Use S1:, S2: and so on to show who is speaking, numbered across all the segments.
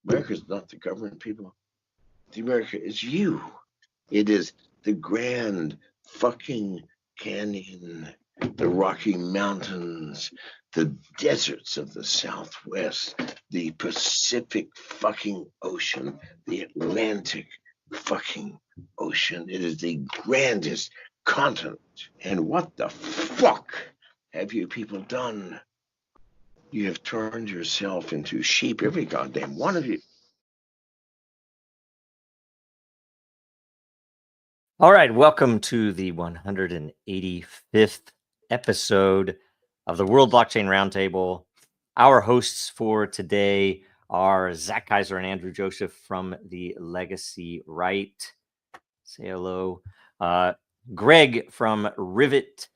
S1: America's not the government, people. The America is you. It is the Grand fucking Canyon, the Rocky Mountains, the deserts of the Southwest, the Pacific fucking Ocean, the Atlantic fucking Ocean. It is the grandest continent. And what the fuck have you people done? You have turned yourself into sheep, every goddamn one of you.
S2: All right, welcome to the 185th episode of the World Blockchain Roundtable. Our hosts for today are Zach Kaiser and Andrew Joseph from the Legacy Right. Say hello. Greg from Rivet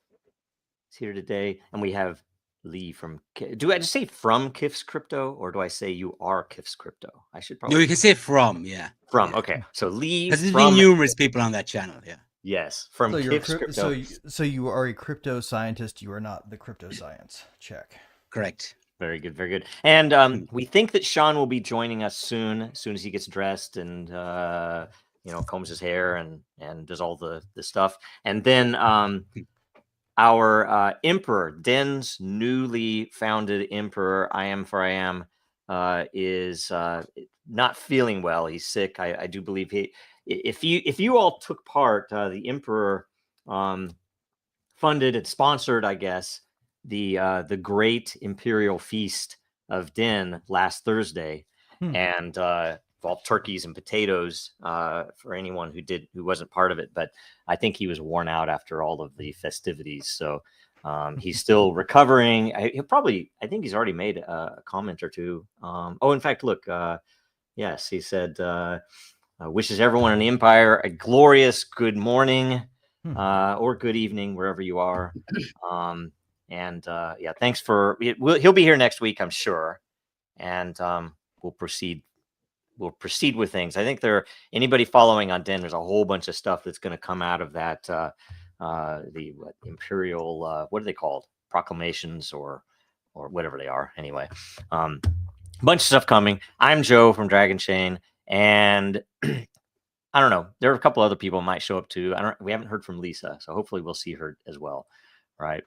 S2: is here today, and we have Lee from. Do I just say from Kiff's Crypto, or do I say you are Kiff's Crypto? I should probably.
S3: No, you can say from, yeah.
S2: From.
S3: Yeah.
S2: Okay, so Lee.
S3: Because there's
S2: from
S3: been numerous people on that channel, yeah.
S2: Yes, from
S4: so
S2: Kiff's Crypto.
S4: So you are a crypto scientist. You are not the crypto science. Check.
S3: Correct.
S2: Very good, very good. And we think that Sean will be joining us soon, as soon as he gets dressed and combs his hair and does all the stuff. And then our emperor, Den's newly founded emperor, I am, is not feeling well. He's sick. I do believe if you all took part, the emperor funded and sponsored, I guess, the Great Imperial Feast of Den last Thursday, and involved turkeys and potatoes for anyone who wasn't part of it. But I think he was worn out after all of the festivities, so he's still recovering. I think he's already made a comment or two. In fact, look, yes, he said wishes everyone in the Empire a glorious good morning or good evening wherever you are. Thanks for he'll be here next week, I'm sure, and we'll proceed with things. I think anybody following on Den, there's a whole bunch of stuff that's going to come out of that the imperial what are they called, proclamations or whatever they are. Anyway, bunch of stuff coming. I'm Joe from Dragon Chain, and I don't know, there are a couple other people might show up too. We haven't heard from Lisa, so hopefully we'll see her as well. Right.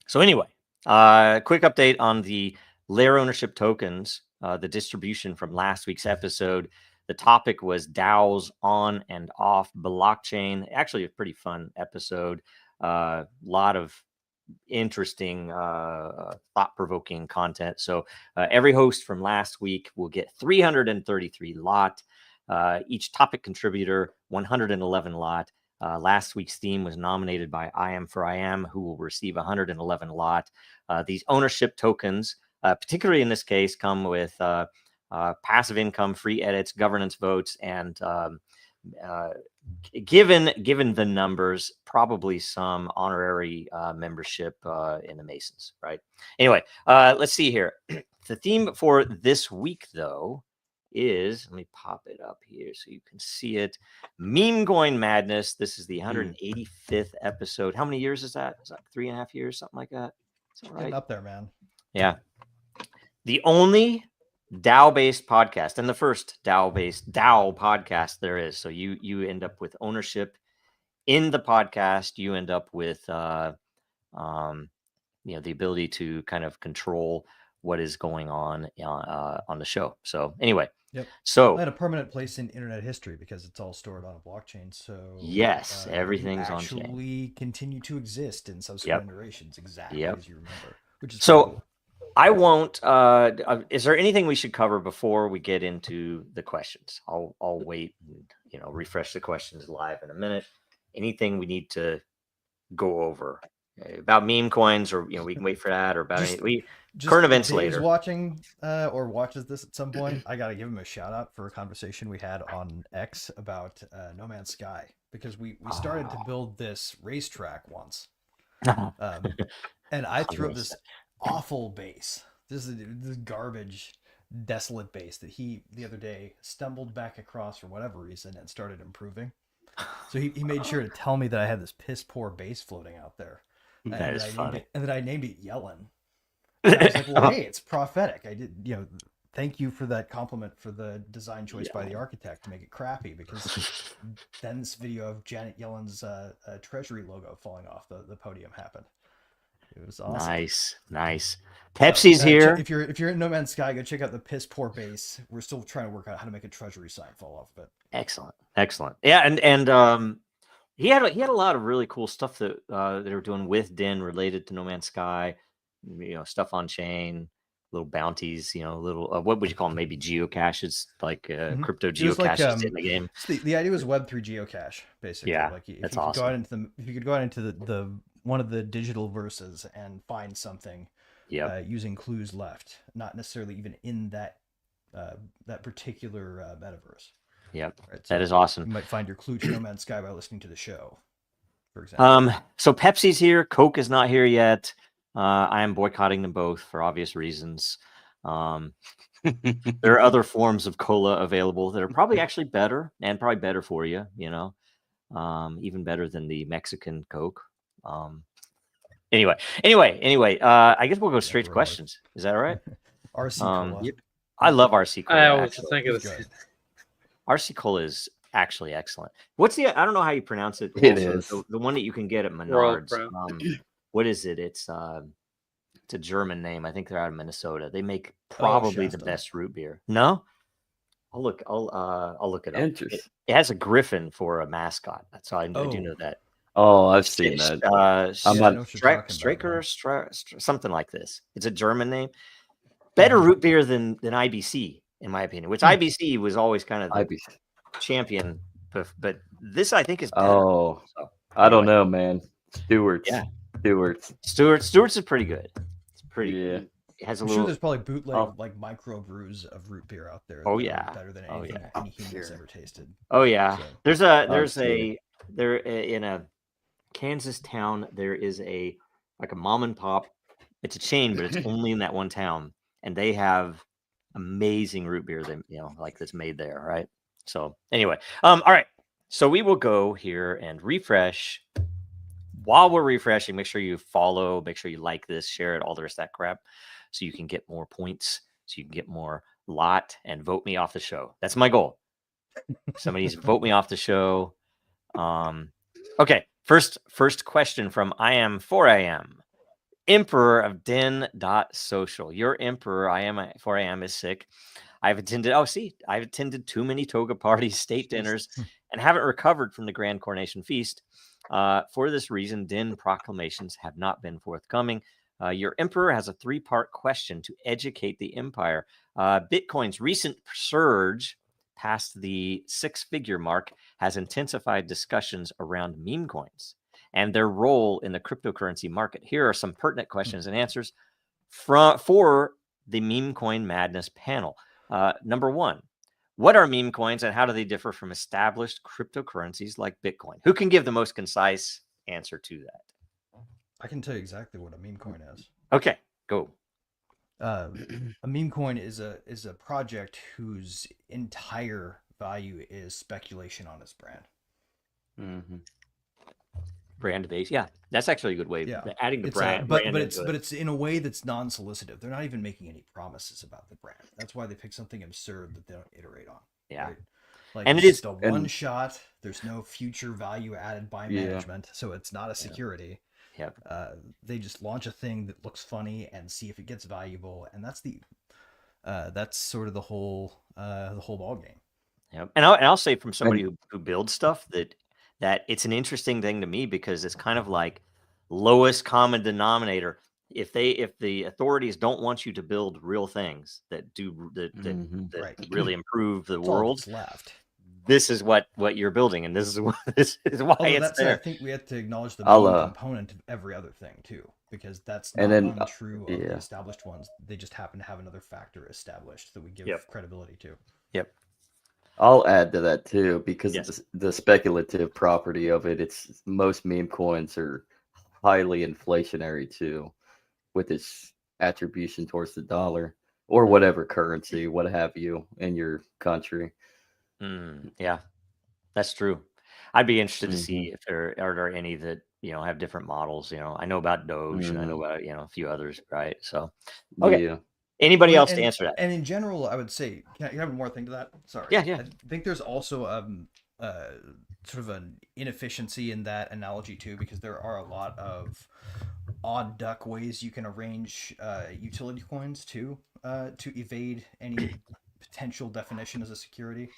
S2: So anyway, quick update on the layer ownership tokens, the distribution from last week's episode. The topic was DAOs on and off blockchain. Actually, a pretty fun episode. A lot of interesting, thought-provoking content. So every host from last week will get 333 lot. Each topic contributor, 111 lot. Last week's theme was nominated by I am, who will receive 111 lot. These ownership tokens, particularly in this case, come with passive income, free edits, governance votes, and given the numbers, probably some honorary membership in the Masons, right? Anyway, let's see here. The theme for this week, though, is, let me pop it up here so you can see it, meme coin madness. This is the 185th episode. How many years is that? Is that 3.5 years, something like that? Is that right?
S4: Getting up there, man.
S2: Yeah. The only DAO-based podcast, and the first DAO-based DAO podcast there is. So you end up with ownership in the podcast. You end up with the ability to kind of control what is going on the show. So anyway,
S4: yep.
S2: So
S4: I had a permanent place in internet history because it's all stored on a blockchain. So
S2: yes, everything's on chain.
S4: Actually, continue to exist in subsequent iterations, exactly as you remember. Which is
S2: so.
S4: cool.
S2: I won't. Is there anything we should cover before we get into the questions? I'll wait. And, refresh the questions live in a minute. Anything we need to go over about meme coins, or we can wait for that, or about current events later.
S4: Who's watching or watches this at some point? I gotta give him a shout out for a conversation we had on X about No Man's Sky, because we started to build this racetrack once, and I threw up this awful base. This garbage, desolate base that he the other day stumbled back across for whatever reason and started improving. So he made sure to tell me that I had this piss poor base floating out there.
S2: That
S4: and
S2: is funny.
S4: And then I named it Yellen. And I was like, well, hey, it's prophetic. I did, thank you for that compliment for the design choice by the architect to make it crappy, because then this video of Janet Yellen's Treasury logo falling off the podium happened. It was awesome.
S2: Nice.
S4: So,
S2: Pepsi's here.
S4: If you're in No Man's Sky, go check out the piss poor base. We're still trying to work out how to make a Treasury sign fall off of it.
S2: Excellent. Yeah, and he had a lot of really cool stuff that they were doing with Din related to No Man's Sky. Stuff on chain, little bounties. Little what would you call them? Maybe geocaches, like crypto geocaches in the game.
S4: So the idea was Web3 geocache, basically.
S2: Yeah,
S4: like if
S2: that's
S4: you could
S2: awesome.
S4: go out into if you could go out into the one of the digital verses and find something using clues left, not necessarily even in that that particular metaverse.
S2: Yep,
S4: right? So
S2: that is awesome.
S4: You might find your clue to No Man's Sky by listening to the show, for example.
S2: So Pepsi's here. Coke is not here yet. I am boycotting them both for obvious reasons. There are other forms of cola available that are probably actually better and probably better for you, even better than the Mexican Coke. Anyway, I guess we'll go straight to questions. Is that all right?
S4: RC Cola.
S2: Yep. I love RC Cola.
S5: I was thinking of this.
S2: RC Cola is actually excellent. What's I don't know how you pronounce it.
S6: It is.
S2: The one that you can get at Menards. What is it? It's a German name. I think they're out of Minnesota. They make probably the best root beer. No? I'll look it up.
S6: Interesting.
S2: It has a griffin for a mascot. That's how I do know that.
S6: Oh, I've seen that.
S2: Straker, something like this. It's a German name. Better root beer than IBC, in my opinion. Which IBC was always kind of the champion, but this I think is better.
S6: Oh, so, I don't know, man. Stewart's
S2: is pretty good. It's pretty.
S6: Yeah.
S2: It has a
S4: I'm
S2: little.
S4: Sure there's probably bootleg like micro brews of root beer out there.
S2: Oh yeah,
S4: better than anything any human's ever tasted.
S2: Oh yeah, so, there in a Kansas town there is a mom and pop. It's a chain, but it's only in that one town, and they have amazing root beer. That's made there, right? So anyway, all right. So we will go here and refresh. While we're refreshing, make sure you follow, make sure you like this, share it, all the rest of that crap, so you can get more points, so you can get more lot and vote me off the show. That's my goal. Somebody needs to vote me off the show. Okay, first question from I am 4am. Emperor of Den.social. Your Emperor, I am 4am, is sick. I've attended too many toga parties, state dinners, and haven't recovered from the Grand Coronation Feast. For this reason, Den proclamations have not been forthcoming. Your Emperor has a 3-part question to educate the empire. Bitcoin's recent surge past the 6-figure mark has intensified discussions around meme coins and their role in the cryptocurrency market. Here are some pertinent questions and answers for the Meme Coin Madness panel. Number 1, what are meme coins and how do they differ from established cryptocurrencies like Bitcoin? Who can give the most concise answer to that?
S4: I can tell you exactly what a meme coin is.
S2: Okay, go.
S4: A meme coin is a project whose entire value is speculation on its brand.
S6: Mm-hmm.
S2: Brand base, yeah, that's actually a good way.
S4: Yeah,
S2: adding the
S4: it's
S2: brand,
S4: but it's in a way that's non-solicitive. They're not even making any promises about the brand. That's why they pick something absurd that they don't iterate on.
S2: Yeah,
S4: right? Like,
S2: and
S4: it's
S2: it is
S4: a one shot. There's no future value added by management, so it's not a security.
S2: Yep.
S4: They just launch a thing that looks funny and see if it gets valuable, and that's sort of the whole ball game.
S2: Yep. And I'll say from somebody who builds stuff that it's an interesting thing to me because it's kind of like lowest common denominator. If the authorities don't want you to build real things that really improve the world,
S4: left.
S2: This is what you're building, and this is why it's there.
S4: I think we have to acknowledge the main component of every other thing too, because that's not untrue of the established ones. They just happen to have another factor established that we give credibility to.
S2: Yep.
S6: I'll add to that too, because the speculative property of it, it's most meme coins are highly inflationary too, with its attribution towards the dollar or whatever currency, what have you, in your country.
S2: Yeah, that's true. I'd be interested to see if there are any that have different models. I know about Doge and I know about a few others, right? So okay. Anybody
S4: Well,
S2: else to answer that?
S4: And in general, I would say, can I have one more thing to that? Sorry.
S2: Yeah.
S4: I think there's also sort of an inefficiency in that analogy too, because there are a lot of odd duck ways you can arrange utility coins to evade any potential definition as a security.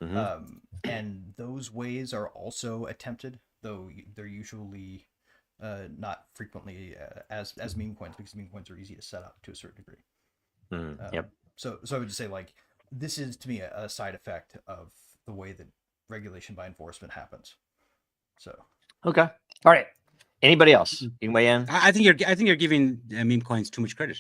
S4: And those ways are also attempted, though they're usually not frequently as meme coins, because meme coins are easy to set up to a certain degree.
S2: Yep.
S4: So I would just say, like, this is to me a side effect of the way that regulation by enforcement happens. So
S2: Okay. All right. Anybody else? You can weigh in.
S3: I think you're giving meme coins too much credit.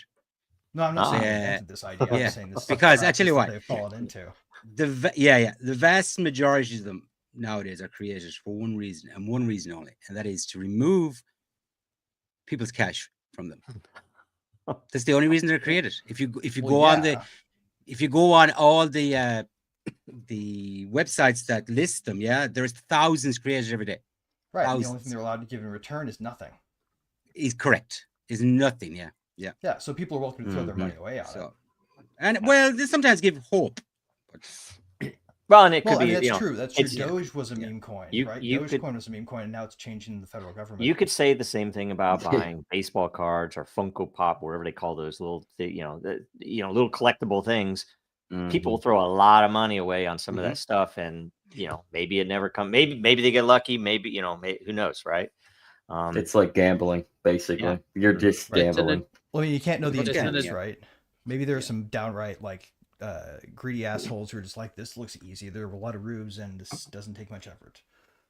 S4: no, I'm not saying I invented this idea. I'm just saying this is
S3: Because
S4: the
S3: actually,
S4: practice that
S3: what
S4: they've fallen into.
S3: The vast majority of them nowadays are created for one reason and one reason only, and that is to remove people's cash from them. That's the only reason they're created. If you go on all the websites that list them, there's thousands created every day.
S4: Right.
S3: Thousands.
S4: The only thing they're allowed to give in return is nothing.
S3: Is correct. Is nothing. Yeah.
S4: Yeah. So people are welcome to throw their money away on it.
S3: And well, they sometimes give hope.
S2: Well, and it could
S4: I mean,
S2: be.
S4: that's true. That's true.
S2: it's-
S4: Doge was a meme coin, right? Dogecoin was a meme coin, and now it's changing the federal government.
S2: You could say the same thing about buying baseball cards or Funko Pop, whatever they call those little, little collectible things. People throw a lot of money away on some of that stuff, and maybe it never comes. Maybe they get lucky. Maybe who knows, right?
S6: It's like gambling, basically.
S2: Yeah.
S6: You're just gambling.
S4: Well, I mean, you can't know the
S5: But isn't
S4: intents,
S5: it-
S4: right? Maybe there's some downright greedy assholes who are just like, this looks easy. There are a lot of rubes, and this doesn't take much effort.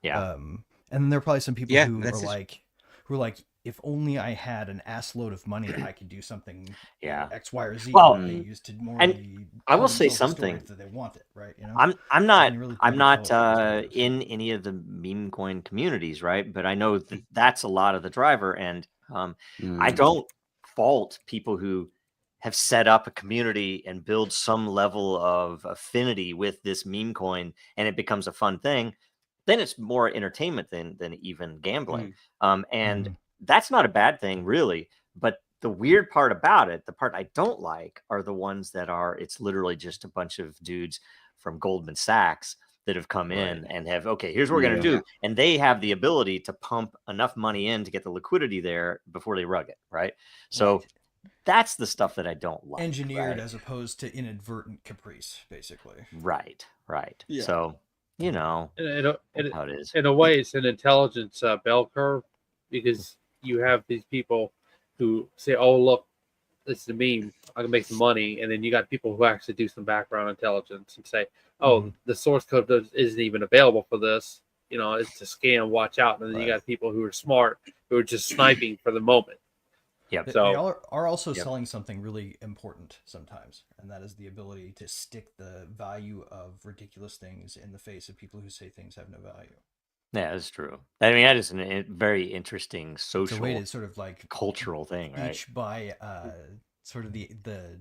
S2: Yeah.
S4: And then there are probably some people who
S3: that's
S4: are
S3: it.
S4: like, if only I had an ass load of money, I could do something.
S2: Yeah.
S4: X, Y, or Z.
S2: Well,
S4: and they used to more.
S2: and I will say something
S4: that they want it, right?
S2: I'm not
S4: really
S2: I'm
S4: couldn't
S2: not
S4: tell what this
S2: in any of the meme coin communities, right? But I know that that's a lot of the driver, and I don't fault people who have set up a community and build some level of affinity with this meme coin, and it becomes a fun thing. Then it's more entertainment than even gambling, and that's not a bad thing, really. But the weird part about it, the part I don't like, are the ones that it's literally just a bunch of dudes from Goldman Sachs that have come in and have, okay, here's what we're going to do. And they have the ability to pump enough money in to get the liquidity there before they rug it, right? So that's the stuff that I don't like.
S4: Engineered as opposed to inadvertent caprice, basically.
S2: Right.
S3: Yeah.
S2: So, how it is.
S5: In a way, it's an intelligence bell curve, because you have these people who say, "Oh, look, this is a meme. I can make some money," and then you got people who actually do some background intelligence and say, "Oh, the source code isn't even available for this. It's a scam. Watch out." And then you got people who are smart who are just sniping for the moment.
S2: Yep.
S4: They are also selling something really important sometimes, and that is the ability to stick the value of ridiculous things in the face of people who say things have no value.
S2: Yeah, that's true. I mean, that is a very interesting social,
S4: It's a way to sort of like
S2: cultural thing, right?
S4: each by sort of the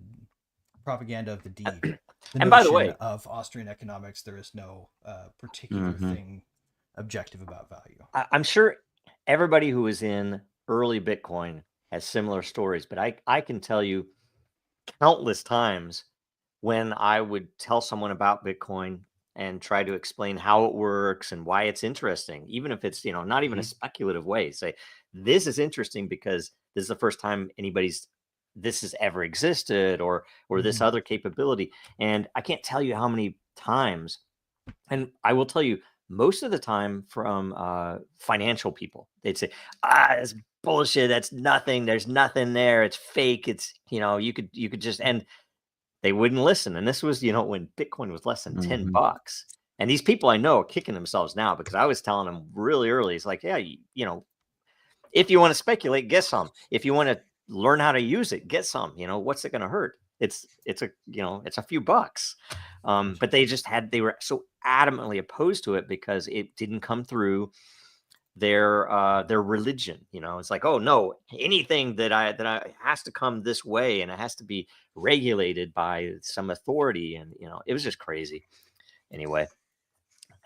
S4: propaganda of the deed. The
S2: And by the
S4: notion
S2: way,
S4: of Austrian economics, there is no particular thing objective about value.
S2: I'm sure everybody who was in early Bitcoin has similar stories, but I can tell you countless times when I would tell someone about Bitcoin and try to explain how it works and why it's interesting, even if it's, not even a speculative way. Say, this is interesting because this is the first time this has ever existed, or this other capability. And I can't tell you how many times, and I will tell you most of the time from financial people, they'd say, it's bullshit. That's nothing. There's nothing there. It's fake. It's, you could just, and they wouldn't listen. And this was, when Bitcoin was less than $10. And these people I know are kicking themselves now, because I was telling them really early, it's like, yeah, if you want to speculate, get some. If you want to learn how to use it, get some. What's it going to hurt? It's a few bucks. But they were so adamantly opposed to it because it didn't come through their religion. It's like, oh no, anything that I has to come this way, and it has to be regulated by some authority, and it was just crazy. Anyway,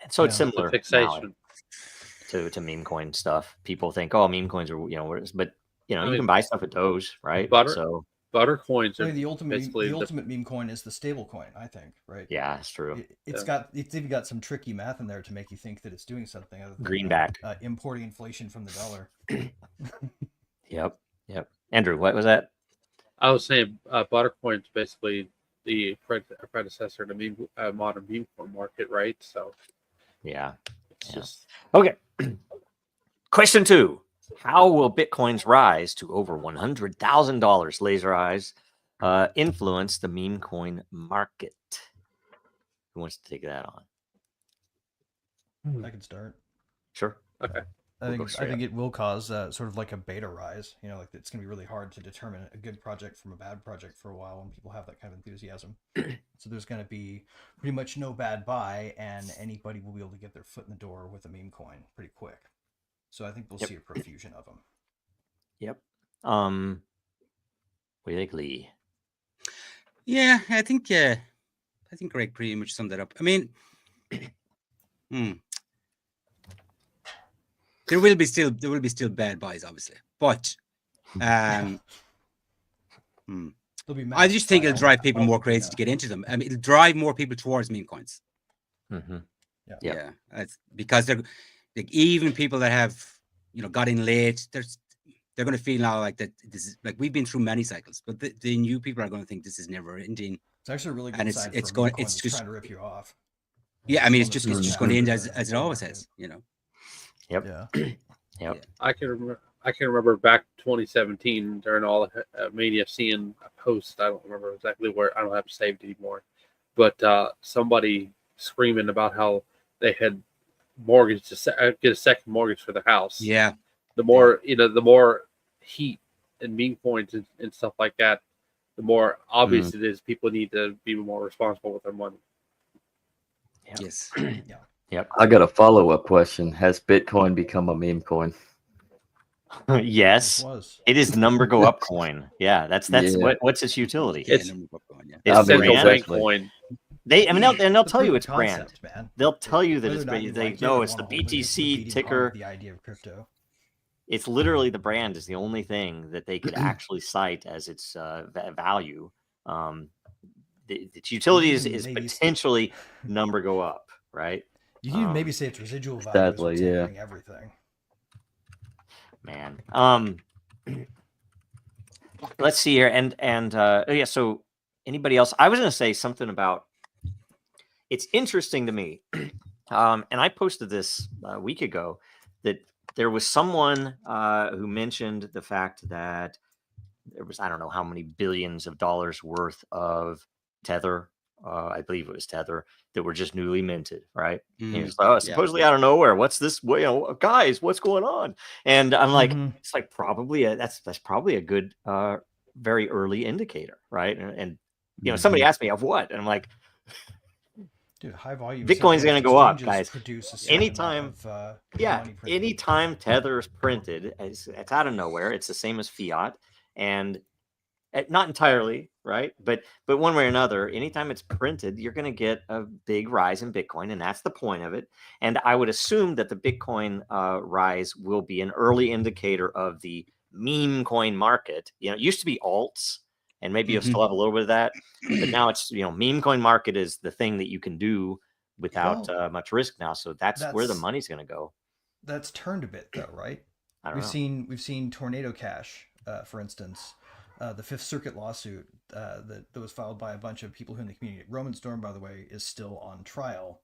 S2: and so it's similar
S5: Fixation.
S2: to meme coin stuff. People think, oh, meme coins are but you can buy stuff at Doge, right?
S5: Butter.
S2: So
S5: Buttercoins
S4: I
S5: are
S4: mean, the
S5: basically
S4: ultimate meme coin is the stable coin, I think, right?
S2: Yeah, that's true.
S4: It's even got some tricky math in there to make you think that it's doing something other than
S2: Greenback.
S4: Importing inflation from the dollar.
S2: Yep. Andrew, what was that?
S5: I was saying Buttercoin's basically the predecessor to modern meme coin market, right? So
S2: Yeah.
S5: it's just
S2: Okay. Question 2. How will Bitcoin's rise to over $100,000, laser eyes, influence the meme coin market? Who wants to take that on?
S4: I can start.
S2: Sure.
S5: okay.
S4: I
S2: We'll go
S4: think
S2: straight up.
S4: it will cause sort of like a beta rise. You know, like it's going to be really hard to determine a good project from a bad project for a while when people have that kind of enthusiasm. So there's going to be pretty much no bad buy, and anybody will be able to get their foot in the door with a meme coin pretty quick. So I think we'll see a profusion of them.
S2: Yep. What do you think, Lee?
S3: Yeah, I think Greg pretty much summed that up. I mean, there will be still bad buys, obviously, but I just think it'll drive people more crazy to get into them. I mean, it'll drive more people towards meme coins.
S2: Mm-hmm.
S3: Yeah, that's because they're like, even people that have got in late, they're going to feel now like that this is like we've been through many cycles, but the new people are going to think this is never ending.
S4: It's actually a really good
S3: And
S4: sign
S3: it's
S4: for
S3: going-
S4: meme coin
S3: it's
S4: that's
S3: just-
S4: trying to rip you off.
S3: Yeah, I mean, it's
S4: One
S3: just
S4: that's
S3: going to end
S4: trying
S3: as it always has.
S2: Yep.
S4: Yeah.
S2: Yep.
S5: I can remember back 2017 during all the media seeing a post. I don't remember exactly where. I don't have it saved anymore, but somebody screaming about how they had mortgaged get a second mortgage for their house.
S3: Yeah.
S5: The more the more heat and meme coins and stuff like that, the more obvious it is people need to be more responsible with their money.
S2: Yep.
S3: Yes.
S2: Yep.
S6: I got a follow-up question. Has Bitcoin become a meme coin?
S2: Yes. It is the number go up coin. Yeah, that's what's its utility?
S5: It's
S2: It's
S5: central
S2: brand.
S5: bank coin.
S2: They'll tell you
S4: Proof
S2: it's
S4: of
S2: brand.
S4: concept, man.
S2: They'll tell you that
S4: Whether
S2: it's
S4: or not you
S2: brand. They
S4: like it
S2: know
S4: or
S2: it's the
S4: wanna hold it, it's the
S2: BTC
S4: beating heart
S2: ticker.
S4: of the idea of crypto.
S2: It's literally the brand is the only thing that they could actually cite as its value. Its utility is potentially number go up, right?
S4: You can maybe say it's residual value.
S6: Sadly,
S4: is what's
S6: yeah.
S4: anchoring everything.
S2: Man. Let's see here. And so anybody else? I was going to say something about it's interesting to me. And I posted this a week ago that there was someone who mentioned the fact that there was, I don't know how many billions of dollars worth of Tether. I believe it was Tether that were just newly minted, right? And he was like, supposedly out of nowhere. What's this? Guys, what's going on? And I'm like, it's like probably that's probably a good, very early indicator, right? And somebody asked me of what, and I'm like,
S4: dude, high volume.
S2: Bitcoin's going to go up, guys.
S4: Anytime
S2: Tether is printed, it's out of nowhere. It's the same as fiat, and not entirely, right? But one way or another, anytime it's printed, you're going to get a big rise in Bitcoin, and that's the point of it. And I would assume that the Bitcoin rise will be an early indicator of the meme coin market. It used to be alts, and maybe you'll still have a little bit of that, but now it's meme coin market is the thing that you can do without much risk now. So that's where the money's going to go.
S4: That's turned a bit though, right? We've seen Tornado Cash, for instance. The Fifth Circuit lawsuit that was filed by a bunch of people who in the community. Roman Storm, by the way, is still on trial,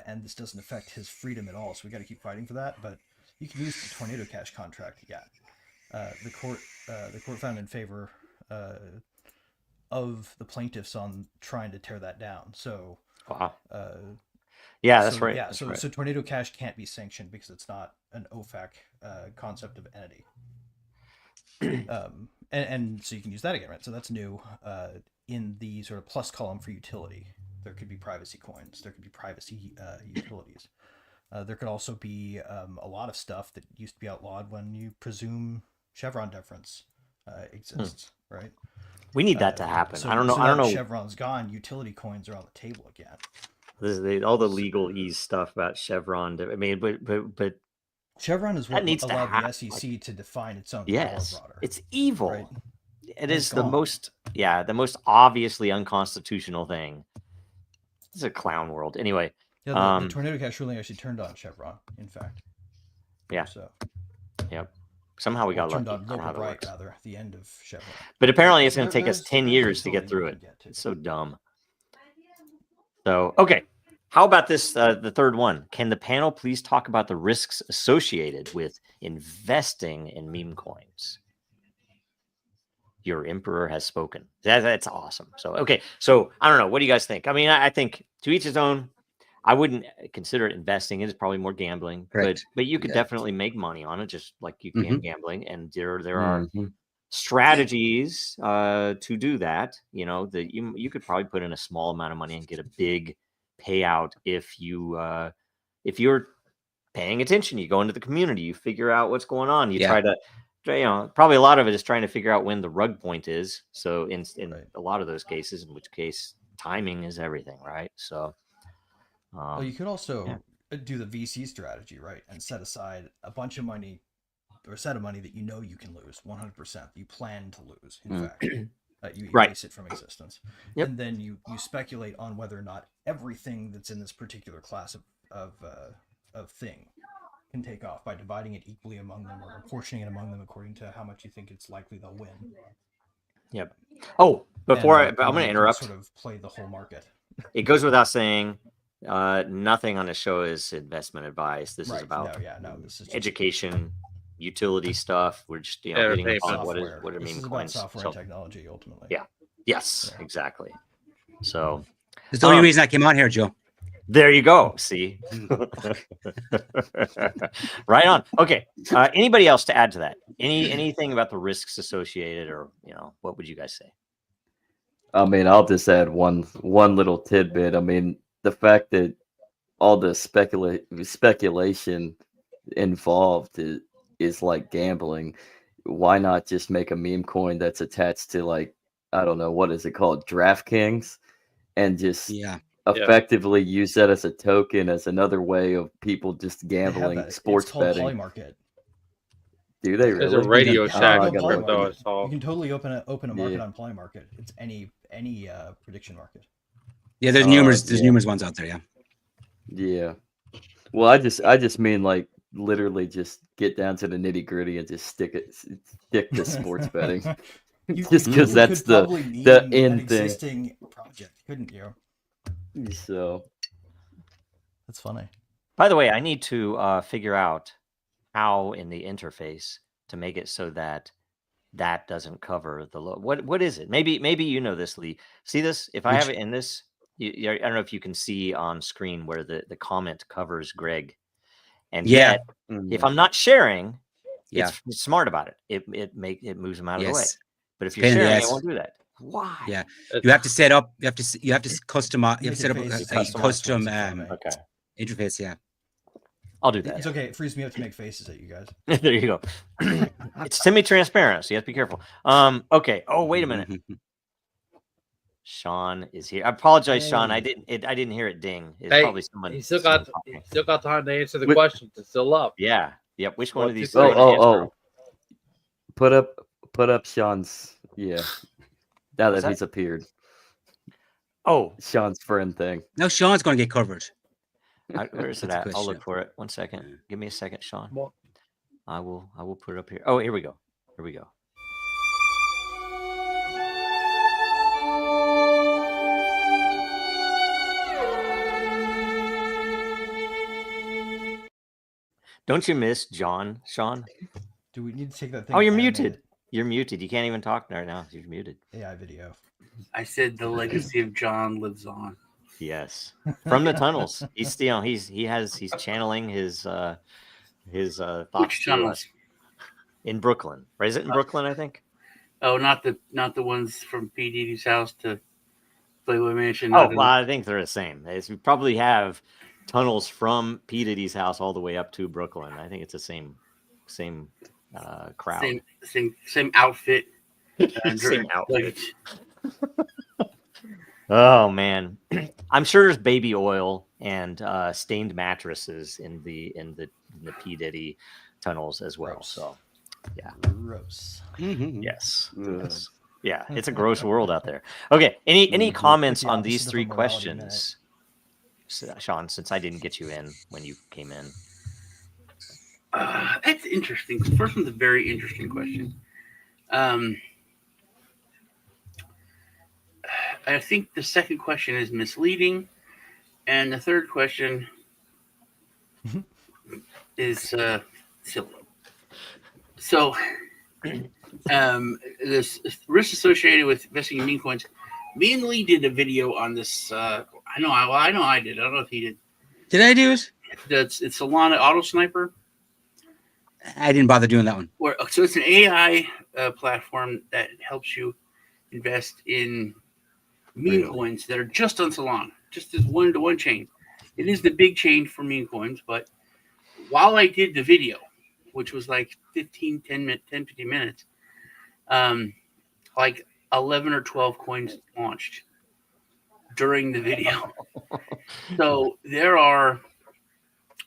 S4: and this doesn't affect his freedom at all. So we got to keep fighting for that. But you can use the Tornado Cash contract again. The court found in favor of the plaintiffs on trying to tear that down. So
S2: that's right.
S4: Yeah, so Tornado Cash can't be sanctioned because it's not an OFAC concept of entity. And so you can use that again, right? So that's new in the sort of plus column for utility. There could be privacy coins. There could be privacy utilities. There could also be a lot of stuff that used to be outlawed when you presume Chevron deference exists, right?
S2: We need that to happen.
S4: So,
S2: I don't know.
S4: So
S2: I don't know.
S4: Chevron's gone. Utility coins are on the table again.
S2: All the legalese stuff about Chevron. I mean, but
S4: Chevron is what
S2: needs
S4: allowed
S2: to
S4: the SEC to define its own power
S2: yes,
S4: broader.
S2: it's evil.
S4: Right?
S2: it is the
S4: gone.
S2: most obviously unconstitutional thing. It's a clown world. Anyway,
S4: Yeah, the tornado cash ruling actually turned on Chevron, in fact.
S2: Yeah.
S4: So
S2: yep. Somehow we got
S4: turned
S2: lucky.
S4: on
S2: I don't know how
S4: local
S2: that
S4: right,
S2: works.
S4: rather, the end of Chevron.
S2: But apparently it's going to take us
S4: There's
S2: 10 years to get
S4: utility
S2: through
S4: you
S2: it.
S4: can get to.
S2: It's so dumb. So, okay. How about this, the third one? Can the panel please talk about the risks associated with investing in meme coins? Your emperor has spoken. That's awesome. So, okay. So, I don't know. What do you guys think? I mean, I think to each his own. I wouldn't consider it investing. It is probably more gambling,
S3: Correct.
S2: but you could
S3: Yeah.
S2: definitely make money on it, just like you can
S3: Mhm.
S2: gambling. And there are
S6: Mhm.
S2: strategies to do that. You know, that you could probably put in a small amount of money and get a big payout if you're paying attention. You go into the community, you figure out what's going on. You
S3: Yeah.
S2: try to, probably a lot of it is trying to figure out when the rug point is. So in
S4: Right.
S2: a lot of those cases, in which case timing is everything, right? So.
S4: Well, you could also do the VC strategy, right, and set aside a bunch of money or a set of money that you know you can lose 100%. You plan to lose, in fact. You
S2: Right.
S4: erase it from existence.
S2: Yep.
S4: And then you speculate on whether or not everything that's in this particular class of thing can take off by dividing it equally among them or apportioning it among them according to how much you think it's likely they'll win.
S2: Yep. Oh, before
S4: And
S2: I'm going
S4: then
S2: to
S4: you can
S2: interrupt.
S4: sort of play the whole market.
S2: It goes without saying, nothing on the show is investment advice. This is about
S4: This is just
S2: education, utility stuff. We're just getting on what are
S4: this
S2: meme
S4: is about
S2: coins.
S4: software
S2: So,
S4: and technology ultimately.
S2: yeah. Yes, exactly. So
S3: That's the only reason I came on here, Joe.
S2: there you go. See, right on. Okay. Anybody else to add to that? Anything about the risks associated, or what would you guys say?
S6: I mean, I'll just add one little tidbit. I mean, the fact that all the speculation involved is like gambling. Why not just make a meme coin that's attached to, like, I don't know, what is it called, DraftKings, and just effectively use that as a token, as another way of people just gambling, sports
S4: it's called
S6: betting.
S4: Polymarket.
S6: Do they really?
S5: There's a Radio Shack
S6: I gotta
S5: though. I saw.
S4: You can totally open a market on Polymarket. It's any prediction market.
S3: Yeah, there's numerous ones out there. Yeah.
S6: Yeah. Well, I just mean, like, literally just get down to the nitty gritty and just stick to sports betting. Just because that's the end thing.
S4: Existing project, couldn't you?
S6: So
S4: that's funny.
S2: By the way, I need to figure out how in the interface to make it so that doesn't cover the what is it? Maybe you know this, Lee. See this? If I have it in this, I don't know if you can see on screen where the comment covers Greg. And yet, if I'm not sharing, it's smart about it. It moves them out of the way. But if you're sharing, it won't do that. Why?
S3: Yeah, you have to set up. You have to customize. You have to set up a custom interface. Yeah,
S2: I'll do that.
S4: It's okay. It frees me up to make faces at you guys.
S2: There you go. It's semi-transparent, so you have to be careful. Okay. Oh, wait a minute. Sean is here. I apologize, Sean. I didn't hear it ding. It's probably someone.
S5: He still got time to answer the questions. It's still up.
S2: Yeah. Yep. Which one of these?
S6: Put up Sean's. Yeah. Now that he's appeared.
S2: Oh,
S6: Sean's friend thing.
S3: Now Sean's going to get covered.
S2: Where is it at? I'll look for it. 1 second. Give me a second, Sean. I will put it up here. Oh, here we go. Don't you miss John, Sean?
S4: Do we need to take that thing?
S2: Oh, you're muted. You're muted. You can't even talk right now. You're muted.
S4: AI video.
S7: I said the legacy of John lives on.
S2: Yes, from the tunnels. He's he's channeling his thoughts.
S7: Which tunnels?
S2: In Brooklyn, right? Is it in Brooklyn? I think.
S7: Oh, not the ones from P. Diddy's house to Playboy Mansion.
S2: Oh, well, I think they're the same. We probably have tunnels from P. Diddy's house all the way up to Brooklyn. I think it's the same crowd.
S7: Same outfit.
S2: Same outfit. Oh man, I'm sure there's baby oil and stained mattresses in the P. Diddy tunnels as well.
S4: Gross.
S2: So, yeah,
S4: gross.
S2: Yes. Yeah, it's a gross world out there. Okay, any comments
S4: the
S2: on these
S4: opposite of a
S2: three
S4: morality minute.
S2: questions, Sean? Since I didn't get you in when you came in.
S7: That's interesting. The first one's a very interesting question. I think the second question is misleading, and the third question is silly. So, this risk associated with investing in meme coins. Me and Lee did a video on this. I know I did. I don't know if he did.
S3: Did I do it?
S7: It's Solana Auto Sniper.
S3: I didn't bother doing that one.
S7: So it's an AI platform that helps you invest in meme coins that are just on Solana, just as one-to-one chain. It is the big chain for meme coins, but while I did the video, which was like 15 minutes, like 11 or 12 coins launched during the video. So there are,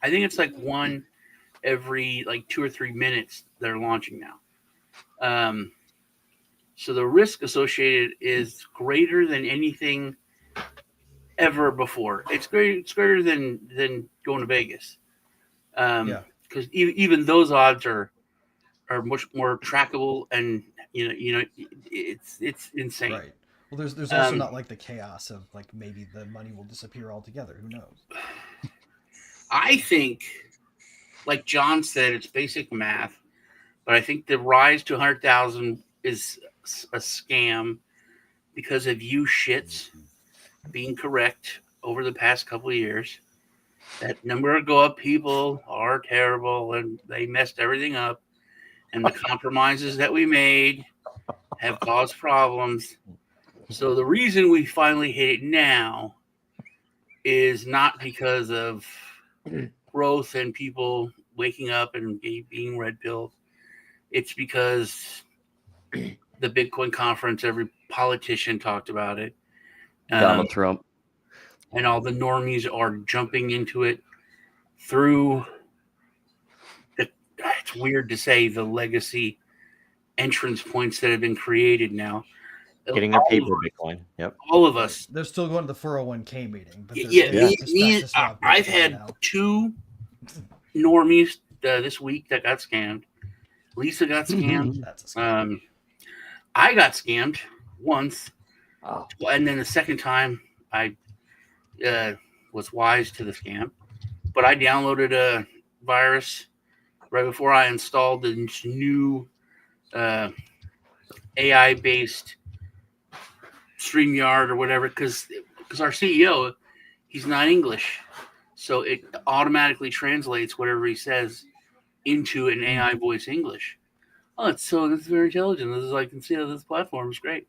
S7: I think it's like one every like 2 or 3 minutes they're launching now. So the risk associated is greater than anything ever before. It's greater than going to Vegas. Because even those odds are much more trackable, and it's insane.
S4: Right. Well, there's also not like the chaos of like maybe the money will disappear altogether. Who knows?
S7: I think, like John said, it's basic math, but I think the rise to 100,000 is a scam because of you shits being correct over the past couple of years. That number of go up people are terrible and they messed everything up. And the compromises that we made have caused problems. So the reason we finally hit it now is not because of growth and people waking up and being red pilled. It's because the Bitcoin conference, every politician talked about it.
S6: Donald Trump.
S7: And all the normies are jumping into it through it's weird to say the legacy entrance points that have been created now.
S2: Getting their paper Bitcoin. Yep.
S7: All of us.
S4: They're still going to the 401k meeting. But
S7: I've had 2 normies this week that got scammed. Lisa got scammed.
S4: That's a scam.
S7: I got scammed once. And then the second time I was wise to the scam. But I downloaded a virus right before I installed the new AI-based StreamYard or whatever, because our CEO, he's not English. So it automatically translates whatever he says into an AI voice English. Oh, that's very intelligent. This is, I can see how this platform is great.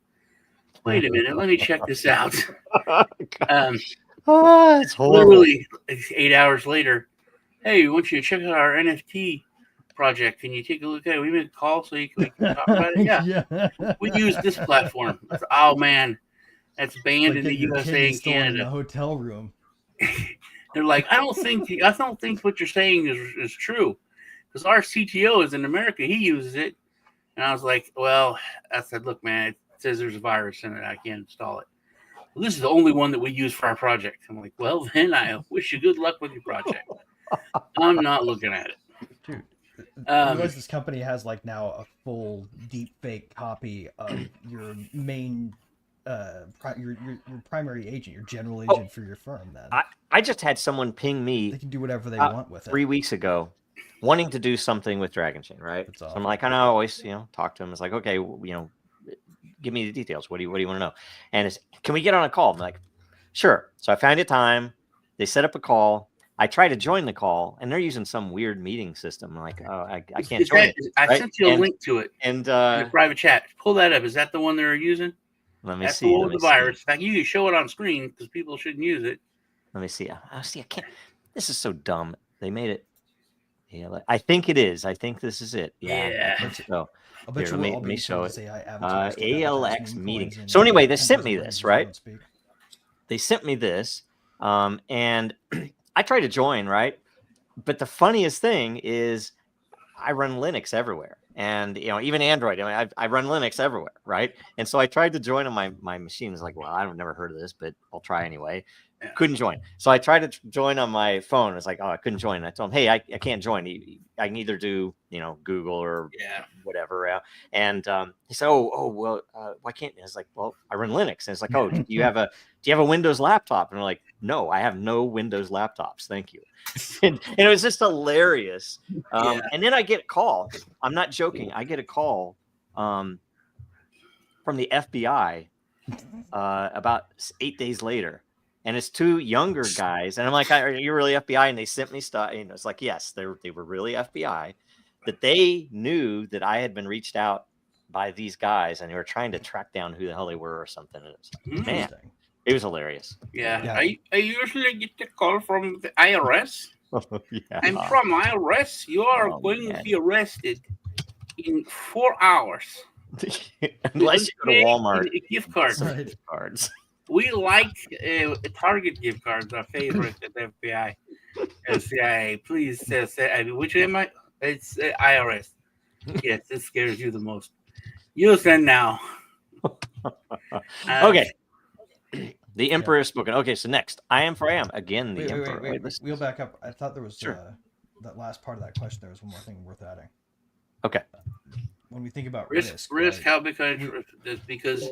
S7: Wait a minute, let me check this out.
S2: It's horrible.
S7: Literally 8 hours later, hey, we want you to check out our NFT project. Can you take a look at it? We made a call so we can talk about it. Yeah. We use this platform. Oh man, that's banned in the USA and Canada.
S4: In a hotel room.
S7: They're like, I don't think what you're saying is true, because our CTO is in America. He uses it, and I was like, well, I said, look, man, it says there's a virus in it. I can't install it. Well, this is the only one that we use for our project. I'm like, well, then I wish you good luck with your project. I'm not looking at it.
S4: Dude, you realize this company has like now a full deep fake copy of your main your primary agent, your general agent for your firm. Then
S2: I just had someone ping me.
S4: They can do whatever they want with it.
S2: 3 weeks ago, wanting to do something with Dragon Chain, right? So I'm like, I know, always, talk to him. It's like, okay, give me the details. What do you want to know? And it's, can we get on a call? I'm like, sure. So I found a time. They set up a call. I try to join the call, and they're using some weird meeting system. I'm like, oh, I can't join it.
S7: I sent you a link to it
S2: and
S7: in a private chat. Pull that up. Is that the one they're using?
S2: Let me
S7: That's
S2: see.
S7: the one with the virus. In fact, you can show it on screen because people shouldn't use it.
S2: Let me see. I can't. This is so dumb. They made it. Yeah, I think it is. I think this is it. Yeah. I think so. Here, let me show it. ALX meeting. So anyway, they sent me this, right? They sent me this, and I tried to join, right? But the funniest thing is I run Linux everywhere, and even Android. I mean, I run Linux everywhere, right? And so I tried to join on my machine. It's like, well, I've never heard of this, but I'll try anyway. Couldn't join. So I tried to join on my phone. It's like, oh, I couldn't join. And I told him, hey, I can't join. I can either do Google or whatever. And he said, oh well, why can't you? It's like, well, I run Linux. And it's like, oh, do you have a Windows laptop? And I'm like, no, I have no Windows laptops. Thank you. and it was just hilarious. And then I get a call. I'm not joking. I get a call from the FBI about 8 days later. And it's two younger guys. And I'm like, are you really FBI? And they sent me stuff. And it's like, yes, they were really FBI. That they knew that I had been reached out by these guys. And they were trying to track down who the hell they were or something. And it was like, man, it was hilarious.
S7: Yeah. I usually get the call from the IRS.
S2: Yeah.
S7: I'm from IRS. You are going to be arrested in 4 hours.
S2: Unless you go to Walmart.
S7: Gift cards.
S2: Gift cards.
S7: We like Target gift cards, our favorite at FBI. CIA, please say, which am I? It's IRS. Yes, it scares you the most. Use them now.
S2: Okay. The Emperor has spoken. Okay, so next, I am for I am. Again, the Emperor.
S4: Wait, we'll back up. I thought there was that last part of that question. There was one more thing worth adding.
S2: Okay.
S4: When we think about
S7: risk, how because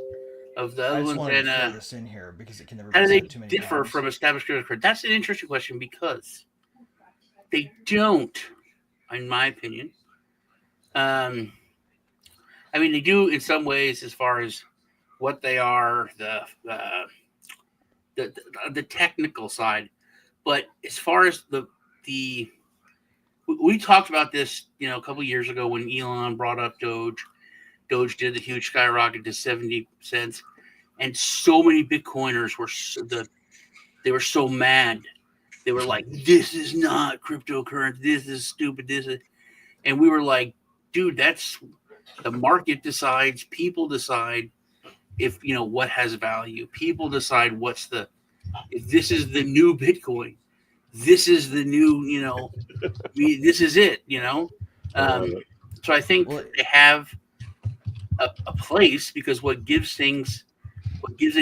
S7: of the other ones, and
S4: throw this in here because it can never.
S7: How do they
S4: too many
S7: differ
S4: times.
S7: from established credit card? That's an interesting question because they don't, in my opinion. I mean, they do in some ways as far as what they are, the technical side, but as far as we talked about this, a couple of years ago when Elon brought up Doge. Doge did the huge skyrocket to 70 cents, and so many Bitcoiners were so mad. They were like, "This is not cryptocurrency. This is stupid. This is," and we were like, "Dude, that's the market decides. People decide if what has value. People decide if this is the new Bitcoin. This is the new, this is it. So I think they have a place because what gives it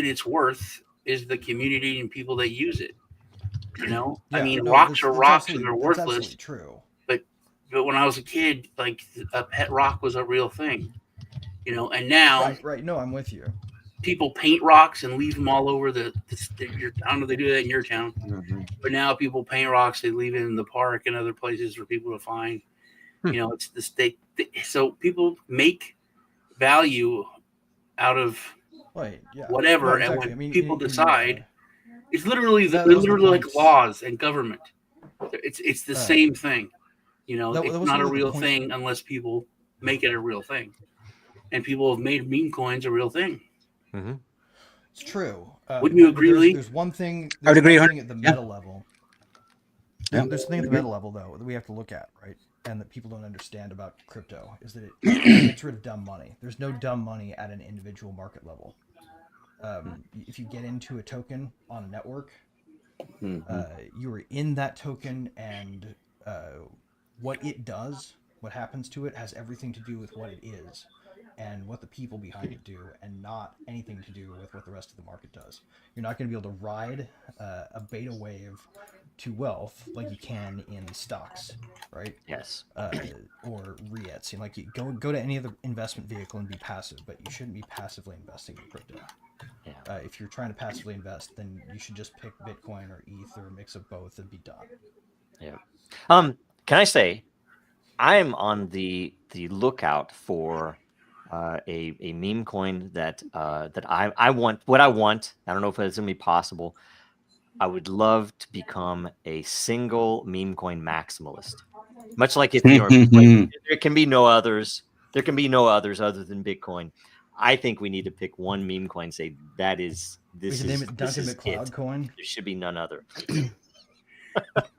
S7: its worth is the community and people that use it. Rocks are rocks and they're worthless.
S4: True.
S7: But when I was a kid, like a pet rock was a real thing. And now
S4: right. No, I'm with you.
S7: People paint rocks and leave them all over I don't know if they do that in your town, but now people paint rocks, they leave it in the park and other places for people to find. It's the state. So people make value out of whatever,
S4: exactly.
S7: and when
S4: I mean,
S7: people decide, it's literally like laws and government. It's the same thing. It's not a real thing unless people make it a real thing, and people have made meme coins a real thing.
S2: Mm-hmm.
S4: It's true.
S7: Wouldn't you agree, Lee?
S4: There's one thing.
S3: I would agree.
S4: At the meta level.
S3: Yeah.
S4: There's something at the meta level though that we have to look at, right? And that people don't understand about crypto is that it gets rid of dumb money. There's no dumb money at an individual market level. If you get into a token on a network, you are in that token, and what it does, what happens to it, has everything to do with what it is and what the people behind it do, and not anything to do with what the rest of the market does. You're not going to be able to ride a beta wave to wealth like you can in stocks, right?
S2: Yes.
S4: Or REITs. Like you go to any other investment vehicle and be passive, but you shouldn't be passively investing in crypto.
S2: Yeah.
S4: If you're trying to passively invest, then you should just pick Bitcoin or ETH or a mix of both and be done.
S2: Yeah. Can I say, I'm on the lookout for a meme coin that I want. What I want, I don't know if it's gonna be possible. I would love to become a single meme coin maximalist, much like if there can be no others. There can be no others other than Bitcoin. I think we need to pick one meme coin. Say this
S4: name it Duncan McCloud coin.
S2: There should be none other.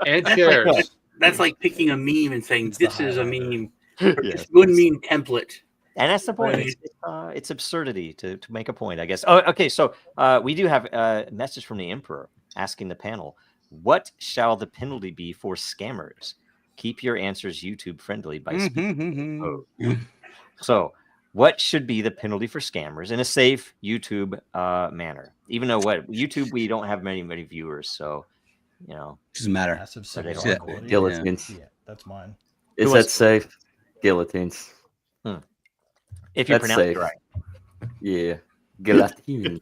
S5: And shares.
S7: That's like picking a meme and saying this is a meme.
S2: Yes.
S7: It's one meme template.
S2: And that's the point.
S7: Right.
S2: It's absurdity to make a point, I guess. Oh, okay. So we do have a message from the Emperor asking the panel, what shall the penalty be for scammers? Keep your answers YouTube friendly by
S3: Mm-hmm,
S2: speaking code. So, what should be the penalty for scammers in a safe YouTube manner? Even though YouTube, we don't have many viewers, so
S3: Doesn't matter.
S4: Massive
S2: But
S4: civil
S2: it's
S3: Yeah.
S4: liability.
S6: Guillotines.
S4: Yeah, that's mine.
S6: Is
S2: Who
S6: that
S2: wants to-
S6: safe? Guillotines.
S2: if you
S6: That's
S2: pronounce
S6: safe.
S2: it right.
S6: Yeah. Guillotine.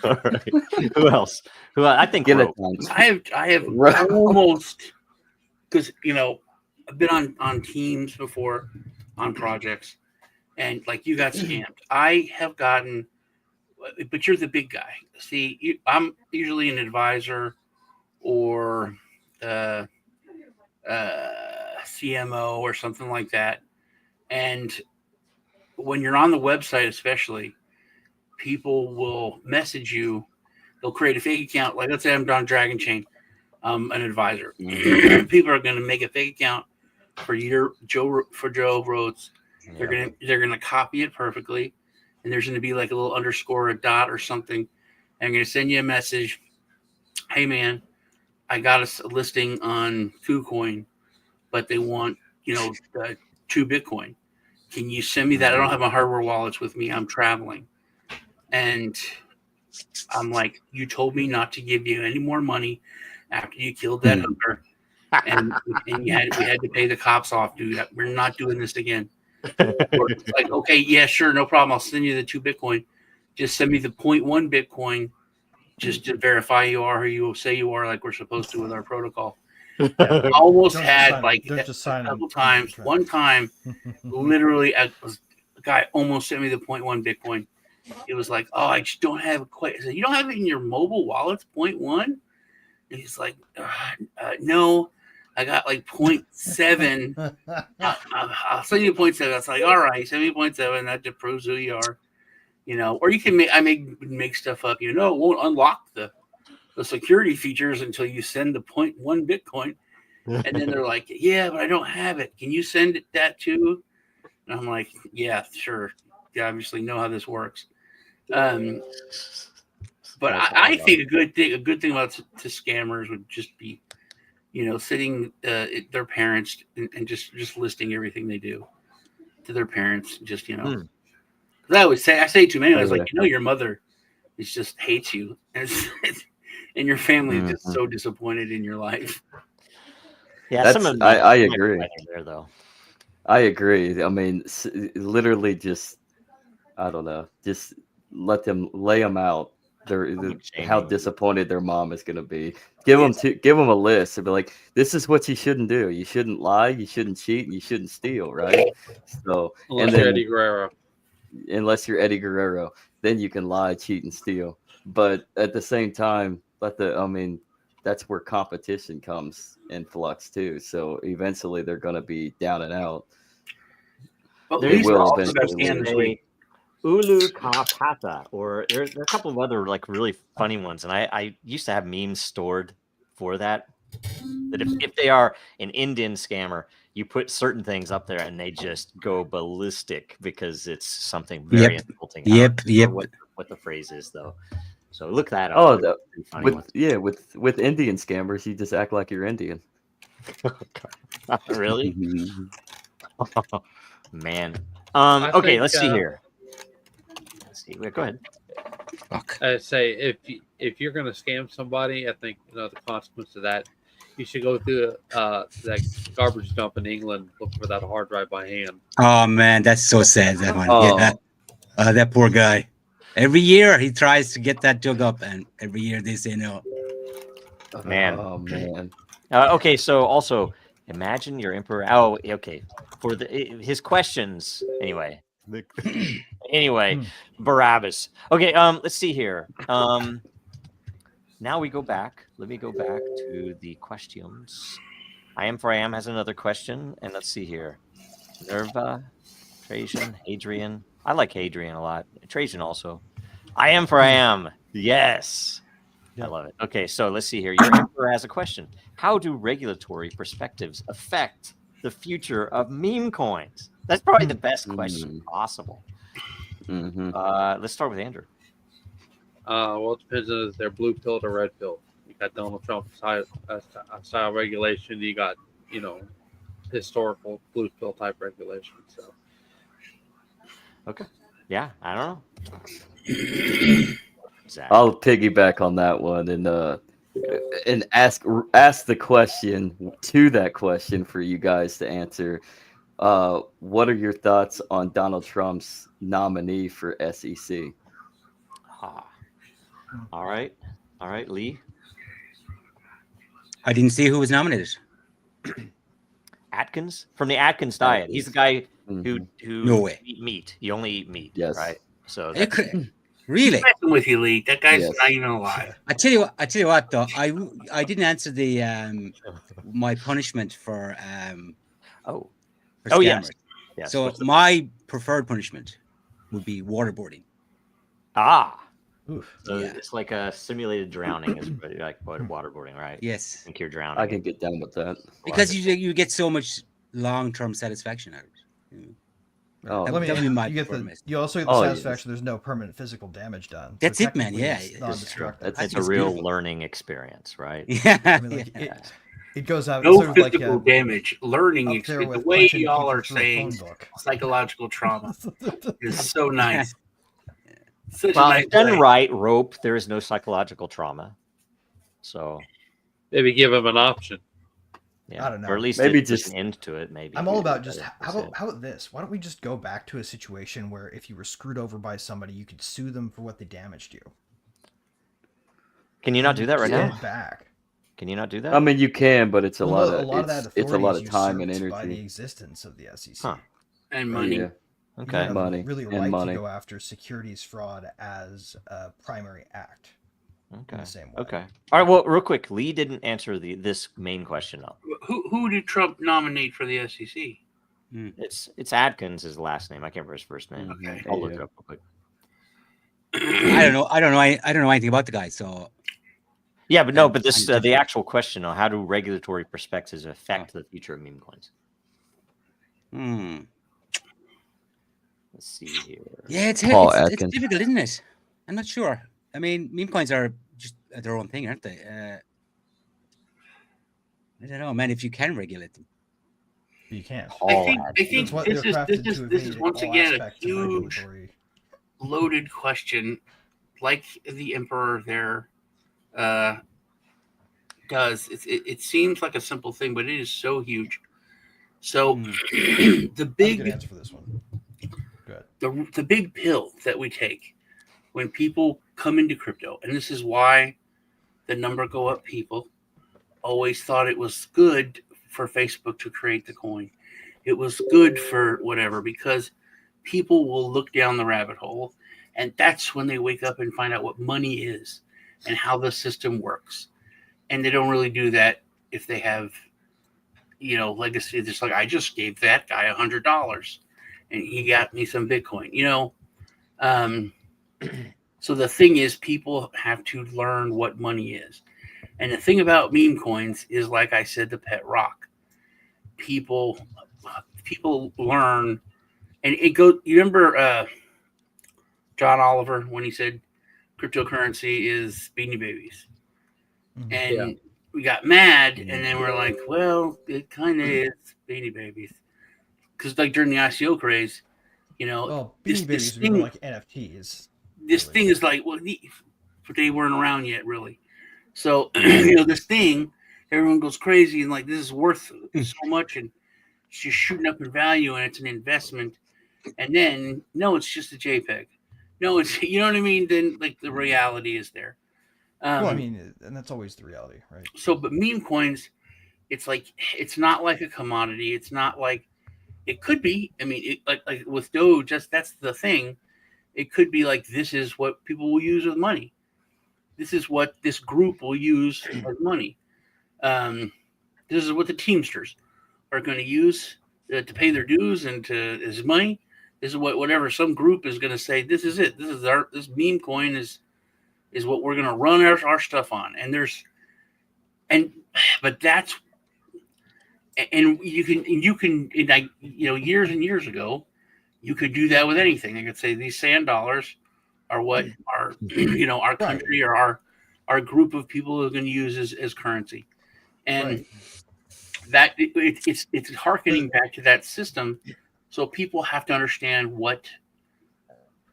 S2: All right. Who else? I think rope.
S6: Guillotines.
S7: I have
S6: Right.
S7: almost, because I've been on teams before on projects, and like you got scammed. I have gotten, but you're the big guy. See, I'm usually an advisor or CMO or something like that, and when you're on the website, especially, people will message you. They'll create a fake account. Like, let's say I'm on Dragon Chain, an advisor. People are going to make a fake account for Joe Rhodes. They're gonna copy it perfectly, and there's going to be like a little underscore, a dot, or something. And I'm going to send you a message. Hey man, I got a listing on KuCoin, but they want 2 Bitcoin. Can you send me that? I don't have my hardware wallets with me. I'm traveling. And I'm like, you told me not to give you any more money after you killed that hooker. And we had to pay the cops off, dude. We're not doing this again. Like, okay, yeah, sure, no problem. I'll send you the 2 Bitcoin. Just send me the 0.1 Bitcoin just to verify you are who you say you are, like we're supposed to with our protocol. I almost had a couple times. One time, literally, a guy almost sent me the 0.1 Bitcoin. It was like, oh, I just don't have it quite. I said, you don't have it in your mobile wallet, 0.1? And he's like, no, I got like 0.7. I'll send you 0.7. I was like, all right, send me 0.7. That just proves who you are. Or you can make stuff up. It won't unlock the security features until you send the 0.1 Bitcoin. And then they're like, yeah, but I don't have it. Can you send that too? And I'm like, yeah, sure. You obviously know how this works. But I think a good thing about to scammers would just be, sitting their parents and just listing everything they do to their parents. Just I always say, I say to many, I was like, your mother is just hates you, and your family is just so disappointed in your life.
S2: Yeah,
S6: I agree.
S2: There, though.
S6: I agree. I mean, literally, just I don't know, just lay them out. How disappointed their mom is going to be. Give them a list and be like, this is what you shouldn't do. You shouldn't lie. You shouldn't cheat. And you shouldn't steal. Right. So
S5: unless you're Eddie Guerrero.
S6: Unless you're Eddie Guerrero, then you can lie, cheat, and steal. But at the same time, that's where competition comes in flux too. So eventually they're going to be down and out.
S7: But
S6: They will eventually.
S2: Ulu Kapata, or there are a couple of other like really funny ones, and I used to have memes stored for that. That if they are an Indian scammer, you put certain things up there and they just go ballistic because it's something very insulting.
S3: Yep.
S2: What the phrase is though. So look that up.
S6: Oh, with Indian scammers, you just act like you're Indian.
S2: Really? Man. Okay, let's see here. Let's see. Go ahead.
S5: I say if you're going to scam somebody, I think the consequence of that, you should go through that garbage dump in England, look for that hard drive by hand.
S3: Oh man, that's so sad. That one.
S6: Oh.
S3: Yeah, that poor guy. Every year he tries to get that dug up, and every year they say no.
S2: Man.
S6: Oh man.
S2: Okay, so also imagine your emperor. Oh, okay. For his questions, anyway. Barabbas. Okay, let's see here. Now we go back. Let me go back to the questions. I Am has another question, and let's see here. Nerva, Trajan, Hadrian. I like Hadrian a lot. Trajan also. I Am. Yes. I love it. Okay, so let's see here. Your emperor has a question. How do regulatory perspectives affect the future of meme coins? That's probably the best question possible.
S6: Mm-hmm.
S2: Let's start with Andrew.
S5: Well, it depends on if they're blue pilled or red pilled. You got Donald Trump style regulation. You got historical blue pill type regulation. So
S2: Okay. Yeah, I don't know. Zach.
S6: I'll piggyback on that one and ask the question to that question for you guys to answer. What are your thoughts on Donald Trump's nominee for SEC?
S2: Ah. All right, Lee.
S3: I didn't see who was nominated.
S2: Atkins from the Atkins diet. He's the guy who
S3: No way.
S2: eat meat. You only eat meat,
S6: Yes.
S2: right? So
S3: You
S2: that's,
S3: could- really?
S7: Messing with you, Lee. That guy's
S6: Yes.
S7: not even alive.
S3: I tell you what though, I didn't answer the my punishment for
S2: oh
S3: scammers.
S2: yes. Yes.
S3: So
S2: What's the-
S3: my preferred punishment would be waterboarding.
S4: Oof.
S2: So
S3: Yeah.
S2: it's like a simulated drowning, is like waterboarding, right?
S3: Yes,
S2: I think you're drowning.
S6: I can get down with that.
S3: because you get so much long-term satisfaction out of it.
S6: Oh,
S3: That
S4: Well, I mean,
S3: would be my
S4: you get the,
S3: performance.
S4: you also get the
S6: Oh, yes.
S4: satisfaction. There's no permanent physical damage done. So
S3: That's it, man.
S4: technically
S3: Yeah,
S4: it's
S3: it's
S2: true.
S4: non-destructive.
S6: That's
S2: It's a
S3: It's
S2: real
S3: beautiful.
S2: learning experience, right?
S3: Yeah,
S4: I mean, like,
S3: yeah.
S4: it goes out
S7: No
S4: sort of like
S7: physical damage. Learning
S4: up there
S7: experience. The
S4: with
S7: way
S4: punching
S7: y'all
S4: people
S7: are
S4: through a
S7: saying
S4: phone book.
S7: psychological trauma is so nice. Such
S2: Well,
S7: a nice
S2: if done
S7: way.
S2: right, rope. There is no psychological trauma. So
S5: maybe give him an option.
S2: yeah,
S4: I don't know.
S2: or at least
S6: Maybe
S2: there's
S6: just-
S2: an end to it. Maybe
S4: I'm all about
S2: But
S4: just
S2: that's
S4: how
S2: it.
S4: about this? Why don't we just go back to a situation where if you were screwed over by somebody, you could sue them for what they damaged you.
S2: Can you not do that right
S4: Get
S2: now?
S4: it back.
S2: Can you not do that?
S6: I mean, you can, but it's a lot
S4: no,
S6: of
S4: a lot of that
S6: it's a lot
S4: authority
S6: of
S4: is
S6: time and
S4: usurped by the
S6: energy.
S4: existence of the SEC.
S2: Huh.
S7: And money.
S6: Yeah.
S4: You
S2: Okay.
S4: don't have
S6: Money
S4: really a
S6: and
S4: right
S6: money.
S4: to go after securities fraud as a primary act. In
S2: Okay.
S4: the same way.
S2: Okay. All right. Well, real quick, Lee didn't answer this main question though.
S7: Who did Trump nominate for the SEC?
S2: It's Atkins, his last name. I can't remember his first name.
S7: Okay.
S2: I'll look it up real quick.
S3: I don't know. I don't know anything about the guy. So
S2: Yeah, but no,
S3: And-
S2: but this
S3: and
S2: the actual question on how do regulatory perspectives affect the future of meme coins? Let's see here.
S3: yeah, it's
S6: Paul
S3: it's
S6: Atkins.
S3: difficult, isn't it? I'm not sure. I mean, meme coins are just their own thing, aren't they? I don't know, man. If you can regulate them,
S4: You can't.
S7: I think
S4: That's what
S7: this
S4: they're crafted
S7: is
S4: to
S7: this is
S4: evade
S7: once
S4: all
S7: again a
S4: aspects of
S7: huge
S4: regulatory.
S7: loaded question, like the emperor there does. It seems like a simple thing, but it is so huge. So the
S4: I have a good
S7: big
S4: answer for this one. Good.
S7: the big pill that we take when people come into crypto, and this is why the number go up people always thought it was good for Facebook to create the coin. It was good for whatever, because people will look down the rabbit hole, and that's when they wake up and find out what money is and how the system works. And they don't really do that if they have, legacy. Just like I just gave that guy $100 and he got me some Bitcoin, So the thing is, people have to learn what money is. And the thing about meme coins is, like I said, the pet rock. People learn, and it goes. You remember John Oliver when he said cryptocurrency is Beanie Babies, and we got mad, and then we're like, well, it kind of is Beanie Babies, because like during the ICO craze,
S4: Well,
S7: this
S4: Beanie Babies would be
S7: thing-
S4: more like NFTs.
S7: this
S4: really.
S7: thing is like, well, but they weren't around yet, really. So this thing, everyone goes crazy and like, this is worth so much, and it's just shooting up in value, and it's an investment. And then no, it's just a JPEG. No, it's you know what I mean. Then like the reality is there.
S4: Well, I mean, and that's always the reality, right?
S7: So, but meme coins, it's like it's not like a commodity. It's not like it could be. I mean, like with Doge, that's the thing. It could be like this is what people will use with money. This is what this group will use as money. This is what the Teamsters are going to use to pay their dues and as money. This is whatever some group is going to say. This is it. This meme coin is what we're going to run our stuff on. But that's, and you can like years and years ago, you could do that with anything. They could say these sand dollars are what our our country or our group of people are going to use as currency, and that it's harkening back to that system, so people have to understand what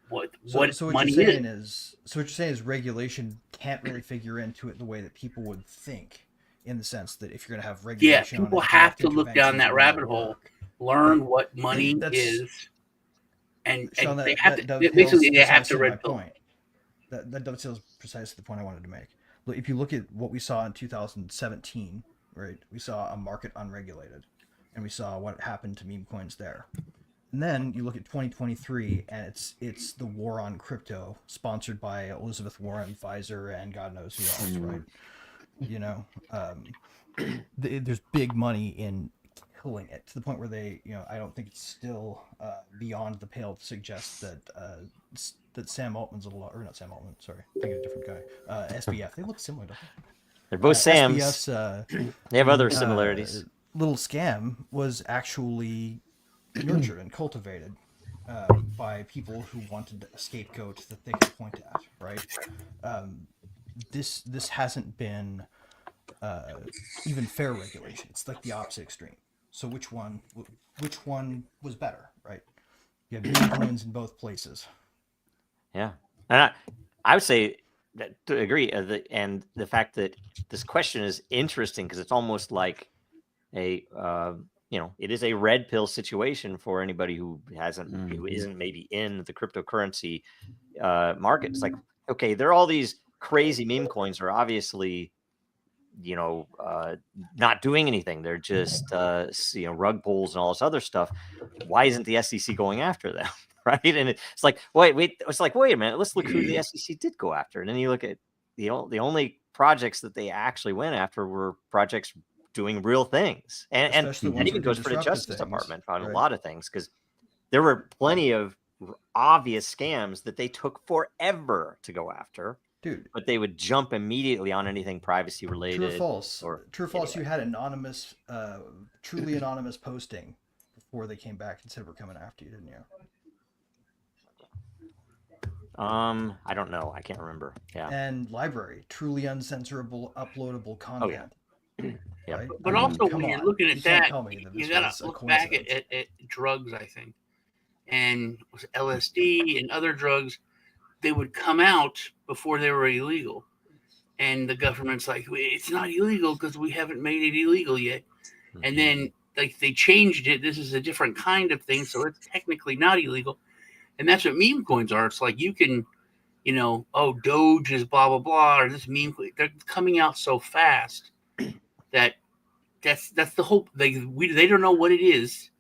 S4: So what you're
S7: money
S4: saying
S7: is.
S4: is, regulation can't really figure into it the way that people would think, in the sense that if you're going to have
S7: Yeah,
S4: regulation on
S7: people
S4: it,
S7: have
S4: direct
S7: to look down
S4: interventions
S7: that
S4: are going to
S7: rabbit hole,
S4: work.
S7: learn what money
S4: That's
S7: is, and
S4: Sean.
S7: they
S4: That
S7: have
S4: that
S7: to
S4: dovetails
S7: basically they have to
S4: precisely my
S7: red pill.
S4: point. That dovetails precisely the point I wanted to make. Look, if you look at what we saw in 2017, right? We saw a market unregulated, and we saw what happened to meme coins there. And then you look at 2023, and it's the war on crypto, sponsored by Elizabeth Warren, Pfizer, and God knows who else, right? You know, there's big money in killing it, to the point where they, I don't think it's still beyond the pale to suggest that that Sam Altman's or not Sam Altman, sorry, I'm thinking of a different guy. SBF, they look similar, don't they?
S2: They're both Sams.
S4: SBF's
S2: They have other similarities.
S4: little scam was actually nurtured and cultivated by people who wanted a scapegoat that they could point at, right? This hasn't been even fair regulation. It's like the opposite extreme. So which one was better, right? You have meme coins in both places.
S2: Yeah, and I would say that to agree. And the fact that this question is interesting because it's almost like a it is a red pill situation for anybody who who isn't maybe in the cryptocurrency market. It's like, okay, there are all these crazy meme coins are obviously not doing anything. They're just rug pulls and all this other stuff. Why isn't the SEC going after them? Right? And it's like, wait, it's like, wait a minute, let's look who the SEC did go after. And then you look at the only projects that they actually went after were projects doing real things. And that even goes for the Justice Department on a lot of things, because there were plenty of obvious scams that they took forever to go after.
S4: Dude,
S2: but they would jump immediately on anything privacy related.
S4: True or false? True or false? You had anonymous, truly anonymous posting before they came back and said we're coming after you, didn't you?
S2: I don't know. I can't remember. Yeah.
S4: And library, truly uncensorable, uploadable content.
S2: Oh, yeah.
S4: Right?
S7: But also, when you're looking at that, you gotta look back at drugs, I think, and LSD and other drugs. They would come out before they were illegal, and the government's like, it's not illegal because we haven't made it illegal yet. And then like they changed it. This is a different kind of thing, so it's technically not illegal. And that's what meme coins are. It's like you can, Doge is blah blah blah, or this meme. They're coming out so fast that that's the hope. They don't know what it is.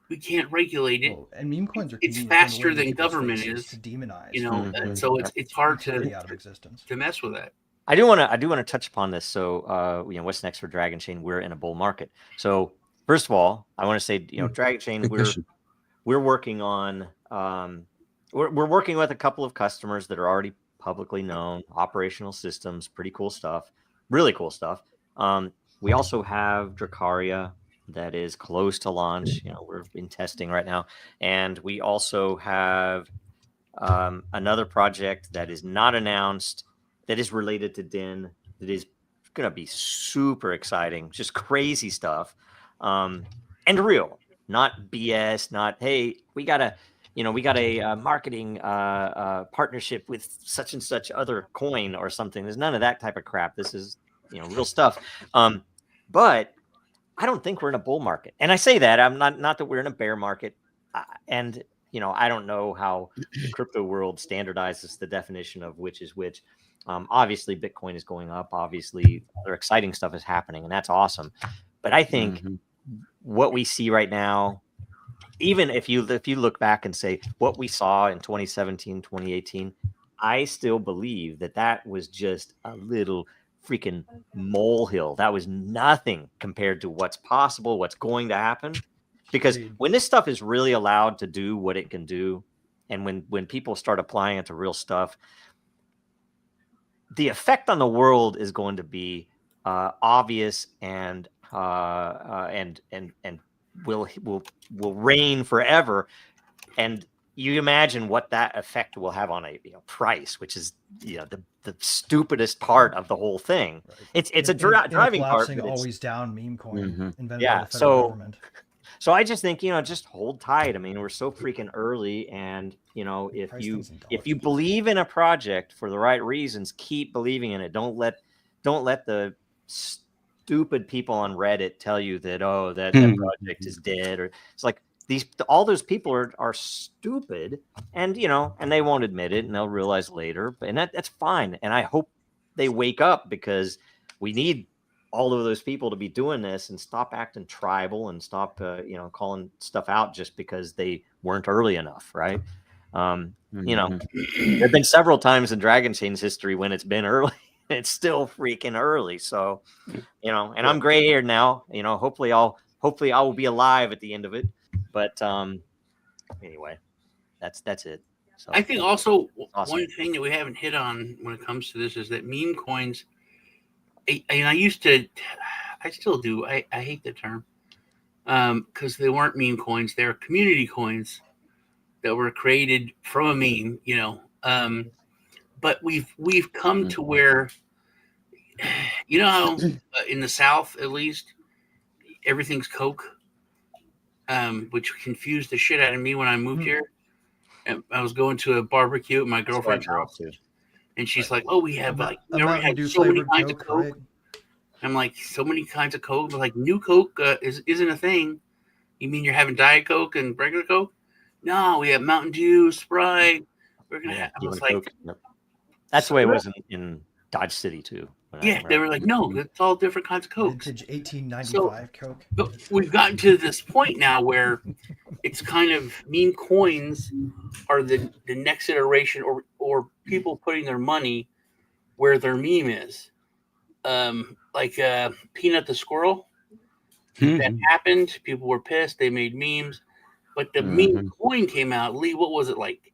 S7: We can't regulate it.
S4: And meme coins are
S7: it's faster than government is
S4: to demonize.
S7: So it's hard to
S4: out of existence
S7: to mess with that.
S2: I do want to touch upon this. So what's next for Dragon Chain? We're in a bull market. So first of all, I want to say Dragon Chain we're working on we're working with a couple of customers that are already publicly known, operational systems, pretty cool stuff, really cool stuff. We also have Dracaria that is close to launch. We're in testing right now. And we also have another project that is not announced that is related to DIN that is going to be super exciting, just crazy stuff. And real, not BS, not, hey, we got a marketing partnership with such and such other coin or something. There's none of that type of crap. This is, real stuff. But I don't think we're in a bull market. And I say that I'm not that we're in a bear market. And, I don't know how the crypto world standardizes the definition of which is which. Obviously Bitcoin is going up. Obviously other exciting stuff is happening, and that's awesome. But I think what we see right now, even if you look back and say what we saw in 2017, 2018, I still believe that was just a little freaking molehill. That was nothing compared to what's possible, what's going to happen. Because when this stuff is really allowed to do what it can do, and when people start applying it to real stuff, the effect on the world is going to be obvious and will reign forever. And you imagine what that effect will have on a price, which is the stupidest part of the whole thing.
S4: Right.
S2: It's a
S4: In a
S2: driving part.
S4: collapsing,
S2: But
S4: always down meme coin
S6: Mhm.
S4: invented
S2: Yeah,
S4: by the federal
S2: so-
S4: government.
S2: So I just think, just hold tight. I mean, we're so freaking early, and if
S4: Price
S2: you
S4: things in
S2: if you
S4: dollars.
S2: believe in a project for the right reasons, keep believing in it. Don't let the stupid people on Reddit tell you that that project is dead, or it's like all those people are stupid, and and they won't admit it, and they'll realize later, and that's fine. And I hope they wake up, because we need all of those people to be doing this and stop acting tribal and stop calling stuff out just because they weren't early enough, right?
S6: Mhm.
S2: There've been several times in Dragon Chain's history when it's been early. It's still freaking early. So and I'm gray haired now. Hopefully I will be alive at the end of it. But anyway, that's it. So
S7: I think also
S2: awesome.
S7: one thing that we haven't hit on when it comes to this is that meme coins. And I still do. I hate the term because they weren't meme coins. They're community coins that were created from a meme. But we've come to where, how in the South at least everything's Coke, which confused the shit out of me when I moved here. And I was going to a barbecue at my girlfriend's house, and she's like, "Oh, we have we already
S4: Mountain
S7: had
S4: Dew
S7: so many
S4: flavored
S7: kinds of
S4: Coke,
S7: Coke."
S4: right?
S7: I'm like, so many kinds of Coke. Like, new Coke isn't a thing. You mean you're having Diet Coke and regular Coke? No, we have Mountain Dew, Sprite. We're gonna have. I was like,
S2: that's the way it was in Dodge City too.
S7: Yeah, they were like, no, it's all different kinds of Cokes.
S4: Vintage 1895 Coke.
S7: But we've gotten to this point now where it's kind of meme coins are the next iteration, or people putting their money where their meme is. Like Peanut the Squirrel. That happened. People were pissed. They made memes. But the meme coin came out. Lee, what was it, like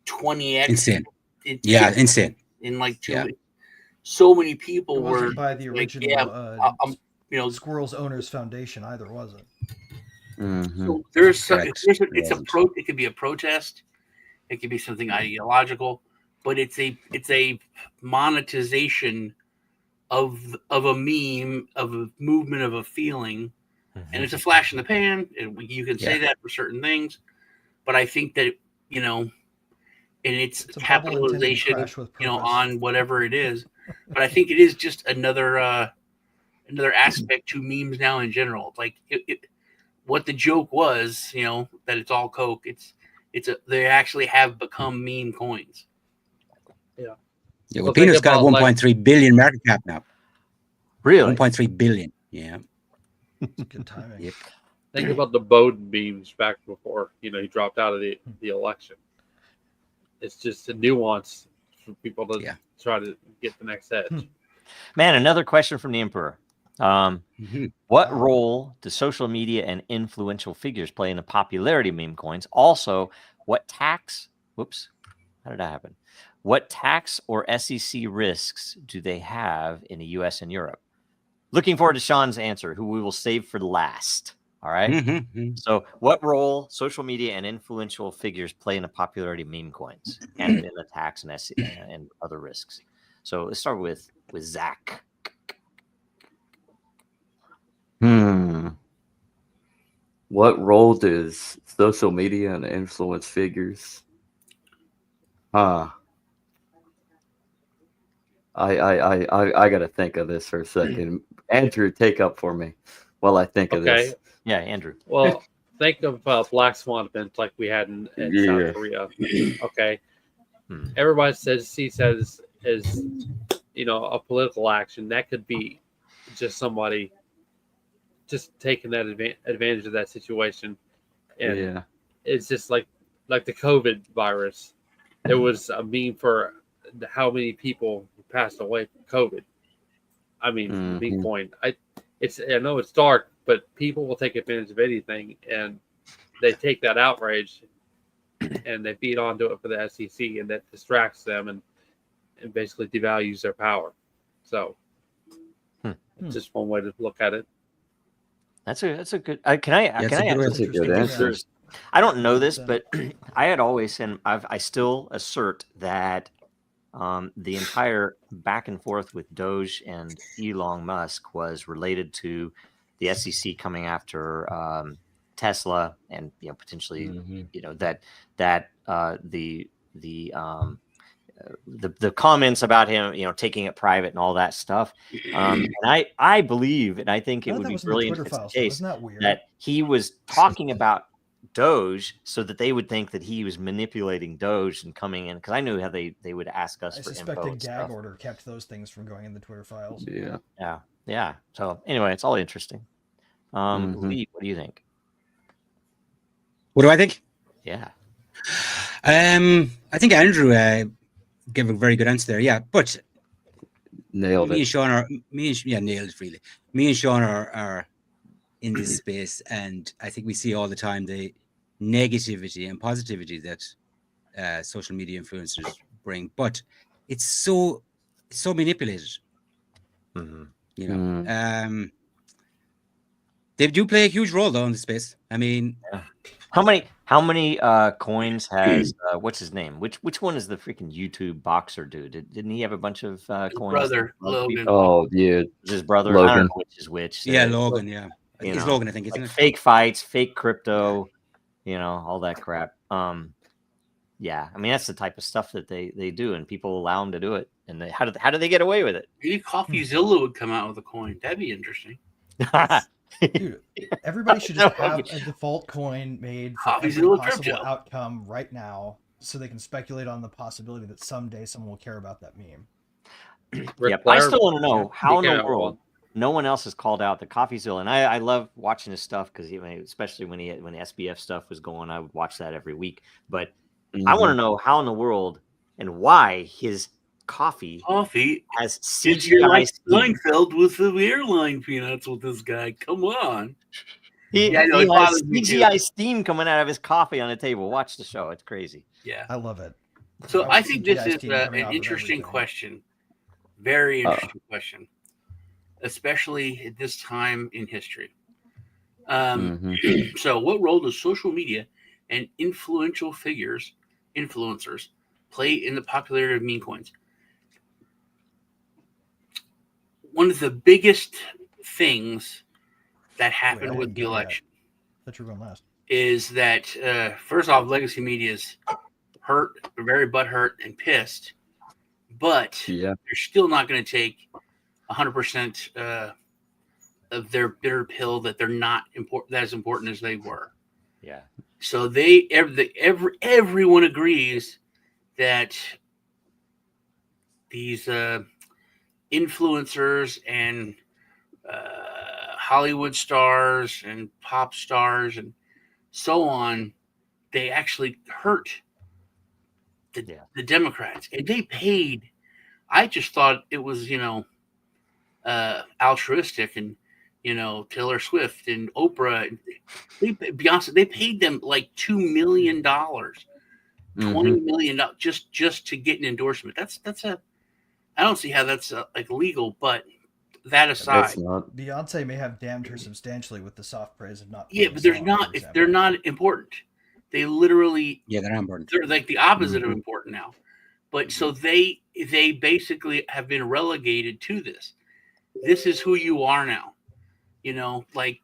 S7: 20x?
S3: Insane. Yeah, insane.
S7: In like 2 weeks. So many people
S4: It wasn't
S7: were
S4: by the original Squirrels Owners Foundation either, was it?
S7: So it could be a protest, it could be something ideological, but it's a monetization of a meme, of a movement, of a feeling, and it's a flash in the pan. And you can say that for certain things, but I think that and it's capitalization, on whatever it is. But I think it is just another aspect to memes now in general. It's like what the joke was, that it's all Coke. They actually have become meme coins.
S5: Yeah.
S3: Yeah. Well, Peanut's got a 1.3 billion market cap now.
S2: Really?
S3: 1.3 billion. Yeah.
S4: Good timing.
S3: Yep.
S5: Think about the Bowden memes back before he dropped out of the election. It's just a nuance for people to try to get the next edge.
S2: Man, another question from the Emperor. What role do social media and influential figures play in the popularity of meme coins? Also, what tax or SEC risks do they have in the US and Europe? Looking forward to Sean's answer, who we will save for last. All right. So what role social media and influential figures play in the popularity of meme coins and in the tax and other risks? So let's start with Zach.
S6: What role does social media and influence figures? I gotta think of this for a second. Andrew, take up for me while I think of this.
S2: Yeah, Andrew.
S5: Well, think of Black Swan events like we had in South Korea. Okay. Everybody sees as a political action. That could be just somebody just taking that advantage of that situation. And it's just like the COVID virus. There was a meme for how many people passed away from COVID. I mean, meme coin. I know it's dark, but people will take advantage of anything, and they take that outrage and they feed onto it for the SEC, and that distracts them and basically devalues their power. So, just one way to look at it.
S2: That's a good. Can I ask?
S6: That's a good answer.
S2: I don't know this, but I had always, and I still assert that the entire back and forth with Doge and Elon Musk was related to the SEC coming after Tesla, and potentially the comments about him, taking it private and all that stuff. And I believe, and I think it would be brilliant if it's the case,
S4: Isn't that weird?
S2: that he was talking about Doge so that they would think that he was manipulating Doge and coming in, because I knew how they would ask us for info. I suspect a
S4: gag order kept those things from going in the Twitter files.
S2: Yeah. So anyway, it's all interesting. Lee, what do you think?
S3: What do I think?
S2: Yeah.
S3: I think Andrew gave a very good answer there. Yeah, but
S6: nailed it.
S3: Me and Sean are nailed it really. Me and Sean are in this space, and I think we see all the time the negativity and positivity that social media influencers bring, but it's so manipulated. They do play a huge role though in the space. I mean,
S2: how many coins has what's his name? Which one is the freaking YouTube boxer dude? Didn't he have a bunch of coins?
S7: Brother Logan.
S6: Oh, dude,
S2: his brother
S6: Logan.
S2: I don't know which is which.
S3: Yeah, Logan. Yeah, it's Logan. I think it's
S2: like fake fights, fake crypto, all that crap. Yeah, I mean that's the type of stuff that they do, and people allow them to do it. And how do they get away with it?
S7: Maybe CoffeeZilla would come out with a coin. That'd be interesting.
S4: Dude, everybody should just have a default coin made for every possible outcome right now, so they can speculate on the possibility that someday someone will care about that meme.
S2: I still want to know how in the world no one else has called out the CoffeeZilla, and I love watching his stuff because especially when SBF stuff was going, I would watch that every week. But I want to know how in the world and why his coffee has CGI
S7: Seinfeld with the airline peanuts with this guy. Come on.
S2: He has CGI steam coming out of his coffee on the table. Watch the show. It's crazy.
S7: Yeah.
S4: I love it.
S7: So I think this is an interesting question. Very interesting question. Especially at this time in history. So what role does social media and influencers play in the popularity of meme coins? One of the biggest things that happened with the election is that, first off, legacy media is very butthurt and pissed, but they're still not going to take 100% of their bitter pill that they're not as important as they were.
S2: Yeah.
S7: So everyone agrees that these influencers and Hollywood stars and pop stars and so on, they actually hurt the Democrats, and they paid. I just thought it was altruistic, and Taylor Swift and Oprah, Beyonce, they paid them like $2 million, $20 million just to get an endorsement. I don't see how that's like legal, but that aside,
S4: Beyonce may have damned her substantially with the soft praise of not.
S7: Yeah, but they're not important. They literally,
S3: they're not important.
S7: They're like the opposite of important now. But so they basically have been relegated to this. This is who you are now. Like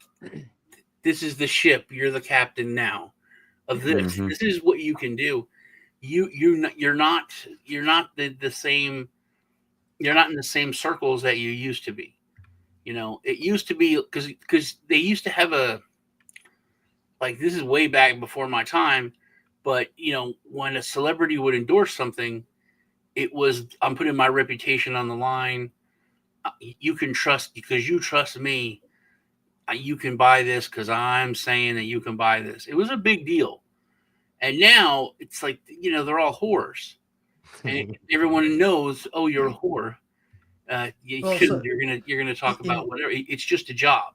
S7: this is the ship. You're the captain now of this. This is what you can do. You're not the same. You're not in the same circles that you used to be. It used to be because they used to have this is way back before my time, but when a celebrity would endorse something, it was, I'm putting my reputation on the line. You can trust, because you trust me. You can buy this because I'm saying that you can buy this. It was a big deal. And now it's like, they're all whores. And everyone knows, oh, you're a whore. You're gonna talk about whatever. It's just a job.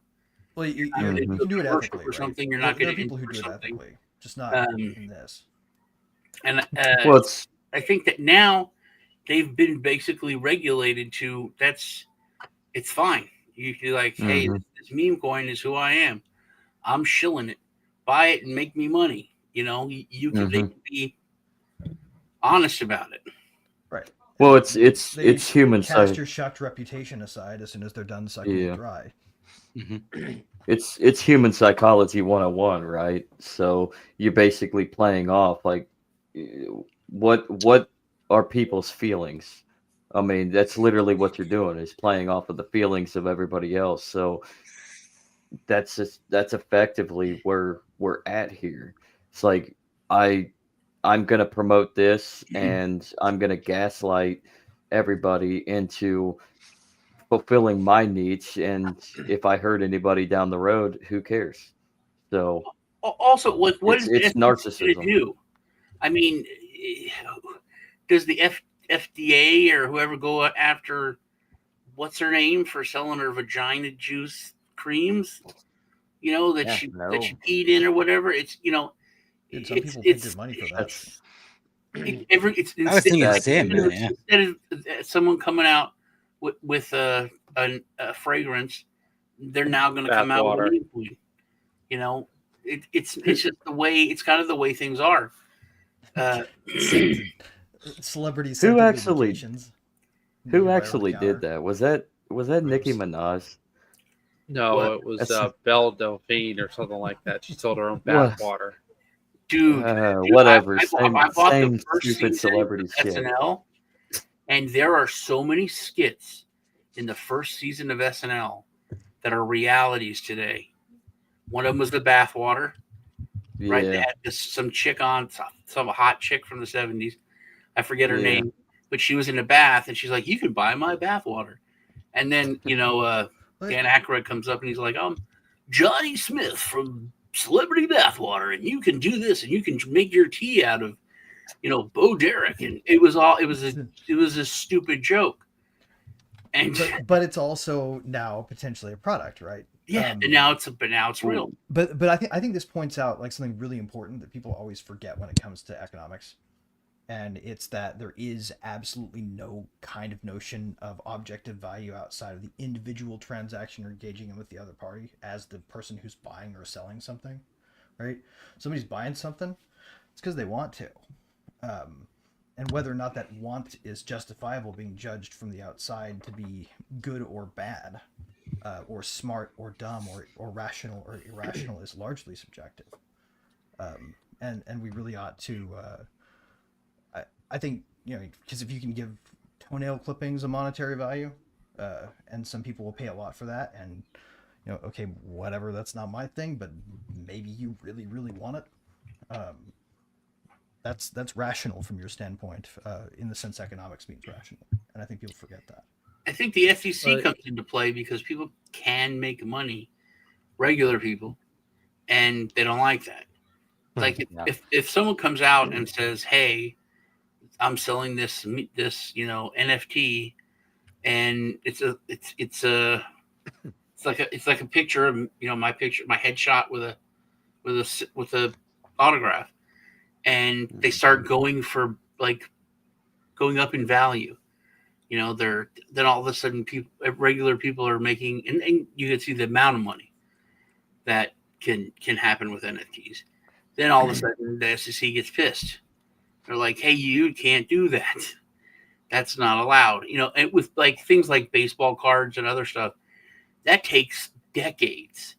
S4: Well, you can do it ethically,
S7: or something.
S4: Right?
S7: You're not
S4: there
S7: going to
S4: are people who do it ethically, just not in this.
S7: And I think that now they've been basically regulated to it's fine. You can like, hey, this meme coin is who I am. I'm shilling it. buy it and make me money. You know, you can they
S6: Mhm.
S7: can be honest about it.
S4: Right.
S6: Well,
S4: They
S6: it's human
S4: cast
S6: psych.
S4: your shucked reputation aside as soon as they're done sucking you
S6: Yeah.
S4: dry.
S6: It's human psychology 101, right? So you're basically playing off like what are people's feelings? I mean, that's literally what you're doing is playing off of the feelings of everybody else. So that's effectively where we're at here. It's like I'm gonna promote this and I'm gonna gaslight everybody into fulfilling my needs, and if I hurt anybody down the road, who cares? So
S7: Also, what is the
S6: it's
S7: FTC going to
S6: narcissism.
S7: do? I mean, does the FDA or whoever go after what's her name for selling her vagina juice creams? You know that
S2: Yeah,
S7: she
S2: no.
S7: that she peed in or whatever. It's
S4: Dude, some people pay
S7: it's
S4: good money for that.
S6: That's
S3: I was thinking the
S6: That's
S3: same, man.
S6: ridiculous.
S3: Yeah.
S7: instead of someone coming out with a fragrance, they're now going to come out with
S5: Bathwater.
S7: a liquid. You know, it's just the way it's kind of the way things are.
S4: Celebrity
S6: Who
S4: scented
S6: actually
S4: lubrications.
S6: who
S4: You buy
S6: actually
S4: over the
S6: did that? Was that Nicki
S4: Gross.
S6: Minaj?
S5: No,
S7: What?
S5: it was
S6: That's
S5: Belle Delphine or something like that. She sold her own
S6: what
S5: bathwater.
S7: Dude,
S6: whatever.
S7: I bought the
S6: Same
S7: first
S6: stupid
S7: season
S6: celebrity
S7: of
S6: shit.
S7: SNL, and there are so many skits in the first season of SNL that are realities today. One of them was the bathwater, right? They
S6: Yeah.
S7: had some chick on, some hot chick from the 70s. I forget her
S6: Yeah.
S7: name, but she was in a bath, and she's like, "You can buy my bathwater." And then, Dan Aykroyd comes up and he's like, Johnny Smith from Celebrity Bathwater, and you can do this, and you can make your tea out of, Bo Derek, and it was a stupid joke, and
S4: But it's also now potentially a product, right?
S7: yeah, and now it's real.
S4: But I think this points out like something really important that people always forget when it comes to economics. And it's that there is absolutely no kind of notion of objective value outside of the individual transaction you're engaging in with the other party as the person who's buying or selling something, right? Somebody's buying something, it's because they want to. And whether or not that want is justifiable being judged from the outside to be good or bad, or smart or dumb or rational or irrational is largely subjective. And we really ought to... I think, because if you can give toenail clippings a monetary value, and some people will pay a lot for that, and okay, whatever, that's not my thing, but maybe you really, really want it. That's rational from your standpoint, in the sense economics means rational, and I think people forget that.
S7: I think the FTC comes into play because people can make money, regular people, and they don't like that. Like if someone comes out and says, "Hey, I'm selling this NFT," and it's like a picture of my headshot with a autograph, and they start going up in value. Then all of a sudden regular people are making, and you can see the amount of money that can happen with NFTs. Then all of a sudden the SEC gets pissed. They're like, "Hey, you can't do that. That's not allowed." And with like things like baseball cards and other stuff, that takes decades.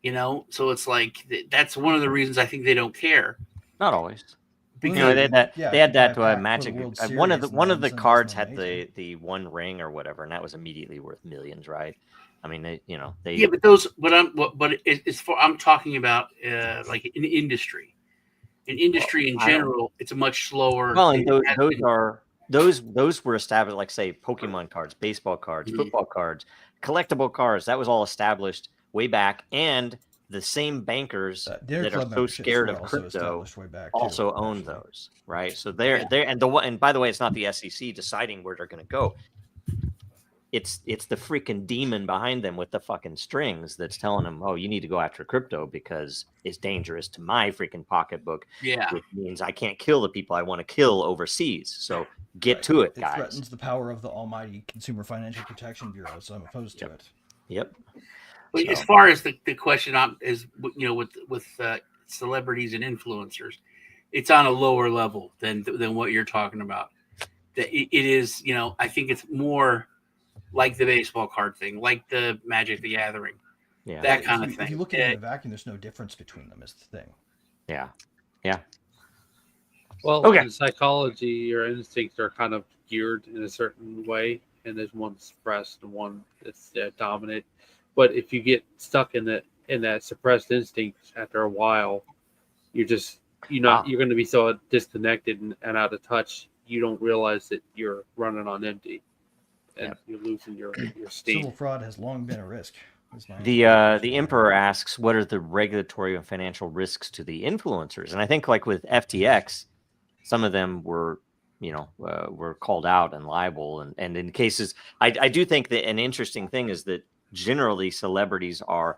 S7: So it's like that's one of the reasons I think they don't care.
S2: Not always.
S7: Because
S2: They had that to a Magic. One of the
S4: Series,
S2: cards
S4: and
S2: had
S4: amazing.
S2: the one ring or whatever, and that was immediately worth millions, right? I mean, they
S7: yeah, but I'm talking about like in industry. In industry in general, it's a much slower.
S2: Well, and those were established, like say Pokemon cards, baseball cards, football cards, collectible cards. That was all established way back, and the same bankers
S4: Dinner
S2: that are
S4: club
S2: so
S4: memberships
S2: scared
S4: were
S2: of
S4: also
S2: crypto
S4: established way back,
S2: also
S4: too,
S2: own
S4: actually.
S2: those, right? So and by the way, it's not the SEC deciding where they're going to go. It's the freaking demon behind them with the fucking strings that's telling them, "Oh, you need to go after crypto because it's dangerous to my freaking pocketbook."
S7: Yeah,
S2: which means I can't kill the people I want to kill overseas. So get to it, guys.
S4: It threatens the power of the almighty Consumer Financial Protection Bureau, so I'm opposed to it.
S2: Yep.
S7: But as far as the question is, with celebrities and influencers, it's on a lower level than what you're talking about. That it is, you know, I think it's more like the baseball card thing, like the Magic the Gathering, that kind of thing.
S4: If you look at it in a vacuum, there's no difference between them. Is the thing.
S2: Yeah.
S5: Well,
S2: Okay.
S5: in psychology, your instincts are kind of geared in a certain way, and there's one suppressed and one that's dominant. But if you get stuck in that suppressed instinct after a while, you're going to be so disconnected and out of touch. You don't realize that you're running on empty, and you're losing your steam.
S4: Civil fraud has long been a risk.
S2: The Emperor asks, what are the regulatory and financial risks to the influencers? And I think, like with FTX, some of them were, were called out and liable. And in cases, I do think that an interesting thing is that generally celebrities are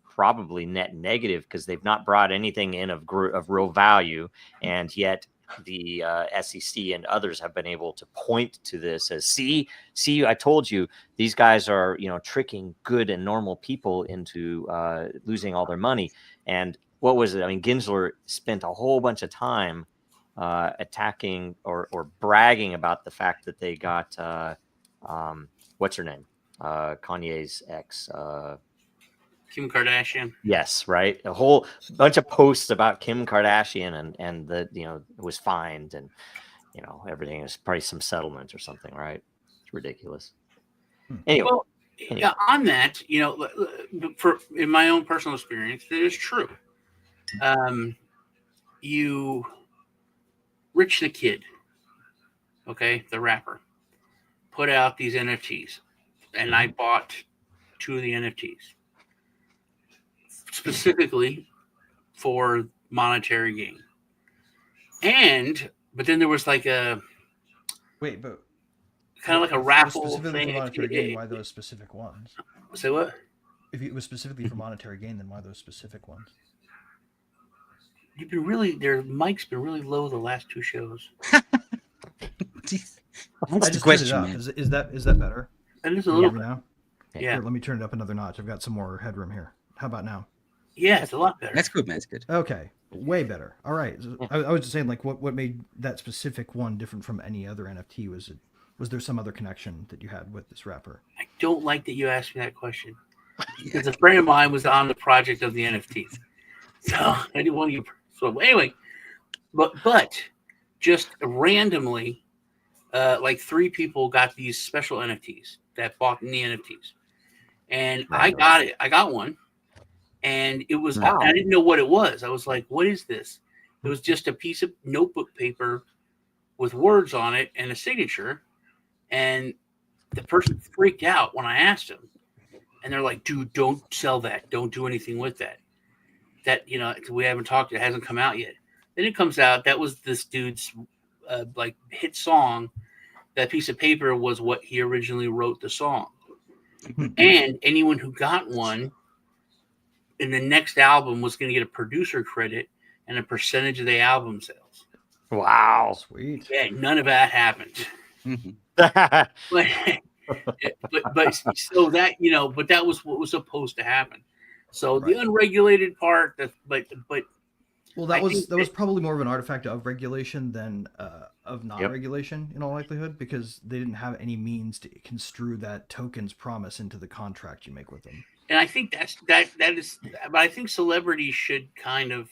S2: probably net negative because they've not brought anything in of real value, and yet the SEC and others have been able to point to this as see, I told you, these guys are tricking good and normal people into losing all their money. And what was it? I mean, Gensler spent a whole bunch of time attacking or bragging about the fact that they got what's her name, Kanye's ex,
S7: Kim Kardashian.
S2: Yes, right. A whole bunch of posts about Kim Kardashian and the it was fined and everything. Is probably some settlement or something, right? It's ridiculous. Anyway,
S7: yeah, on that, in my own personal experience, it is true. Rich the Kid, okay, the rapper, put out these NFTs, and I bought 2 of the NFTs. Specifically for monetary gain. But then there was like a kind of like a raffle
S4: specifically
S7: thing.
S4: For monetary gain, why those specific ones?
S7: Say what?
S4: If it was specifically for monetary gain, then why those specific ones?
S7: You've been their mic's been really low the last 2 shows.
S3: What's the question, man?
S4: Is that better?
S7: It is a little bit.
S4: Now?
S7: Yeah.
S4: Here, let me turn it up another notch. I've got some more headroom here. How about now?
S7: Yeah, it's a lot better.
S3: That's good, man. It's good.
S4: Okay, way better. All right. I was just saying, like, what made that specific one different from any other NFT? Was there some other connection that you had with this rapper?
S7: I don't like that you asked me that question because a friend of mine was on the project of the NFTs, so I didn't want you. So anyway, but just randomly, like 3 people got these special NFTs that bought the NFTs, and I got it. I got one. And it was, I didn't know what it was. I was like, what is this? It was just a piece of notebook paper with words on it and a signature. And the person freaked out when I asked him. And they're like, dude, don't sell that. Don't do anything with that. That, we haven't talked. It hasn't come out yet. Then it comes out. That was this dude's hit song. That piece of paper was what he originally wrote the song. And anyone who got one in the next album was going to get a producer credit and a percentage of the album sales.
S2: Wow.
S4: Sweet.
S7: Yeah, none of that happened. but so that, but that was what was supposed to happen. So the unregulated part, but
S4: well, that was probably more of an artifact of regulation than of non-regulation in all likelihood, because they didn't have any means to construe that token's promise into the contract you make with them.
S7: And I think that is, but I think celebrities should kind of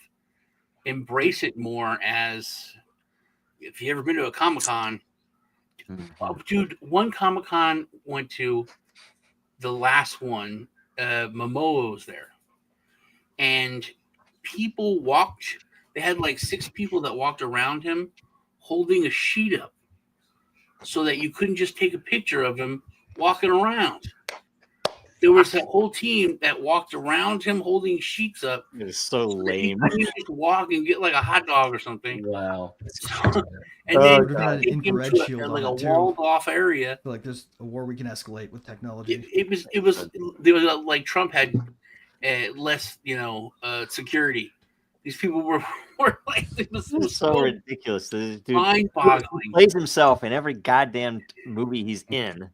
S7: embrace it more as, if you ever been to a Comic-Con, dude, one Comic-Con went to, the last one, Momoa was there. And people they had like 6 people that walked around him holding a sheet up so that you couldn't just take a picture of him walking around. There was a whole team that walked around him holding sheets up.
S2: It is so lame.
S7: He just walk and get like a hot dog or something.
S6: Wow.
S7: And then
S4: take him to
S7: like a walled off area.
S4: Like there's a war we can escalate with technology.
S7: There was like Trump had less, security. These people were like, it was
S2: so ridiculous. This dude
S7: mind-boggling.
S2: plays himself in every goddamn movie he's in.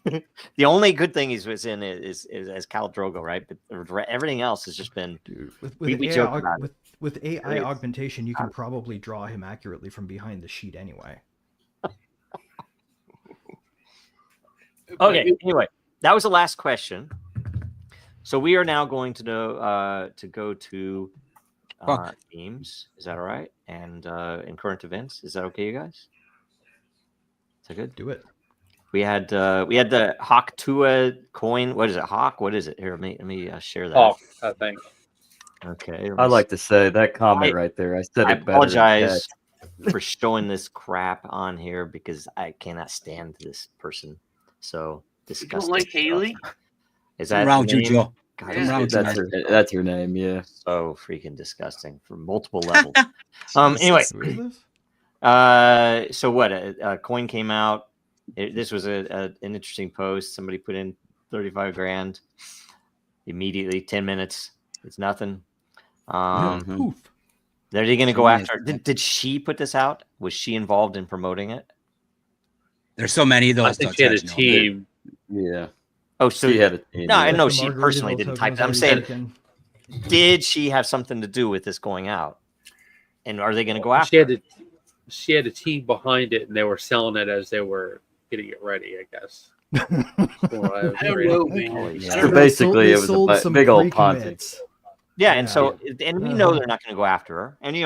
S2: The only good thing he was in is as Khal Drogo, right? But everything else has just been.
S4: Dude,
S2: We joke about it.
S4: with AI
S2: It's-
S4: augmentation, you can probably draw him accurately from behind the sheet anyway.
S2: Okay. Anyway, that was the last question. So we are now going to go to themes. Is that all right? And in current events, is that okay, you guys? Is that good?
S4: Do it.
S2: We had the Hawk Tua coin. What is it? Hawk? What is it? Here, let me share that.
S5: Hawk, I think.
S2: Okay.
S6: I like to say that comment right there. I said
S2: I
S6: it better than
S2: apologize
S6: that.
S2: for showing this crap on here because I cannot stand this person. So
S7: You
S2: disgusting.
S7: don't like Haley?
S2: stuff. Is that
S3: around
S2: her
S3: you,
S2: name?
S3: Joe.
S2: God,
S7: Yeah.
S6: That's her name. Yeah.
S2: so freaking disgusting for multiple levels.
S3: Jesus.
S2: Anyway,
S4: Who is this?
S2: so what? A coin came out. This was an interesting post. Somebody put in 35 grand immediately. 10 minutes. It's nothing.
S4: Poof.
S2: Are they going to go
S3: 10 minutes,
S2: after?
S3: yeah.
S2: Did she put this out? Was she involved in promoting it?
S3: There's so many of those.
S5: I think she had a
S3: Dutch,
S5: team.
S6: Yeah.
S2: Oh, so
S6: She had a team.
S2: no, I
S6: yeah.
S2: know
S4: The
S2: she
S4: Margaritaville
S2: personally didn't
S4: token
S2: type.
S4: was
S2: I'm
S4: already
S2: saying,
S4: taken.
S2: did she have something to do with this going out? And are they going to go
S5: She
S2: after?
S5: she had a team behind it, and they were selling it as they were getting it ready, I guess.
S7: I don't know, man.
S2: Holy
S7: I
S2: shit.
S7: don't
S6: So
S7: know.
S6: basically, it was
S4: sold
S6: a
S4: some
S6: big old
S4: pre-commits.
S6: Ponzi.
S2: Yeah,
S4: Yeah.
S2: and so and we know they're not going to go after her, and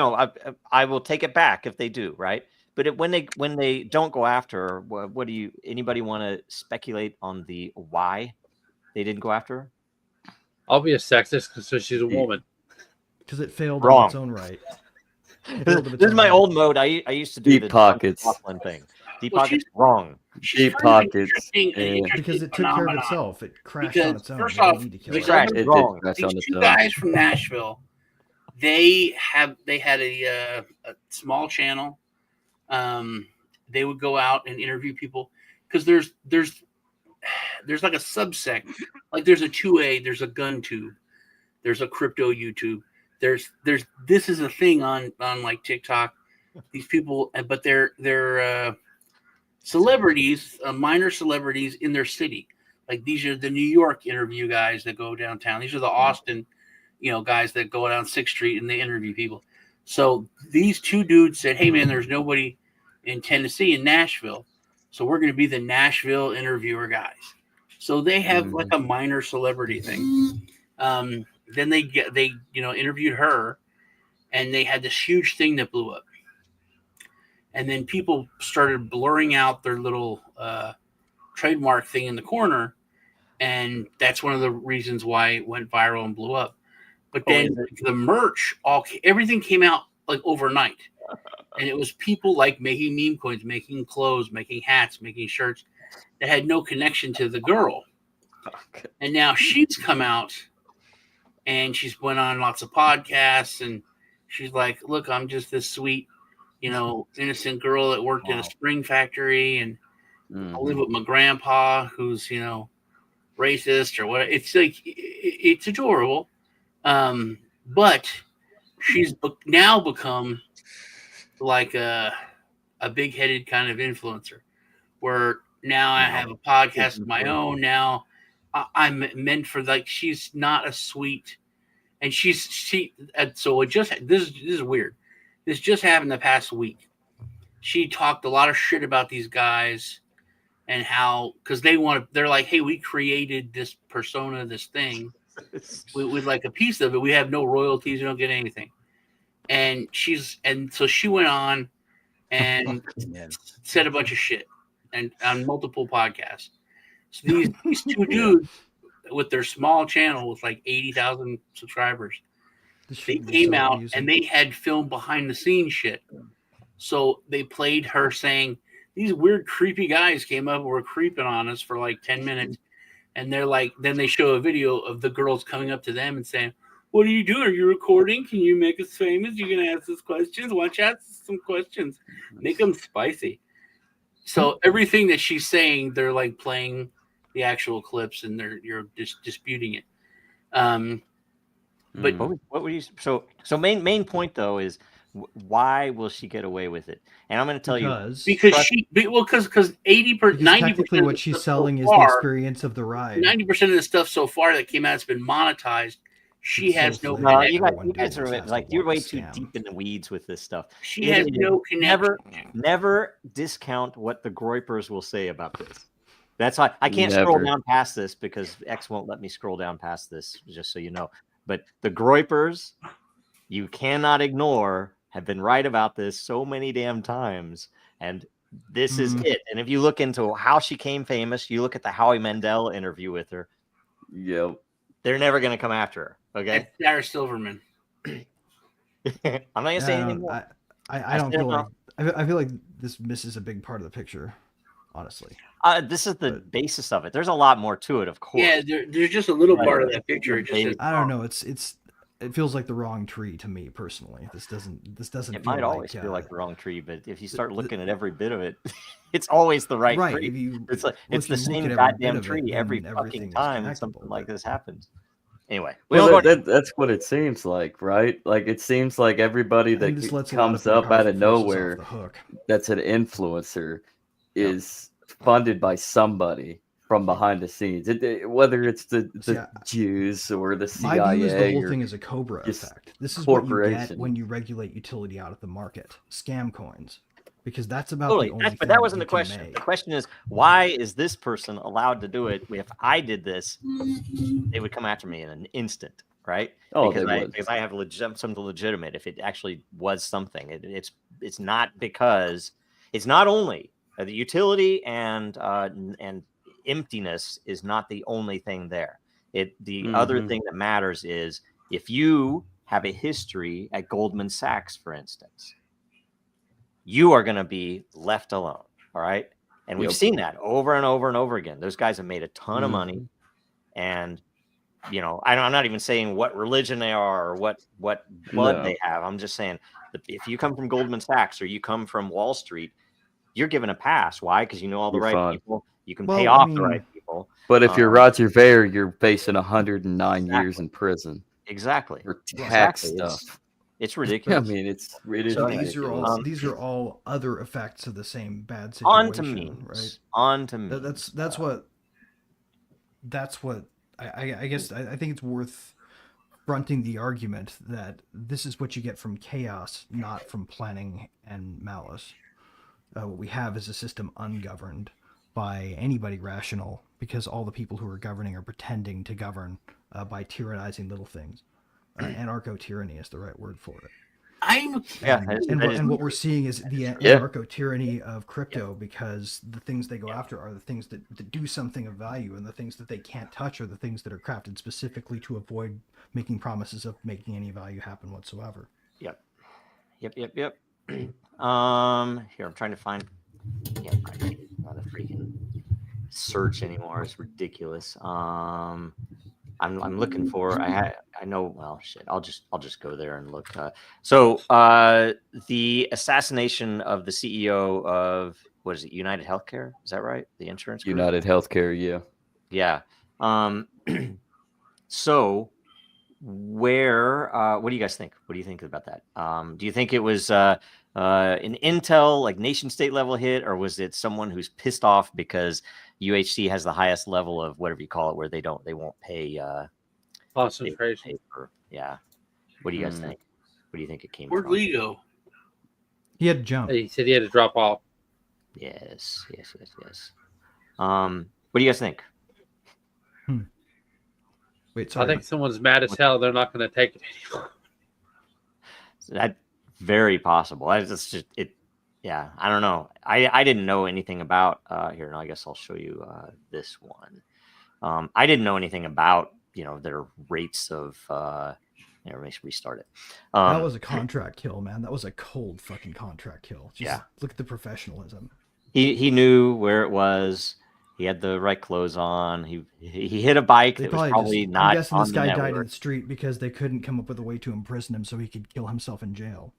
S2: I will take it back if they do, right? But when they don't go after her, what do you? Anybody want to speculate on the why they didn't go after her?
S5: I'll be a sexist because she's a woman.
S4: Because it failed
S2: Wrong.
S4: on its own right.
S2: This is my old mode. I used to do
S6: Deep
S2: the
S6: pockets.
S2: Laughlin thing. Deep
S7: Well,
S2: pockets, wrong.
S7: She's
S6: Deep
S7: kind of an
S6: pockets,
S7: interesting
S4: Because it took care of
S7: phenomenon.
S4: itself. It crashed
S7: Because
S4: on its own.
S7: first
S4: You don't
S7: off,
S4: need to kill
S7: these
S4: it.
S2: Correct.
S6: It
S2: Wrong.
S6: did crash
S7: These
S6: on its
S7: two
S6: own.
S7: guys from Nashville, they had a small channel. They would go out and interview people because there's like a subsect, like there's a 2A, there's a gun tube, there's a crypto YouTube, there's this is a thing on like TikTok. These people, but they're celebrities, minor celebrities in their city. Like these are the New York interview guys that go downtown. These are the Austin, guys that go down 6th Street and they interview people. So these two dudes said, "Hey man, there's nobody in Tennessee in Nashville, so we're going to be the Nashville interviewer guys." So they have like a minor celebrity thing. Then they interviewed her, and they had this huge thing that blew up. And then people started blurring out their little trademark thing in the corner, and that's one of the reasons why it went viral and blew up. But then the merch, everything came out like overnight, and it was people like making meme coins, making clothes, making hats, making shirts that had no connection to the girl. And now she's come out, and she's went on lots of podcasts, and she's like, "Look, I'm just this sweet, innocent girl that worked in a spring factory, and I live with my grandpa who's, racist or what." It's like, it's adorable. But she's now become like a big-headed kind of influencer where now I have a podcast of my own. Now I'm meant for, like, she's not a sweet, and so this is weird. This just happened the past week. She talked a lot of shit about these guys and how, because they're like, "Hey, we created this persona, this thing. We'd like a piece of it. We have no royalties. We don't get anything." And so she went on and said a bunch of shit and on multiple podcasts. So these two dudes with their small channel with like 80,000 subscribers, they came out and they had filmed behind the scenes shit. So they played her saying, "These weird, creepy guys came up and were creeping on us for like 10 minutes. And they're like, then they show a video of the girls coming up to them and saying, 'What are you doing? Are you recording? Can you make us famous? You're going to ask us questions? Why don't you ask us some questions? Make them spicy.'" So everything that she's saying, they're like playing the actual clips and you're just disputing it. But
S2: what were you? So main point though is Why will she get away with it? And I'm going to tell you,
S7: because
S2: trust-
S7: because 80%, 90%
S4: technically
S7: of
S4: what
S7: the
S4: she's
S7: stuff
S4: selling
S7: so
S4: is the
S7: far,
S4: experience of the ride.
S7: 90% of the stuff so far that came out has been monetized. She
S4: It's
S7: has
S4: so
S7: no
S4: flaky.
S2: no,
S7: connection.
S2: you guys are
S4: Everyone
S2: like
S4: doing
S2: you're
S4: this
S2: way
S4: has to
S2: too
S4: work a scam.
S2: deep in the weeds with this stuff.
S7: She
S2: It
S7: has
S2: is-
S7: no connection.
S2: Never discount what the Groypers will say about this. That's why I can't scroll
S6: Never.
S2: down past this because X won't let me scroll down past this, just so you know. But the Groypers, you cannot ignore, have been right about this so many damn times. And this is it. And if you look into how she came famous, you look at the Howie Mandel interview with her,
S6: Yep.
S2: they're never going to come after her. Okay.
S7: That's Sarah Silverman.
S2: I'm not going to say anything more.
S4: I don't
S2: said
S4: feel like
S2: enough.
S4: I feel like this misses a big part of the picture, honestly.
S2: This is the basis of it. There's a lot more to it, of course.
S7: Yeah, there's just a little
S2: But
S7: part of that picture. It just says,
S4: I don't know. It feels like the wrong tree to me personally. This doesn't
S2: It
S4: feel
S2: might always
S4: like,
S2: feel like the wrong tree, but if you start looking at every bit of it, it's always the right
S4: Right,
S2: tree.
S4: if you-
S2: It's like
S4: well,
S2: it's
S4: if
S2: the
S4: you look
S2: same
S4: at every bit
S2: goddamn
S4: of it,
S2: tree
S4: then
S2: every
S4: everything
S2: fucking
S4: is
S2: time something
S4: connectable,
S2: like
S4: but-
S2: this happens. Anyway,
S6: Well, that's what it seems like, right? Like it seems like everybody
S4: And
S6: that
S4: this lets a lot
S6: comes
S4: of
S6: up out of
S4: forces
S6: nowhere
S4: off the hook.
S6: that's an influencer is funded by somebody from behind the scenes. Whether it's the Jews or the CIA.
S4: My view is the whole
S6: or
S4: thing is a Cobra
S6: just
S4: effect. This is what you get
S6: corporation.
S4: when you regulate utility out of the market. Scam coins. Because that's about
S2: totally.
S4: the only
S2: But
S4: thing
S2: that wasn't
S4: you
S2: the
S4: can
S2: question.
S4: make.
S2: The question is, why is this person allowed to do it? If I did this, they would come after me in an instant, right?
S6: Oh,
S2: because
S6: they would.
S2: because I have something legitimate. If it actually was something, it's not because it's not only the utility and emptiness is not the only thing there. The other thing that matters is if you have a history at Goldman Sachs, for instance, you are going to be left alone. All right. And we've seen that over and over and over again. Those guys have made a ton of money. And, I'm not even saying what religion they are or what blood they have. I'm just saying that if you come from Goldman Sachs or you come from Wall Street, you're given a pass. Why? Because you know all the right people. You can pay off the right people.
S6: But if you're Roger Ver, you're facing 109 years in prison.
S2: Exactly.
S6: For tax stuff.
S2: It's ridiculous.
S6: I mean, it is
S4: So these are all other effects of the same bad situation.
S2: On to memes.
S4: Right?
S2: On to memes.
S4: That's what I guess I think it's worth fronting the argument that this is what you get from chaos, not from planning and malice. What we have is a system ungoverned by anybody rational, because all the people who are governing are pretending to govern by tyrannizing little things. Anarcho-tyranny is the right word for it. And what we're seeing is the anarcho-tyranny of crypto, because the things they go after are the things that do something of value, and the things that they can't touch are the things that are crafted specifically to avoid making promises of making any value happen whatsoever.
S2: Yep. Here, I'm trying to find. Can't find it on the freaking search anymore. It's ridiculous. I'm looking for. I know. Well, shit. I'll just go there and look. So the assassination of the CEO of what is it? United Healthcare. Is that right? The insurance group?
S6: United Healthcare. Yeah.
S2: Yeah. So where? What do you guys think? What do you think about that? Do you think it was an intel, like nation state level hit, or was it someone who's pissed off because UHC has the highest level of whatever you call it, where they won't pay
S5: concentration?
S2: Yeah. What do you guys think? What do you think it came
S7: Where'd
S2: from?
S7: Lee go?
S4: He had to jump.
S5: He said he had to drop off.
S2: Yes. What do you guys think?
S4: Wait, sorry.
S5: I think someone's mad as hell. They're not going to take it anymore.
S2: That very possible. It's just it. Yeah, I don't know. I didn't know anything about here. No, I guess I'll show you this one. I didn't know anything about their rates of. Let me restart it.
S4: That was a contract kill, man. That was a cold fucking contract kill. Just look at the professionalism.
S2: He knew where it was. He had the right clothes on. He hit a bike that was probably not.
S4: I'm guessing
S2: on
S4: this guy
S2: the
S4: died in the street because they couldn't come up with a way to imprison him so he could kill himself in jail.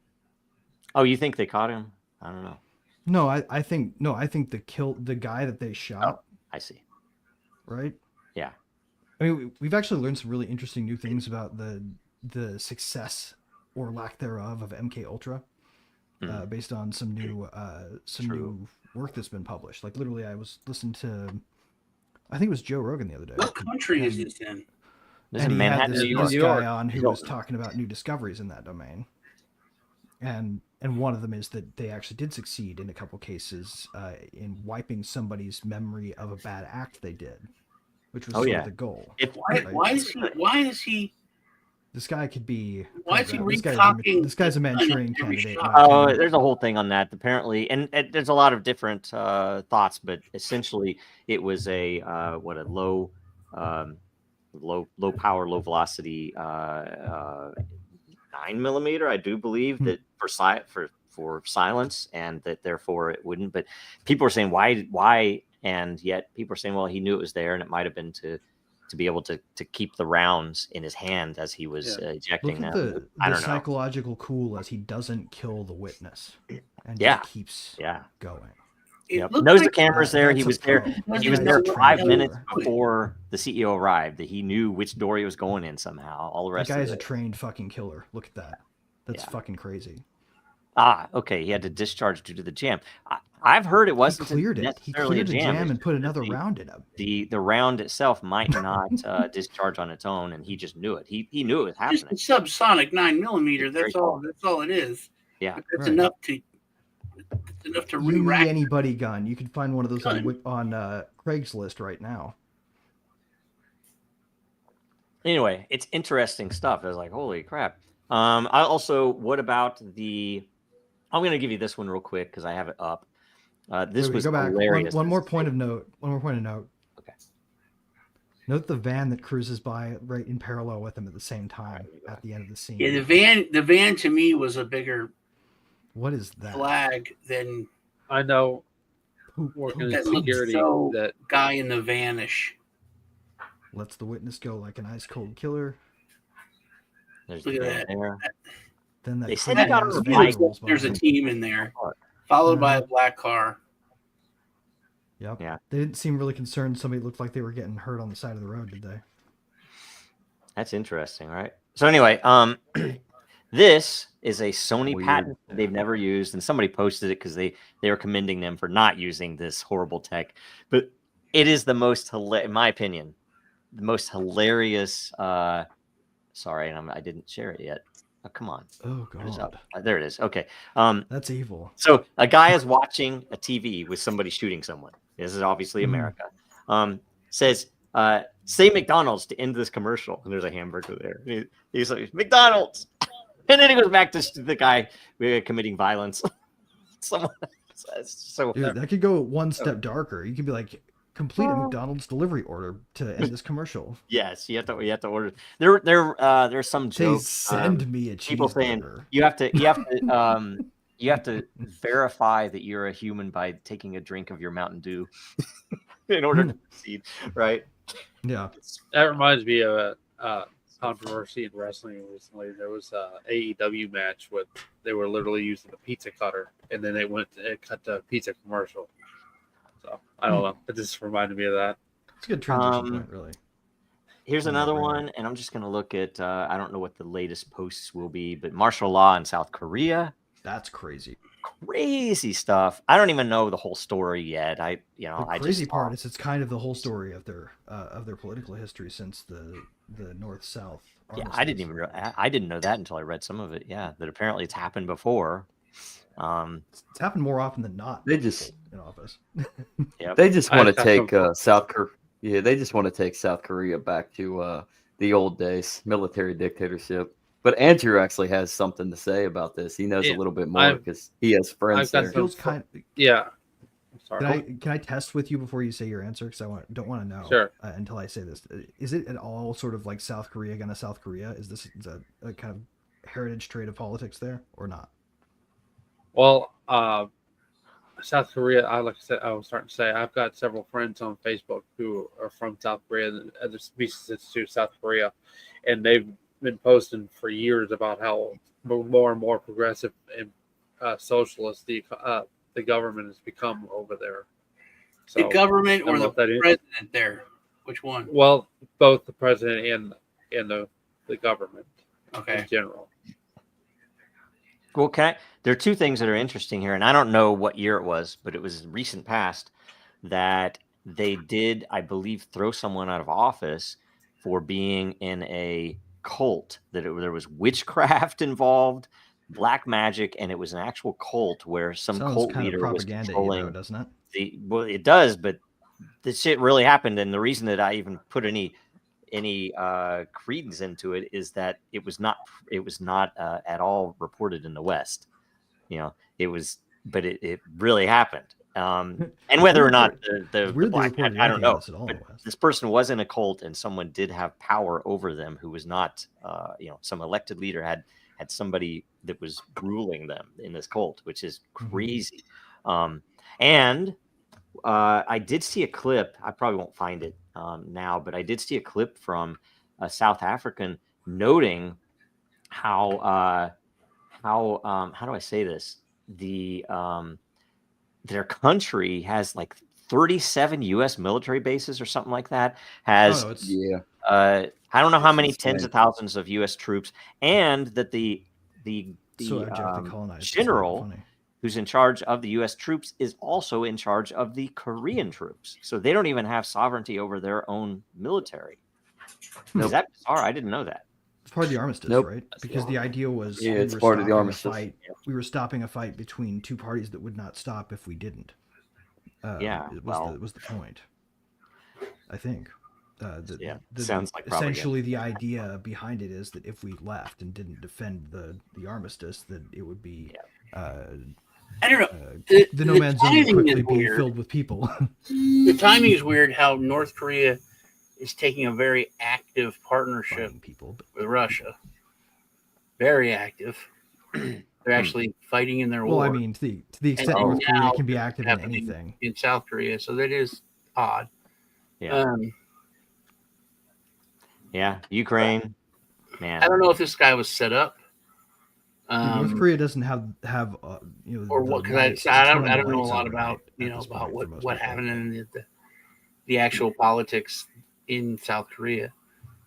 S2: Oh, you think they caught him? I don't know.
S4: No, I think the guy that they shot.
S2: Oh, I see.
S4: Right?
S2: Yeah.
S4: I mean, we've actually learned some really interesting new things about the success or lack thereof of MK Ultra, based on some new new work that's been published. Like literally, I was listening to, I think it was Joe Rogan the other day.
S7: What country is this in?
S2: This
S4: And
S2: is
S4: he had
S2: Manhattan,
S4: this,
S2: New York.
S4: this
S5: New
S4: guy
S5: York.
S4: on who
S2: New
S4: was
S2: York.
S4: talking about new discoveries in that domain. And one of them is that they actually did succeed in a couple cases in wiping somebody's memory of a bad act they did, which was sort of the goal.
S7: Why is he?
S4: This guy could be.
S7: Why is he
S4: this
S7: recocking?
S4: this guy's a
S7: his gun
S4: Manchurian
S7: every
S4: candidate.
S7: shot?
S2: Oh, there's a whole thing on that apparently, and there's a lot of different thoughts, but essentially it was a low power, low velocity 9mm, I do believe, that for silence, and that therefore it wouldn't. But people are saying why, and yet people are saying, well, he knew it was there, and it might have been to be able to keep the rounds in his hand as he was ejecting
S4: Look at
S2: them.
S4: the psychological cool as he doesn't kill the witness and just keeps going.
S2: Yep. Knows the
S7: like
S2: camera's there. He
S4: that's
S2: was
S4: a pro.
S2: there. He was there
S4: That's a
S2: 5
S4: pro.
S2: minutes before the CEO arrived. That he knew which door he was going in somehow. All the
S4: That
S2: rest.
S4: guy
S2: of
S4: is a
S2: it.
S4: trained fucking killer. Look at that. That's fucking crazy.
S2: Okay. He had to discharge due to the jam. I've heard it wasn't
S4: He cleared it. He
S2: necessarily
S4: cleared
S2: a
S4: the
S2: jam.
S4: jam and put another round in him.
S2: The round itself might not discharge on its own, and he just knew it. He knew it was happening.
S7: Just a subsonic 9mm. That's all. That's all it is.
S2: Yeah,
S7: but that's enough to. Enough to re-rack.
S4: Anybody gun. You can find one of those on Craigslist right now.
S2: Anyway, it's interesting stuff. I was like, holy crap. I also, what about I'm going to give you this one real quick because I have it up. This was hilarious.
S4: One more point of note.
S2: Okay.
S4: Note the van that cruises by right in parallel with him at the same time at the end of the scene.
S7: Yeah, the van to me was a bigger.
S4: What is that
S7: flag than
S5: I know? Working in security, that
S7: guy in the vanish
S4: lets the witness go like an ice cold killer.
S2: There's
S7: Look at that.
S2: There.
S4: Then
S2: they said he got a
S7: there's a team in there, followed by a black car.
S4: Yep.
S2: Yeah.
S4: They didn't seem really concerned. Somebody looked like they were getting hurt on the side of the road, did they?
S2: That's interesting, right? So anyway, this is a Sony patent that they've never used, and somebody posted it because they were commending them for not using this horrible tech. But it is the most, in my opinion, the most hilarious. Sorry, I didn't share it yet. Oh, come on.
S4: Oh God.
S2: There it is. Okay.
S4: That's evil.
S2: So a guy is watching a TV with somebody shooting someone. This is obviously America. Says, say McDonald's to end this commercial. And there's a hamburger there. He's like, McDonald's. And then he goes back to the guy committing violence. Someone. So
S4: dude, that could go one step darker. You could be like, complete a McDonald's delivery order to end this commercial.
S2: Yes, you have to order. There's some joke.
S4: Send me a cheeseburger.
S2: People saying you have to verify that you're a human by taking a drink of your Mountain Dew in order to proceed, right?
S4: Yeah.
S5: That reminds me of a controversy in wrestling recently. There was a AEW match with they were literally using a pizza cutter, and then they cut the pizza commercial. So I don't know. It just reminded me of that.
S4: It's a good transition point, really.
S2: Here's another one, and I'm just going to look at. I don't know what the latest posts will be, but martial law in South Korea.
S4: That's crazy.
S2: Crazy stuff. I don't even know the whole story yet.
S4: The crazy part is it's kind of the whole story of their political history since the North-South.
S2: Yeah, I didn't know that until I read some of it. Yeah, that apparently it's happened before.
S4: It's happened more often than not.
S6: They just
S4: in office.
S2: Yeah,
S6: they just want to take South Korea. Yeah, they just want to take South Korea back to the old days, military dictatorship. But Andrew actually has something to say about this. He knows a little bit more because he has friends there.
S5: Yeah. Sorry.
S4: Can I test with you before you say your answer? Because don't want to know until I say this. Is it at all sort of like South Korea gonna South Korea? Is this a kind of heritage trait of politics there or not?
S5: Well, South Korea, I was starting to say, I've got several friends on Facebook who are from South Korea, the Species Institute of South Korea, and they've been posting for years about how more and more progressive and socialist the government has become over there.
S7: So, the government or the president there? Which one?
S5: Well, both the president and the government in general.
S2: Okay. There are two things that are interesting here, and I don't know what year it was, but it was recent past that they did, I believe, throw someone out of office for being in a cult. There was witchcraft involved, black magic, and it was an actual cult where some
S4: Sounds
S2: cult
S4: kind of
S2: leader was
S4: propaganda,
S2: controlling
S4: doesn't it?
S2: well, it does, but this shit really happened, and the reason that I even put any credence into it is that it was not at all reported in the West. It was, but it really happened. And whether or not the
S4: weird they
S2: black
S4: reported
S2: magic, I don't
S4: anything on
S2: know.
S4: this at all in
S2: But
S4: the West.
S2: this person was in a cult, and someone did have power over them who was not, some elected leader had somebody that was ruling them in this cult, which is crazy. And I did see a clip. I probably won't find it now, but I did see a clip from a South African noting how how do I say this? Their country has like 37 U.S. military bases or something like that. Has
S6: Yeah.
S2: I don't know how
S6: It's
S2: many tens
S6: insane.
S2: of thousands of U.S. troops, and that the
S4: So abjectly colonized. It's not even
S2: general
S4: funny.
S2: who's in charge of the U.S. troops is also in charge of the Korean troops. So they don't even have sovereignty over their own military. Is that bizarre? I didn't know that.
S4: It's part of the armistice,
S6: Nope.
S4: right? Because the idea was
S6: Yeah,
S4: we
S6: it's
S4: were
S6: part of the
S4: stopping a
S6: armistice.
S4: fight. We were stopping a fight between two parties that would not stop if we didn't. It was the point. I think.
S2: Sounds like
S4: essentially the idea behind it is that if we left and didn't defend the armistice, that it would be
S7: I don't know.
S4: the no man's zone would
S7: timing
S4: quickly
S7: is
S4: be
S7: weird.
S4: filled with people.
S7: The timing is weird. How North Korea is taking a very active partnership
S4: Fighting people, but
S7: with Russia. Very active. They're actually fighting in their war.
S4: well, I mean, to the extent
S7: And
S4: North Korea
S7: now
S4: can be active in
S7: happening
S4: anything.
S7: in South Korea, so that is odd.
S2: Yeah. Ukraine, man.
S7: I don't know if this guy was set up.
S4: North Korea doesn't have
S7: or what? Because I don't know a lot about about what happened in the actual politics in South Korea.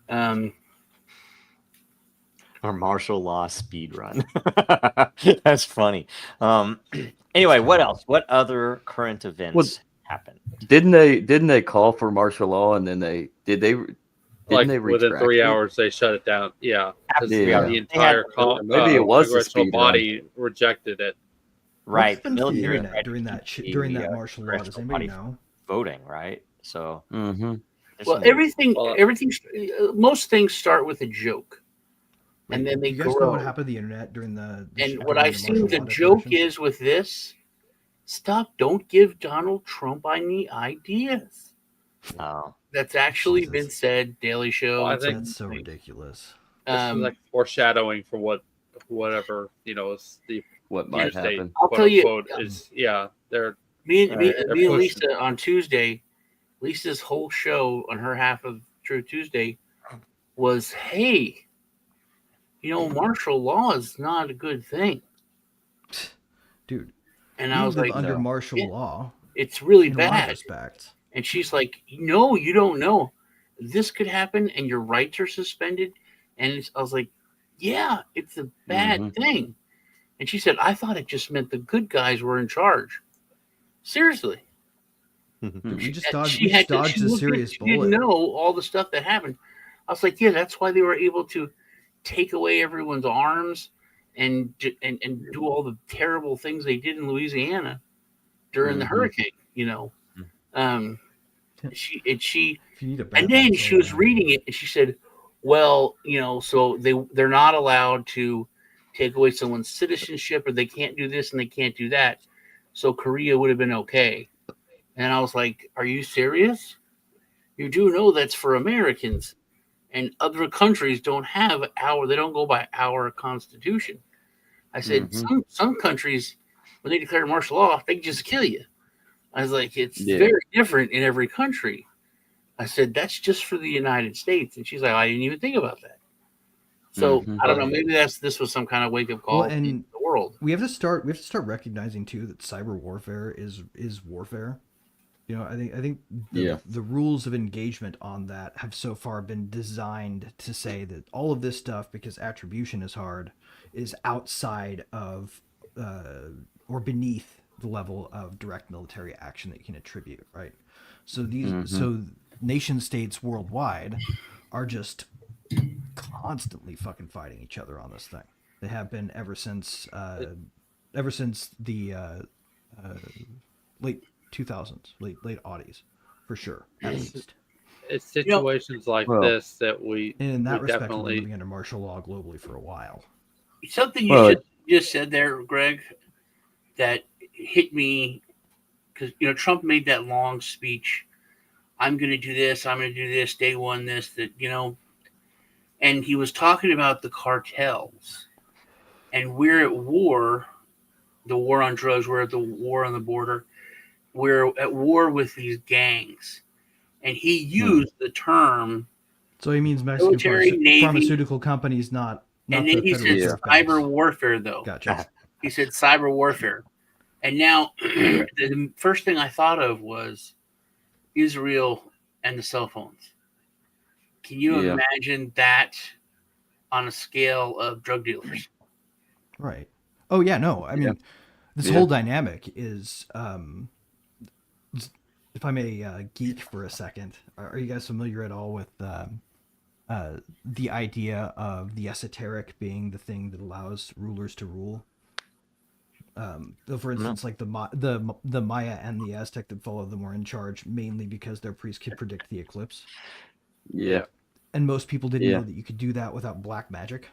S2: Or martial law speed run. That's funny. Anyway, what else? What other current events happened?
S6: Didn't they call for martial law and then didn't they
S5: within
S6: retract
S5: 3
S6: it?
S5: hours they shut it down? Yeah, because
S6: Yeah.
S5: the entire
S6: Maybe it was the
S5: congressional
S6: speed run.
S5: body rejected it.
S2: Right.
S4: What's been to the internet during that martial law? Does anybody know?
S2: Voting, right? So.
S7: Well, everything, most things start with a joke, and then they
S4: you guys
S7: grow.
S4: know what happened to the internet during the
S7: and what I've seen, the joke is with this. Don't give Donald Trump any ideas.
S2: Oh.
S7: That's actually been said. Daily Show.
S5: Well, I think
S4: that's so ridiculous.
S5: This is like foreshadowing for whatever is the
S6: what might happen.
S7: I'll tell you.
S5: Is they're
S7: me and Lisa on Tuesday. Lisa's whole show on her half of True Tuesday was, hey, martial law is not a good thing,
S4: dude.
S7: And I was like,
S4: under martial law,
S7: it's really
S4: in
S7: bad.
S4: A lot of respects.
S7: And she's like, no, you don't know. This could happen, and your rights are suspended. And I was like, yeah, it's a bad thing. And she said, I thought it just meant the good guys were in charge. Seriously.
S4: She just dodged a serious bullet.
S7: She didn't know all the stuff that happened. I was like, yeah, that's why they were able to take away everyone's arms and do all the terrible things they did in Louisiana during the hurricane. And then she was reading it and she said, well, so they're not allowed to take away someone's citizenship, or they can't do this and they can't do that. So Korea would have been okay. And I was like, are you serious? You do know that's for Americans, and other countries don't they don't go by our constitution. I said, some countries, when they declare martial law, they just kill you. I was like, it's very different in every country. I said, that's just for the United States. And she's like, I didn't even think about that. So I don't know. Maybe this was some kind of wake up call in the world.
S4: We have to start recognizing too that cyber warfare is warfare. You know, I think the rules of engagement on that have so far been designed to say that all of this stuff, because attribution is hard, is outside of or beneath the level of direct military action that you can attribute, right? So so nation states worldwide are just constantly fucking fighting each other on this thing. They have been ever since the late 2000s, late aughties, for sure, at least.
S5: It's situations like
S6: Well,
S5: this that we
S4: And in that
S5: we
S4: respect, we're
S5: definitely
S4: living under martial law globally for a while.
S7: Something
S6: Well,
S7: you just said there, Greg, that hit me because Trump made that long speech. I'm going to do this. I'm going to do this. Day one, this, that, and he was talking about the cartels, and we're at war. The war on drugs. We're at the war on the border. We're at war with these gangs, and he used the term
S4: So he means Mexican
S7: military, Navy,
S4: pharmaceutical companies, not
S7: and
S4: the
S7: then he
S4: Federal
S7: said
S4: Reserve banks.
S7: cyber warfare, though.
S4: Gotcha.
S7: He said cyber warfare. And now the first thing I thought of was Israel and the cell phones. Can you imagine that on a scale of drug dealers?
S4: Right. Oh yeah, no. I mean, this whole dynamic is if I may geek for a second, are you guys familiar at all with the idea of the esoteric being the thing that allows rulers to rule? So for instance, like the Maya and the Aztec that followed them were in charge mainly because their priests could predict the eclipse.
S6: Yeah.
S4: And most people didn't know that you could do that without black magic,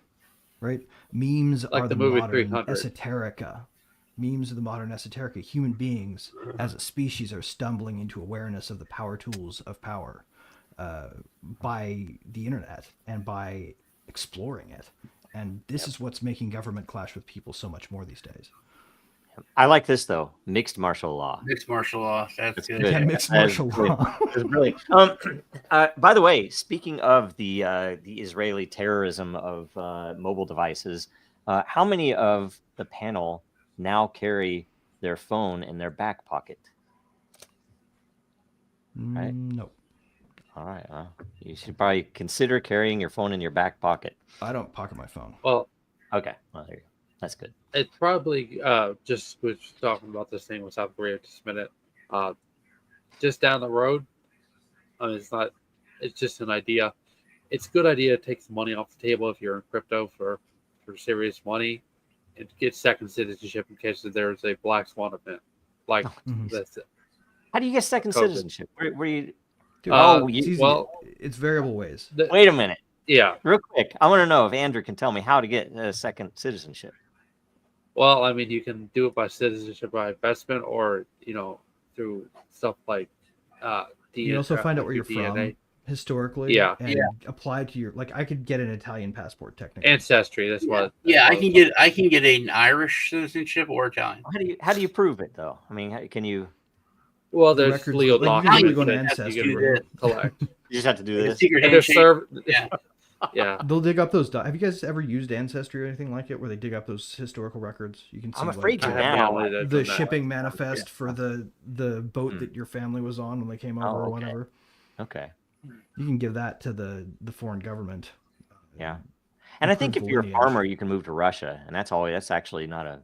S4: right? Memes
S5: like
S4: are
S5: the
S4: the
S5: movie
S4: modern
S5: 300.
S4: esoterica. Memes are the modern esoterica. Human beings as a species are stumbling into awareness of the power tools of power by the internet and by exploring it. And this is what's making government clash with people so much more these days.
S2: I like this though. Mixed martial law.
S7: Mixed martial law. That's good.
S4: Yeah, mixed martial law.
S2: It's brilliant. By the way, speaking of the Israeli terrorism of mobile devices, how many of the panel now carry their phone in their back pocket? Right?
S4: Nope.
S2: All right. You should probably consider carrying your phone in your back pocket.
S4: I don't pocket my phone.
S5: well,
S2: Okay. Well, there you go. That's good.
S5: it's probably just was talking about this thing with South Korea just a minute. Just down the road. I mean, it's not. It's just an idea. It's a good idea to take some money off the table if you're in crypto for serious money, and get second citizenship in case there's a black swan event. Like that's it.
S2: How do you get second
S5: COVID.
S2: citizenship? Where you?
S4: Dude,
S2: you,
S4: it's easy.
S5: well-
S4: It's variable ways.
S2: wait a minute.
S5: Yeah.
S2: Real quick. I want to know if Andrew can tell me how to get a second citizenship.
S5: Well, I mean, you can do it by citizenship, by investment, or through stuff like
S4: You can also find out where you're
S5: DNA.
S4: from historically.
S5: Yeah.
S4: And apply to your, like, I could get an Italian passport technically.
S5: Ancestry. That's what.
S7: Yeah,
S5: that's
S7: I can get an Irish citizenship or Italian.
S2: How do you prove it though? I mean, can you?
S5: Well, there's
S4: Records-
S5: legal
S4: like, you can literally
S5: documents
S4: go to
S5: that
S4: Ancestry,
S5: you
S7: right?
S5: can collect.
S2: You just have to do
S7: Like a
S2: this.
S7: secret
S5: And there's
S7: handshake. Yeah.
S5: Yeah.
S4: They'll dig up those. Have you guys ever used Ancestry or anything like it, where they dig up those historical records? You can see.
S2: I'm afraid
S4: like,
S2: to
S5: I have
S2: now.
S5: no idea
S4: the
S5: from that.
S4: shipping manifest for the boat that your family was on when they came over or
S2: okay.
S4: whatever.
S2: Okay.
S4: You can give that to the foreign government.
S2: Yeah. And I think if
S4: Proof of
S2: you're a
S4: lineage.
S2: farmer, you can move to Russia, and that's actually not a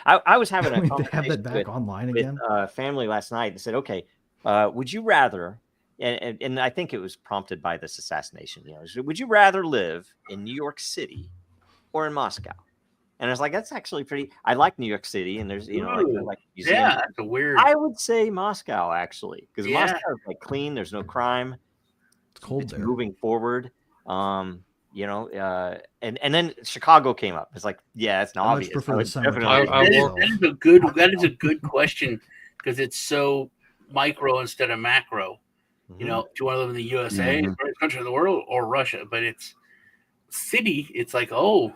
S2: I was having a
S4: They have
S2: conversation
S4: that back
S2: with,
S4: online
S2: with
S4: again.
S2: family last night and said, okay, would you rather? And I think it was prompted by this assassination. Would you rather live in New York City or in Moscow? And I was like, that's actually pretty. I like New York City, and there's like museums.
S7: Yeah, that's a weird.
S2: I would say Moscow actually, because
S7: Yeah.
S2: Moscow is like clean. There's no crime.
S4: It's cold
S2: It's
S4: there.
S2: moving forward. And then Chicago came up. It's like, yeah, it's not
S4: I much
S2: obvious.
S4: prefer
S2: I
S4: the
S2: would
S4: summer
S2: definitely-
S4: time.
S7: That is a good question because it's so micro instead of macro.
S2: Mhm.
S7: Do you want to live in the USA, the greatest country in the world, or Russia? But it's city. It's like, oh,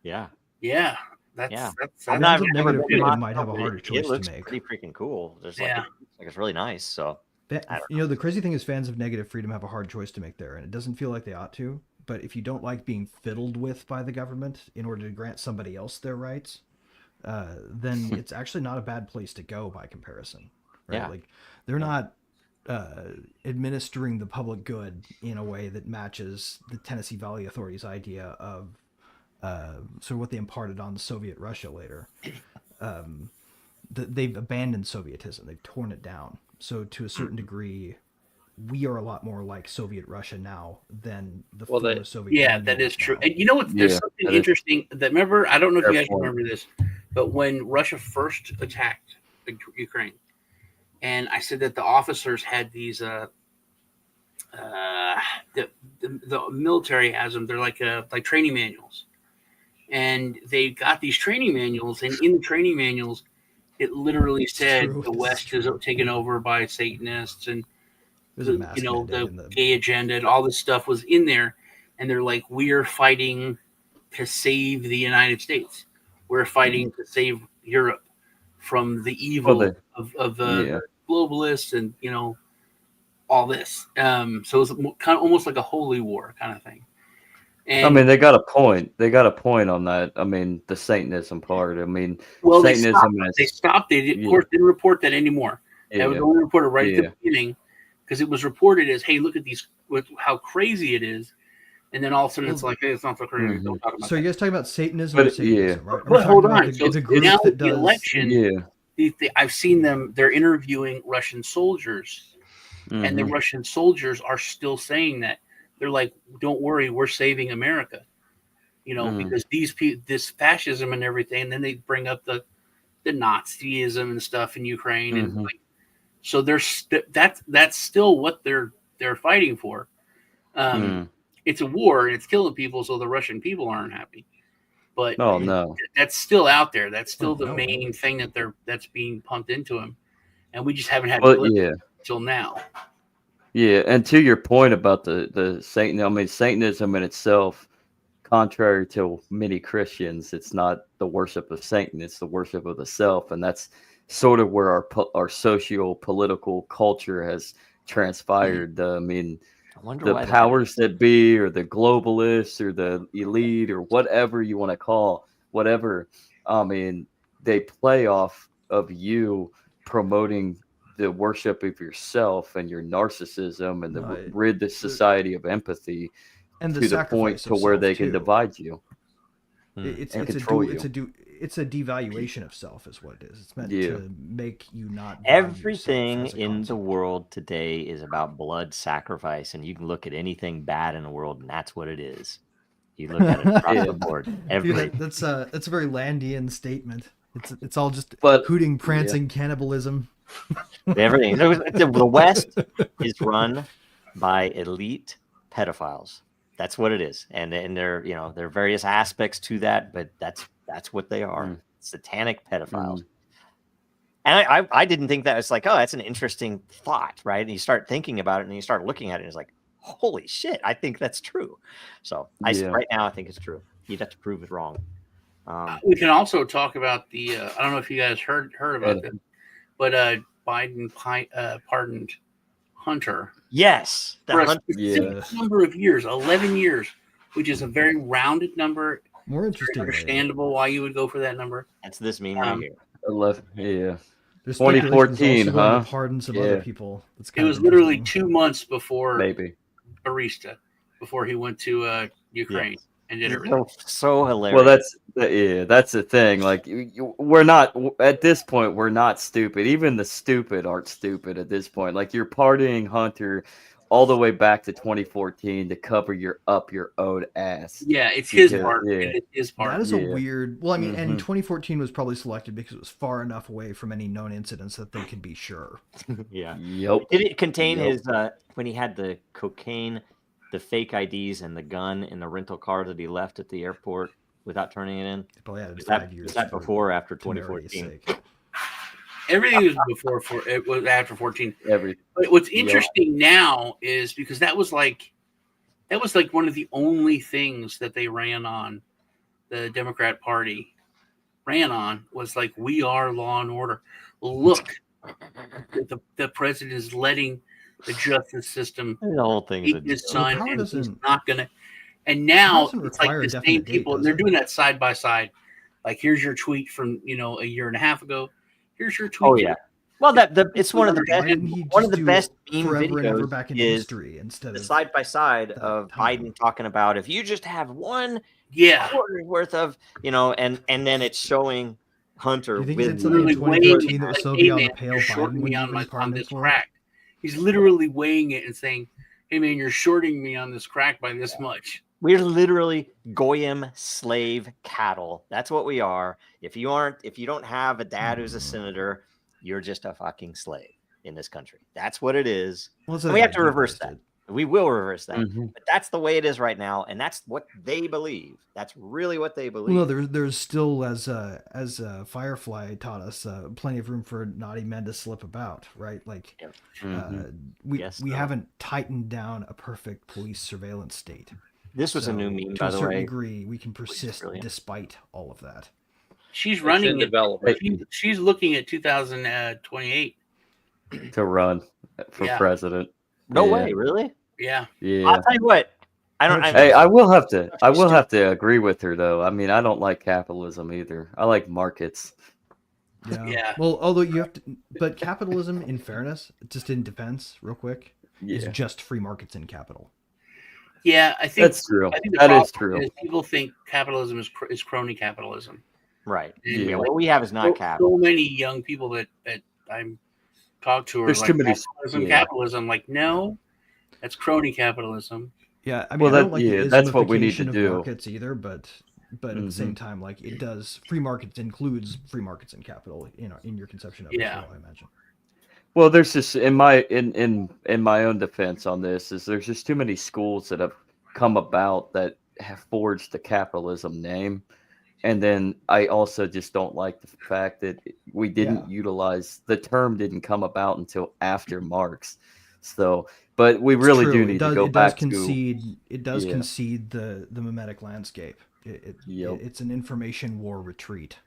S2: Yeah.
S7: yeah, that's
S2: Yeah.
S7: that's.
S2: I've
S4: Fans of
S2: never
S4: Negative
S2: been to
S4: Freedom
S2: Moscow,
S4: might have a
S2: but
S4: harder
S2: it
S4: choice to
S2: looks
S4: make.
S2: pretty freaking cool. There's
S7: Yeah.
S2: it's really nice. So
S4: The crazy thing is fans of Negative Freedom have a hard choice to make there, and it doesn't feel like they ought to. But if you don't like being fiddled with by the government in order to grant somebody else their rights, then it's actually not a bad place to go by comparison. right?
S2: Yeah.
S4: Like they're not administering the public good in a way that matches the Tennessee Valley Authority's idea of sort of what they imparted on Soviet Russia later. They've abandoned Sovietism. They've torn it down. So to a certain degree, we are a lot more like Soviet Russia now than the former Soviet Union.
S7: That is
S4: was
S7: true.
S4: now.
S7: And you know what? There's
S6: Yeah,
S7: something
S6: that is-
S7: interesting that remember. I don't know if
S6: Fair
S7: you guys
S6: point.
S7: remember this, but when Russia first attacked Ukraine, and I said that the officers had these the military has them. They're like training manuals, and they got these training manuals, and in the training manuals, it literally said
S4: true.
S7: the West is taken over by Satanists, and
S4: There's a mask mandate
S7: the
S4: in the
S7: gay agenda and all this stuff was in there, and they're like, we're fighting to save the United States. We're fighting to save Europe from the evil of the globalists and all this. So it's kind of almost like a holy war kind of thing. And,
S6: I mean, they got a point. They got a point on that. I mean, the Satanism part. I mean,
S7: well,
S6: Satanism
S7: they stopped. They of course didn't report that anymore. That was only reported right at the beginning, because it was reported as, "Hey, look at these, how crazy it is," and then all of a sudden it's like, "Hey, it's not so crazy." Don't talk about.
S4: So
S7: that.
S4: you guys talking about Satanism or Satanism, right?
S7: But hold on.
S4: So
S7: So
S4: group
S7: now
S4: that
S7: the
S4: does
S7: election, I've seen them. They're interviewing Russian soldiers, and the Russian soldiers are still saying that. They're like, "Don't worry, we're saving America," because these people, this fascism and everything. And then they bring up the Nazism and stuff in Ukraine, and like, so that's still what they're fighting for. It's a war and it's killing people, so the Russian people aren't happy. But that's still out there. That's still the main thing that's being pumped into them, and we just haven't had till now.
S6: Yeah, and to your point about the Satan, I mean, Satanism in itself, contrary to many Christians, it's not the worship of Satan; it's the worship of the self, and that's sort of where our socio-political culture has transpired. I mean, the powers that be, or the globalists, or the elite, or whatever you want to call whatever. I mean, they play off of you promoting the worship of yourself and your narcissism, and rid the society of empathy,
S4: and
S6: to the point to where they can divide you.
S4: It's a devaluation of self, is what it is. It's meant to make you not.
S2: Everything in the world today is about blood sacrifice, and you can look at anything bad in the world, and that's what it is. You look at it across the board.
S4: That's a very Landian statement. It's all just hooting, prancing, cannibalism.
S2: Everything. The West is run by elite pedophiles. That's what it is, and there are various aspects to that, but that's what they are. Satanic pedophiles. And I didn't think that. It's like, oh, that's an interesting thought, right? And you start thinking about it, and you start looking at it, and it's like, holy shit, I think that's true. So right now I think it's true. You'd have to prove it wrong.
S7: We can also talk about the I don't know if you guys heard about this, but Biden pardoned Hunter.
S2: Yes,
S7: for a specific number of years, 11 years, which is a very rounded number.
S4: More interesting.
S7: Understandable why you would go for that number.
S2: That's this meme right here.
S6: 11, yeah.
S4: There's
S6: 2014, huh?
S4: Pardon some other people.
S7: It was literally 2 months before
S6: maybe
S7: Barista, before he went to Ukraine and did everything.
S2: So hilarious.
S6: Well, that's the thing. Like, we're not at this point. We're not stupid. Even the stupid aren't stupid at this point. Like, you're pardoning Hunter all the way back to 2014 to cover your own ass.
S7: Yeah, it's his part. It's his part.
S4: That is a weird. Well, I mean, and 2014 was probably selected because it was far enough away from any known incidents that they could be sure.
S2: Yeah.
S6: Yep.
S2: Did it contain his when he had the cocaine, the fake IDs, and the gun in the rental car that he left at the airport without turning it in?
S4: They probably had
S2: 5 years. Was that before or after 2014?
S7: Everything was before. It was after 14. But what's interesting now is because that was like one of the only things that they ran on. The Democrat Party ran on was like, we are law and order. Look, the president is letting the justice system
S2: the whole thing is
S7: his son, and he's not gonna. And now it's like the same people, and they're doing that side by side. Like, here's your tweet from a year and a half ago. Here's your tweet
S2: Well, it's one of the
S4: Why
S2: best.
S4: didn't he
S2: One
S4: just
S2: of the
S4: do
S2: best
S4: it
S2: meme
S4: forever and ever
S2: videos
S4: back into
S2: is
S4: history instead
S2: the
S4: of
S2: side by side
S4: that
S2: of
S4: time?
S2: Biden talking about if you just have one
S7: Yeah.
S2: quarter worth of, and then it's showing Hunter
S4: Do you think he
S2: with
S4: did something in
S7: Literally weighing
S4: 2013
S7: it,
S4: that was
S7: like,
S4: so
S7: hey
S4: beyond
S7: man,
S4: the pale
S7: you're
S4: Biden
S7: shorting me
S4: wouldn't
S7: on
S4: even
S7: on
S4: pardon him
S7: this
S4: for?
S7: crack. He's literally weighing it and saying, hey man, you're shorting me on this crack by this much.
S2: We're literally goyim slave cattle. That's what we are. If you don't have a dad who's a senator, you're just a fucking slave in this country. That's what it is.
S4: Well,
S2: And we have to reverse
S4: legalized
S2: that. We will reverse that.
S6: Mhm.
S2: But that's the way it is right now, and that's what they believe. That's really what they believe.
S4: Well, no, there's still, as Firefly taught us, plenty of room for naughty men to slip about, right? Like, we
S2: Yes,
S4: we
S2: though.
S4: haven't tightened down a perfect police surveillance state.
S2: This was a new meme,
S4: to
S2: by
S4: a
S2: the
S4: certain
S2: way.
S4: degree, we can persist
S2: brilliant.
S4: despite all of that.
S7: She's
S5: It's
S7: running
S5: in
S7: it.
S5: development.
S7: She's looking at 2028.
S6: To run for
S7: Yeah.
S6: president.
S2: No
S6: Yeah.
S2: way, really?
S7: Yeah.
S6: Yeah.
S2: I'll tell you what. I don't.
S6: Hey, I will have to. I will
S2: Stupid.
S6: have to agree with her though. I mean, I don't like capitalism either. I like markets.
S7: Yeah.
S4: Well, although you have to, but capitalism, in fairness, just in defense, real quick, is
S6: Yeah,
S4: just free markets in capital.
S7: Yeah, I think
S6: that's true.
S7: I think the
S6: That is
S7: problem
S6: true.
S7: people think capitalism is crony capitalism.
S2: Right.
S7: And
S6: Yeah.
S2: What we have is not capital.
S7: So many young people that I'm talked to are
S6: There's
S7: like,
S6: too many.
S7: capitalism,
S6: Yeah.
S7: capitalism. Like, no, that's crony capitalism.
S4: Yeah, I mean,
S6: Well,
S4: I don't
S6: that-
S4: like
S6: yeah,
S4: the
S6: that's what we need
S4: Islamification
S6: to
S4: of
S6: do.
S4: markets either, but at the same time, like it does, free markets includes free markets in capital, in your conception of it,
S7: Yeah.
S4: as well, I imagine.
S6: Well, there's just in my own defense on this is there's just too many schools that have come about that have forged the capitalism name, and then I also just don't like the fact that we didn't utilize the term didn't come about until after Marx. So, but we really
S4: True.
S6: do
S4: It
S6: need
S4: does,
S6: to go
S4: it does
S6: back
S4: concede. It does
S6: Yeah.
S4: concede the mimetic landscape.
S6: Yep.
S4: It's an information war retreat.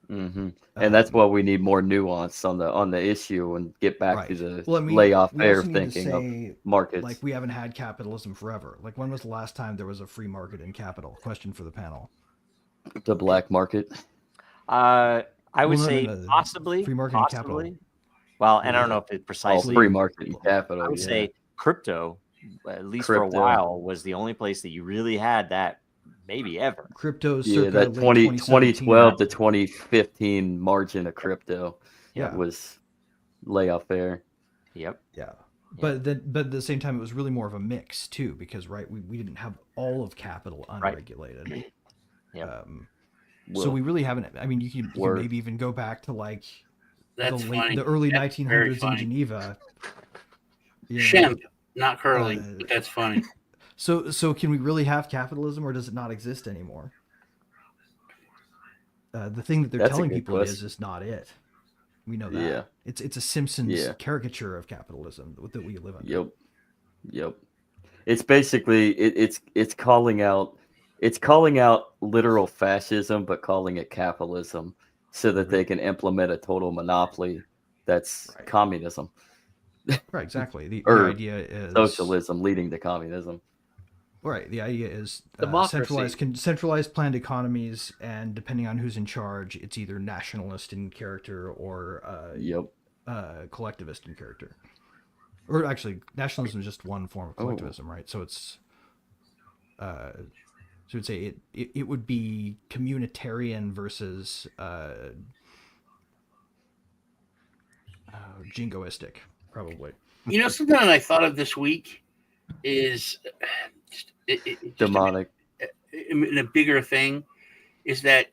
S6: And that's why we need more nuance on the issue and get back to the layoff fair
S4: also need to
S6: thinking
S4: say,
S6: of markets.
S4: Like, we haven't had capitalism forever. Like, when was the last time there was a free market in capital? Question for the panel.
S6: The black market.
S2: I would
S4: no,
S2: say
S4: no.
S2: possibly
S4: Free market in capital.
S2: possibly. Well, and I don't know if it precisely.
S6: Free market in capital.
S2: I would
S6: yeah.
S2: say crypto, at least for a
S6: Crypto.
S2: while, was the only place that you really had that, maybe ever.
S4: Crypto
S6: Yeah,
S4: circa
S6: that
S4: late
S6: 2012 to 2015 margin of crypto was layoff fair.
S2: Yep.
S4: Yeah. But at the same time, it was really more of a mix too, because we didn't have all of capital unregulated.
S2: Yeah.
S4: So we really haven't. I mean, you can maybe even go back to like the early 1900s in Geneva.
S7: Shemp, not curly, but that's funny.
S4: So can we really have capitalism, or does it not exist anymore? The thing that they're telling people it is just not it. We know that.
S6: Yeah.
S4: It's a Simpsons caricature of capitalism that we live under.
S6: Yep. It's basically it's calling out literal fascism, but calling it capitalism, so that they can implement a total monopoly that's communism.
S4: Right, exactly. The idea is
S6: socialism leading to communism.
S4: Right. The idea is
S5: democracy.
S4: centralized planned economies, and depending on who's in charge, it's either nationalist in character or collectivist in character. Or actually, nationalism is just one form of collectivism, right? So it's so I'd say it would be communitarian versus jingoistic, probably.
S7: You know, something that I thought of this week is
S6: demonic.
S7: In a bigger thing is that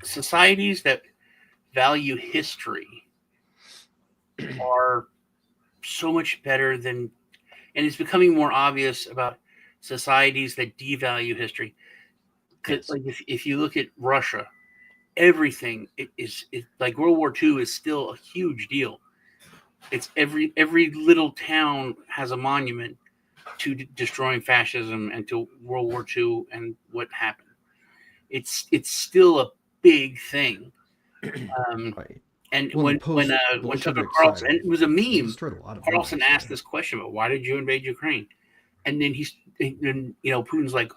S7: societies that value history are so much better than, and it's becoming more obvious about societies that devalue history. Because like if you look at Russia, everything is like World War II is still a huge deal. It's every little town has a monument to destroying fascism and to World War II and what happened. It's still a big thing. And when Tucker Carlson, and it was a meme, Carlson asked this question about why did you invade Ukraine, and then Putin's like,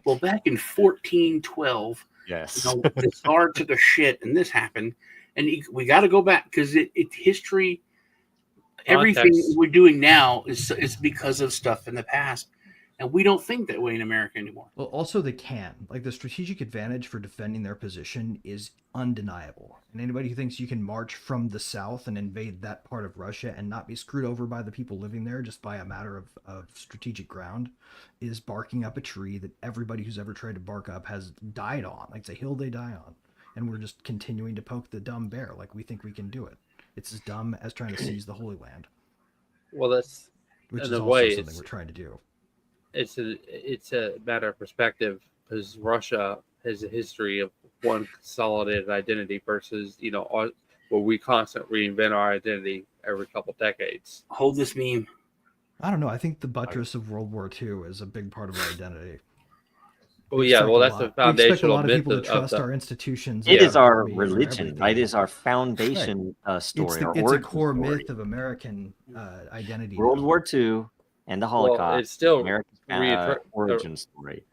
S7: well, back in 1412,
S2: yes,
S7: the Tsar took a shit and this happened, And we got to go back because it's history. Everything
S5: Context.
S7: we're doing now is because of stuff in the past, and we don't think that way in America anymore.
S4: Well, also they can. Like the strategic advantage for defending their position is undeniable. And anybody who thinks you can march from the south and invade that part of Russia and not be screwed over by the people living there just by a matter of strategic ground is barking up a tree that everybody who's ever tried to bark up has died on. Like it's a hill they die on. And we're just continuing to poke the dumb bear like we think we can do it. It's as dumb as trying to seize the Holy Land.
S5: Well, that's
S4: which
S5: in
S4: is
S5: a
S4: also
S5: way,
S4: something we're trying to do.
S5: It's a matter of perspective because Russia has a history of one consolidated identity versus where we constantly reinvent our identity every couple decades.
S7: Hold this meme.
S4: I don't know. I think the buttress of World War II is a big part of our identity.
S5: Well, yeah, well, that's the
S4: We expect a
S5: foundational
S4: lot of
S5: myth
S4: people to trust
S5: the.
S4: our institutions.
S2: It
S4: and
S2: is our
S4: army for
S2: religion,
S4: everything.
S2: right? It is our foundation story.
S4: It's a core myth of American identity.
S2: World
S4: now.
S2: War II and the Holocaust.
S5: Well, it's still
S2: American origin story.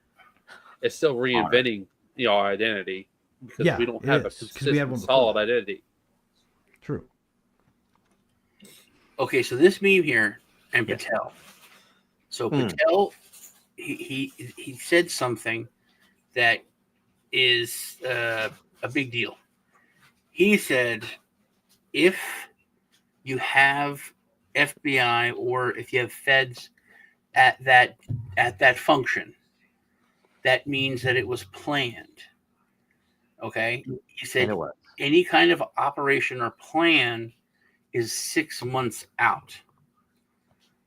S5: It's still reinventing our identity because we don't have a consistent, solid identity.
S4: True.
S7: Okay, so this meme here and Patel. So Patel, he said something that is a big deal. He said, if you have FBI or if you have feds at that function, that means that it was planned. Okay, he said any kind of operation or plan is 6 months out.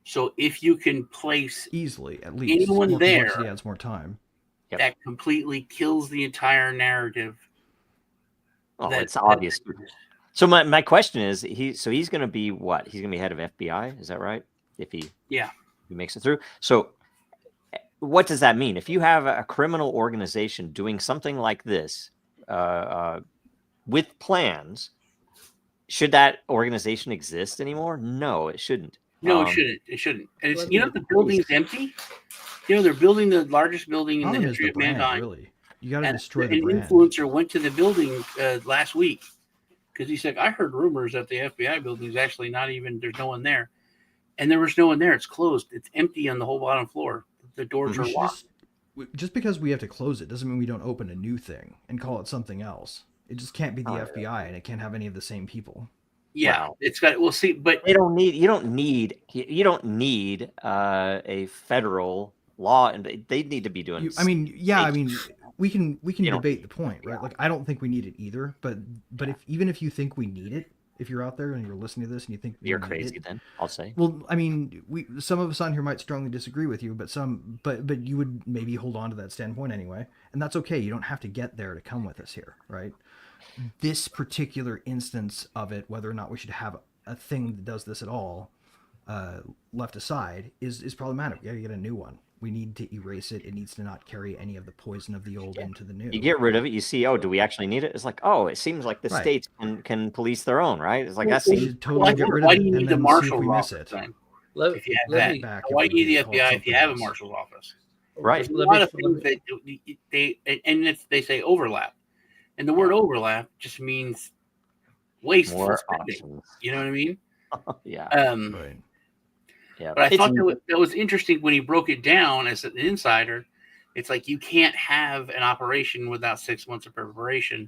S7: So if you can place
S4: easily at least
S7: anyone there,
S4: adds more time.
S7: That completely kills the entire narrative.
S2: Oh, it's obvious. So my question is, he's going to be what? He's going to be head of FBI, is that right? If he makes it through. So what does that mean? If you have a criminal organization doing something like this with plans, should that organization exist anymore? No, it shouldn't.
S7: No, it shouldn't. It shouldn't. And it's, the building's empty. They're building the largest building in the history of mankind.
S4: Really, you got to destroy the
S7: brand. An influencer went to the building last week because he said, "I heard rumors that the FBI building is actually not even. There's no one there, and there was no one there. It's closed. It's empty on the whole bottom floor. The doors are locked."
S4: Just because we have to close it doesn't mean we don't open a new thing and call it something else. It just can't be the FBI, and it can't have any of the same people.
S7: Yeah, it's got. We'll see, but
S2: you don't need a federal law, and they need to be doing.
S4: We can debate the point, right? Like I don't think we need it either, but even if you think we need it, if you're out there and you're listening to this and you think
S2: you're crazy, then I'll say.
S4: Well, I mean, some of us on here might strongly disagree with you, but you would maybe hold on to that standpoint anyway, and that's okay. You don't have to get there to come with us here, right? This particular instance of it, whether or not we should have a thing that does this at all, left aside, is problematic. We got to get a new one. We need to erase it. It needs to not carry any of the poison of the old into the new.
S2: You get rid of it. You see, do we actually need it? It's like, it seems like the states can police their own, right? It's like that's
S4: totally get rid of it. Why do you need the marshal's office?
S7: If you have that, why do you need the FBI if you have a marshal's office?
S2: Right.
S7: There's a lot of things that they say overlap, and the word overlap just means wasteful spending. You know what I mean?
S2: Yeah.
S4: Right.
S7: Yeah, but I thought that was interesting when he broke it down as an insider. It's like you can't have an operation without 6 months of preparation.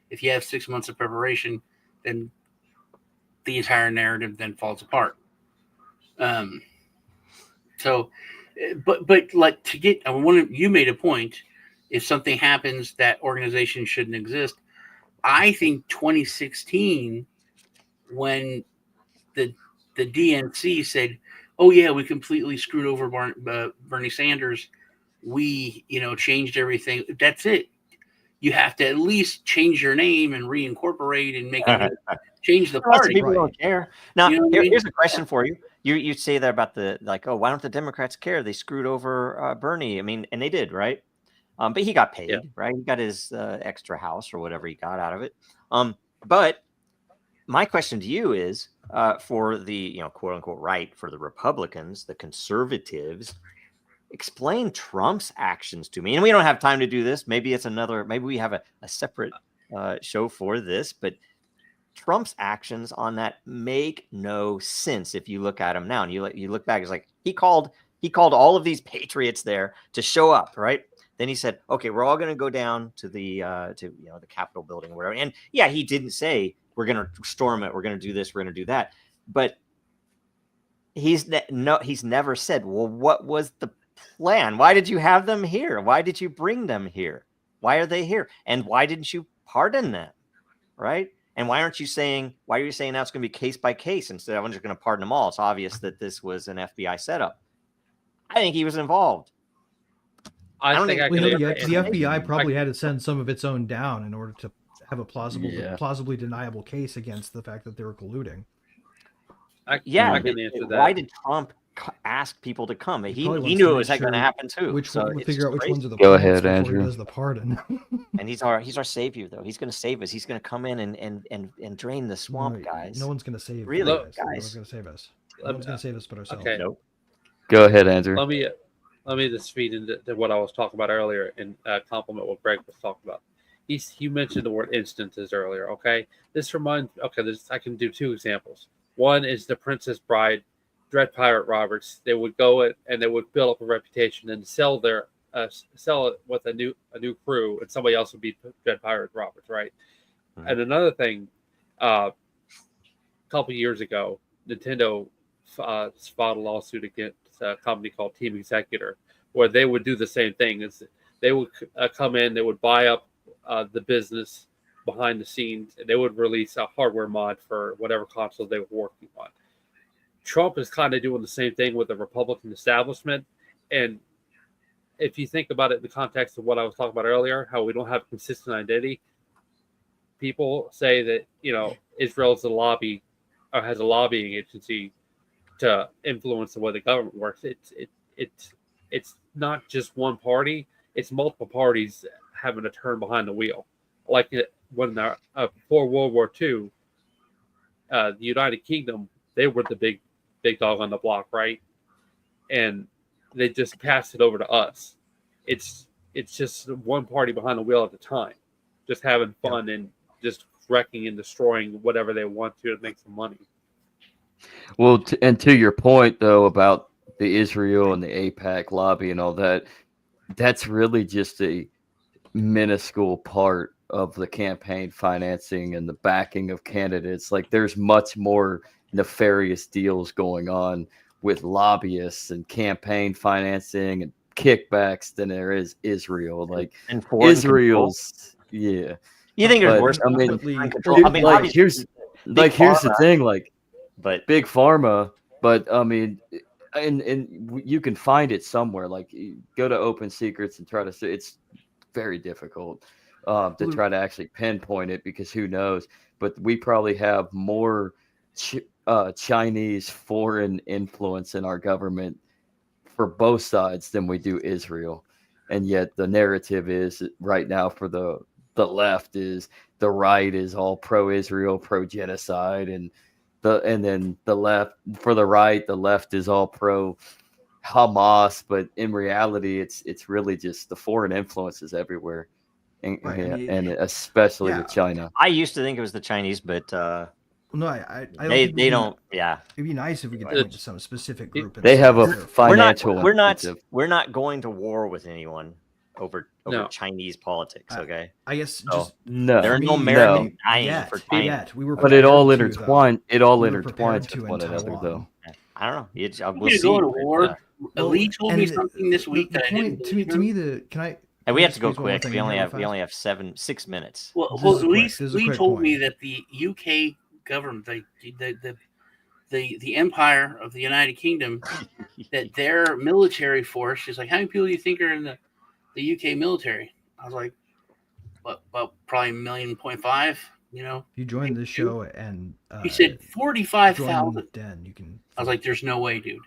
S7: If you have 6 months of preparation, then the entire narrative then falls apart. So, but like to get, you made a point. If something happens, that organization shouldn't exist. I think 2016, when the DNC said, "Oh yeah, we completely screwed over Bernie Sanders. We, changed everything." That's it. You have to at least change your name and reincorporate and make change the party.
S2: People don't care. Now, here's a question for you. You say that about why don't the Democrats care? They screwed over Bernie. I mean, and they did, right? But he got paid, right? He got his extra house or whatever he got out of it. But my question to you is, for the quote unquote right, for the Republicans, the conservatives, explain Trump's actions to me. And we don't have time to do this. Maybe we have a separate show for this. But Trump's actions on that make no sense if you look at him now and you look back. It's like he called all of these patriots there to show up, right? Then he said, "Okay, we're all going to go down to the the Capitol building, or whatever." And yeah, he didn't say we're going to storm it, we're going to do this, we're going to do that, but he's never said, "Well, what was the plan? Why did you have them here? Why did you bring them here? Why are they here? And why didn't you pardon them?" Right? And why are you saying now it's going to be case by case instead of I'm just going to pardon them all? It's obvious that this was an FBI setup. I think he was involved.
S5: I don't think
S8: the FBI probably had to send some of its own down in order to have a plausibly deniable case against the fact that they were colluding.
S5: I can answer that.
S2: Why did Trump ask people to come? He knew it was going to happen too.
S8: Figure out which ones are the
S6: Go ahead,
S8: before
S6: Andrew.
S8: he does the pardon.
S2: And he's our savior, though. He's going to save us. He's going to come in and drain the swamp, guys.
S8: No one's going to save
S2: really,
S8: us.
S2: guys.
S8: No one's going to save us. No one's going to save us but ourselves.
S5: Okay.
S2: Nope.
S6: Go ahead, Andrew.
S5: Let me just feed into what I was talking about earlier and compliment what Greg was talking about. You mentioned the word instances earlier. Okay, I can do two examples. One is the Princess Bride, Dread Pirate Roberts. They would go and they would build up a reputation and sell it with a new crew, and somebody else would be Dread Pirate Roberts, right? Mm-hmm. And another thing, a couple years ago, Nintendo filed a lawsuit against a company called Team Executor, where they would do the same thing. They would come in, they would buy up the business behind the scenes, and they would release a hardware mod for whatever console they were working on. Trump is kind of doing the same thing with the Republican establishment. And if you think about it in the context of what I was talking about earlier, how we don't have consistent identity, people say that, Israel's a lobby or has a lobbying agency to influence the way the government works. It's not just one party; it's multiple parties having a turn behind the wheel. Like when before World War II, the United Kingdom, they were the big dog on the block, right? And they just passed it over to us. It's just one party behind the wheel at the time, just having fun and just wrecking and destroying whatever they want to make some money.
S6: Well, and to your point, though, about the Israel and the AIPAC lobby and all that, that's really just a minuscule part of the campaign financing and the backing of candidates. Like, there's much more nefarious deals going on with lobbyists and campaign financing and kickbacks than there is Israel. Like, Israel's, yeah.
S2: You think there's worse?
S6: Here's the thing, but big pharma, but I mean, and you can find it somewhere. Like, go to Open Secrets and try to see. It's very difficult to try to actually pinpoint it, because who knows? But we probably have more Chinese foreign influence in our government for both sides than we do Israel. And yet the narrative is right now for the left is the right is all pro-Israel, pro-genocide, and then the left, for the right, the left is all pro-Hamas. But in reality, it's really just the foreign influences everywhere, and especially with China.
S2: I used to think it was the Chinese, but
S8: no, I don't
S2: they don't. Yeah,
S8: it'd be nice if we could point to some specific group.
S6: They have a financial.
S2: We're not going to war with anyone over Chinese politics. Okay,
S8: I guess
S6: no.
S2: There are no Americans dying for China.
S6: But it all intertwines. It all intertwines with one another, though.
S2: I don't know.
S7: We'll see. Go to war. Lee told me something this week.
S8: To me, can I?
S2: And we have to go quick. We only have 6 minutes.
S7: Well, Lee told me that the UK government, the empire of the United Kingdom, that their military force is like, how many people do you think are in the UK military? I was like, what, about probably 1.5 million,
S8: You joined this show and
S7: he said 45,000.
S8: Then you can.
S7: I was like, there's no way, dude.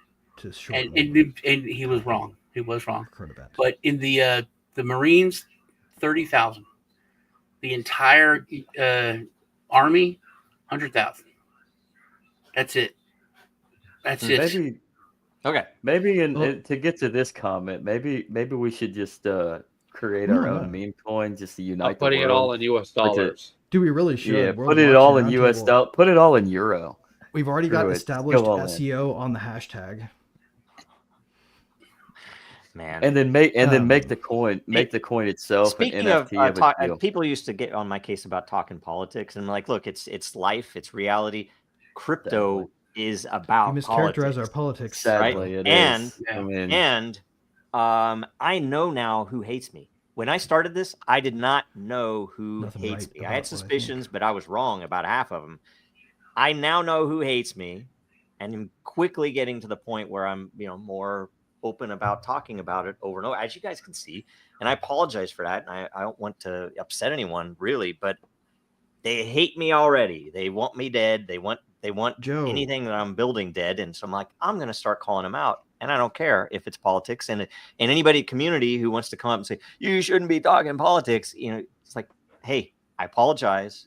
S7: And he was wrong. He was wrong. But in the Marines, 30,000. The entire Army, 100,000. That's it.
S2: Okay.
S6: Maybe to get to this comment, maybe we should just create
S8: No,
S6: our
S8: no.
S6: own meme coin just to unite
S5: I'm putting
S6: the
S5: it
S6: world.
S5: all in U.S.
S6: Like the-
S5: dollars.
S8: Do we really should?
S6: Yeah,
S8: World
S6: put it
S8: Watching
S6: all in US
S8: Roundtable.
S6: dollar. Put it all in euro.
S8: We've already got
S6: Screw it. Just
S8: established
S6: go all in.
S8: SEO on the hashtag.
S2: Man.
S6: And then make the coin itself
S2: Speaking
S6: an
S2: of
S6: NFT of a deal.
S2: people used to get on my case about talking politics, and I'm like, look, it's life, it's reality. Crypto is about
S8: You mischaracterize
S2: politics,
S8: our politics.
S6: Sadly,
S2: right?
S6: it is.
S7: Yeah.
S6: I mean,
S2: And I know now who hates me. When I started this, I did not know who
S8: Nothing
S2: hates
S8: right
S2: me. I
S8: about
S2: had
S8: what I think.
S2: suspicions, but I was wrong about half of them. I now know who hates me, and I'm quickly getting to the point where I'm, more open about talking about it over and over, as you guys can see. And I apologize for that. And I don't want to upset anyone, really, but they hate me already. They want me dead. They want
S8: Joe.
S2: anything that I'm building dead. And so I'm like, I'm going to start calling them out. And I don't care if it's politics. And anybody community who wants to come up and say, you shouldn't be talking politics, it's like, hey, I apologize,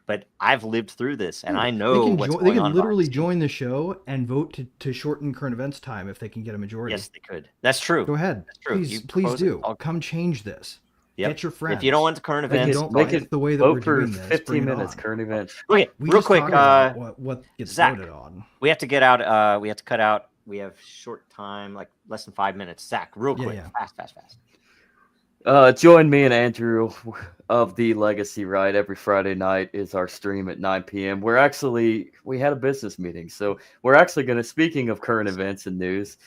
S2: but I've lived through this and I know what's going on.
S8: They can literally join the show and vote to shorten current events time if they can get a majority.
S2: Yes, they could. That's true.
S8: Go ahead.
S2: That's true.
S8: Please do. Come change this.
S2: Yep.
S8: Get your friends.
S2: If you don't want the current
S8: If you
S2: events,
S8: don't
S6: make
S8: like
S6: it
S8: the way that
S6: vote
S8: we're
S6: for
S8: doing this,
S6: 15
S8: bring it
S6: minutes
S8: on.
S6: current events.
S2: okay,
S8: We
S2: real
S8: just
S2: quick,
S8: talk about what gets
S2: Zach,
S8: voted on.
S2: we have to get out. We have to cut out. We have short time, like less than 5 minutes. Zach, real quick,
S8: Yeah.
S2: fast.
S6: Join me and Andrew of the Legacy Ride every Friday night is our stream at 9 p.m. We had a business meeting, so we're actually going to, speaking of current events and news,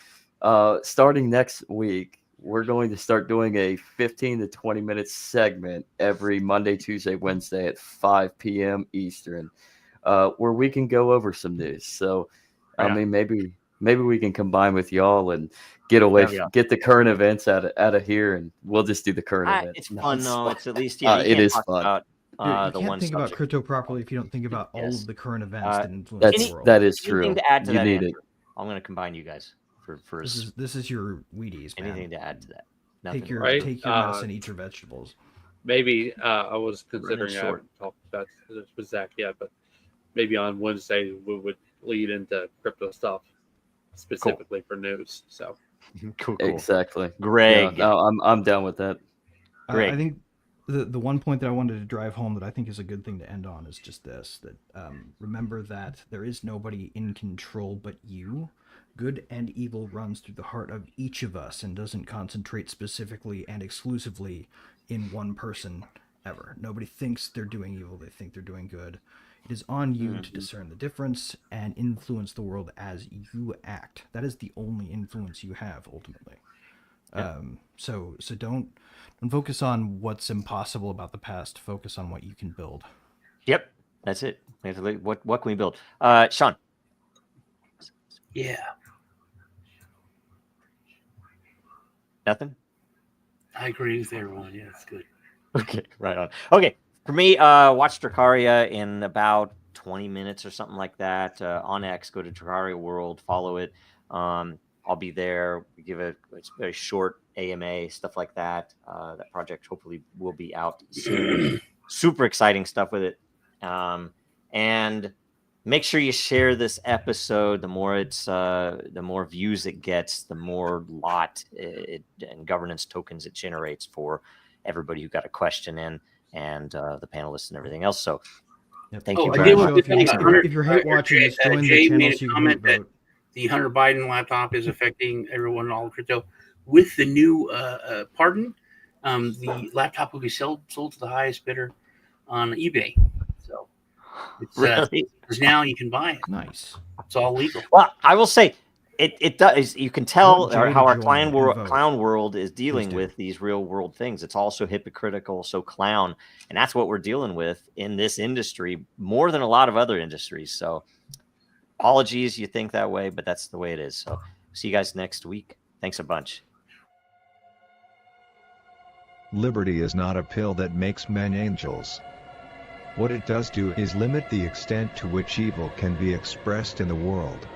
S6: starting next week, we're going to start doing a 15 to 20 minute segment every Monday, Tuesday, Wednesday at 5 p.m. Eastern, where we can go over some news. So, I mean, maybe we can combine with y'all and get the current events out of here, and we'll just do the current events.
S2: It's fun though. It's at least
S6: it is fun.
S8: You
S2: the
S8: can't
S2: one
S8: think about
S2: subject.
S8: crypto properly if you don't think about all of the current events that influence the world.
S6: That is true.
S2: Anything to add to
S6: You
S2: that?
S6: need
S2: Andrew?
S6: it.
S2: I'm going to combine you guys for
S8: This is your Wheaties, man.
S2: anything to add to that. Nothing.
S8: Take your
S5: Right?
S8: medicine, eat your vegetables.
S5: Maybe I was considering, I
S2: short.
S5: haven't talked about this with Zach yet, but maybe on Wednesday we would lead into crypto stuff specifically for news. So
S2: cool.
S6: Exactly.
S2: Greg.
S6: Yeah, no, I'm down with that.
S2: Greg.
S8: I think the one point that I wanted to drive home that I think is a good thing to end on is just this, that remember that there is nobody in control but you. Good and evil runs through the heart of each of us and doesn't concentrate specifically and exclusively in one person ever. Nobody thinks they're doing evil, they think they're doing good. It is on you to discern the difference and influence the world as you act. That is the only influence you have ultimately. So don't focus on what's impossible about the past. Focus on what you can build.
S2: Yep, that's it. We have to look, what can we build? Sean.
S7: Yeah.
S2: Nothing.
S7: I agree with everyone. Yeah, it's good.
S2: Okay, right on. Okay, for me, watch Dracaria in about 20 minutes or something like that. On X, go to Dracaria World, follow it. I'll be there. We give it's a very short AMA, stuff like that. That project hopefully will be out soon. Super exciting stuff with it. And make sure you share this episode. The more views it gets, the more lot and governance tokens it generates for everybody who got a question in, and the panelists and everything else. So thank you very much.
S8: If you're hate watching, just join the channel so you can hate vote.
S7: The Hunter Biden laptop is affecting everyone in all crypto. With the new pardon, the laptop will be sold to the highest bidder on eBay. So it's
S2: Really?
S7: because now you can buy it.
S8: Nice.
S7: It's all legal.
S2: Well, I will say it does. You can tell
S8: Jay
S2: how
S8: to
S2: our
S8: join
S2: clown
S8: and
S2: world,
S8: vote.
S2: clown world is dealing
S8: do.
S2: with these real world things. It's also hypocritical, so clown, and that's what we're dealing with in this industry more than a lot of other industries. So apologies, you think that way, but that's the way it is. So see you guys next week. Thanks a bunch.
S9: Liberty is not a pill that makes men angels. What it does do is limit the extent to which evil can be expressed in the world.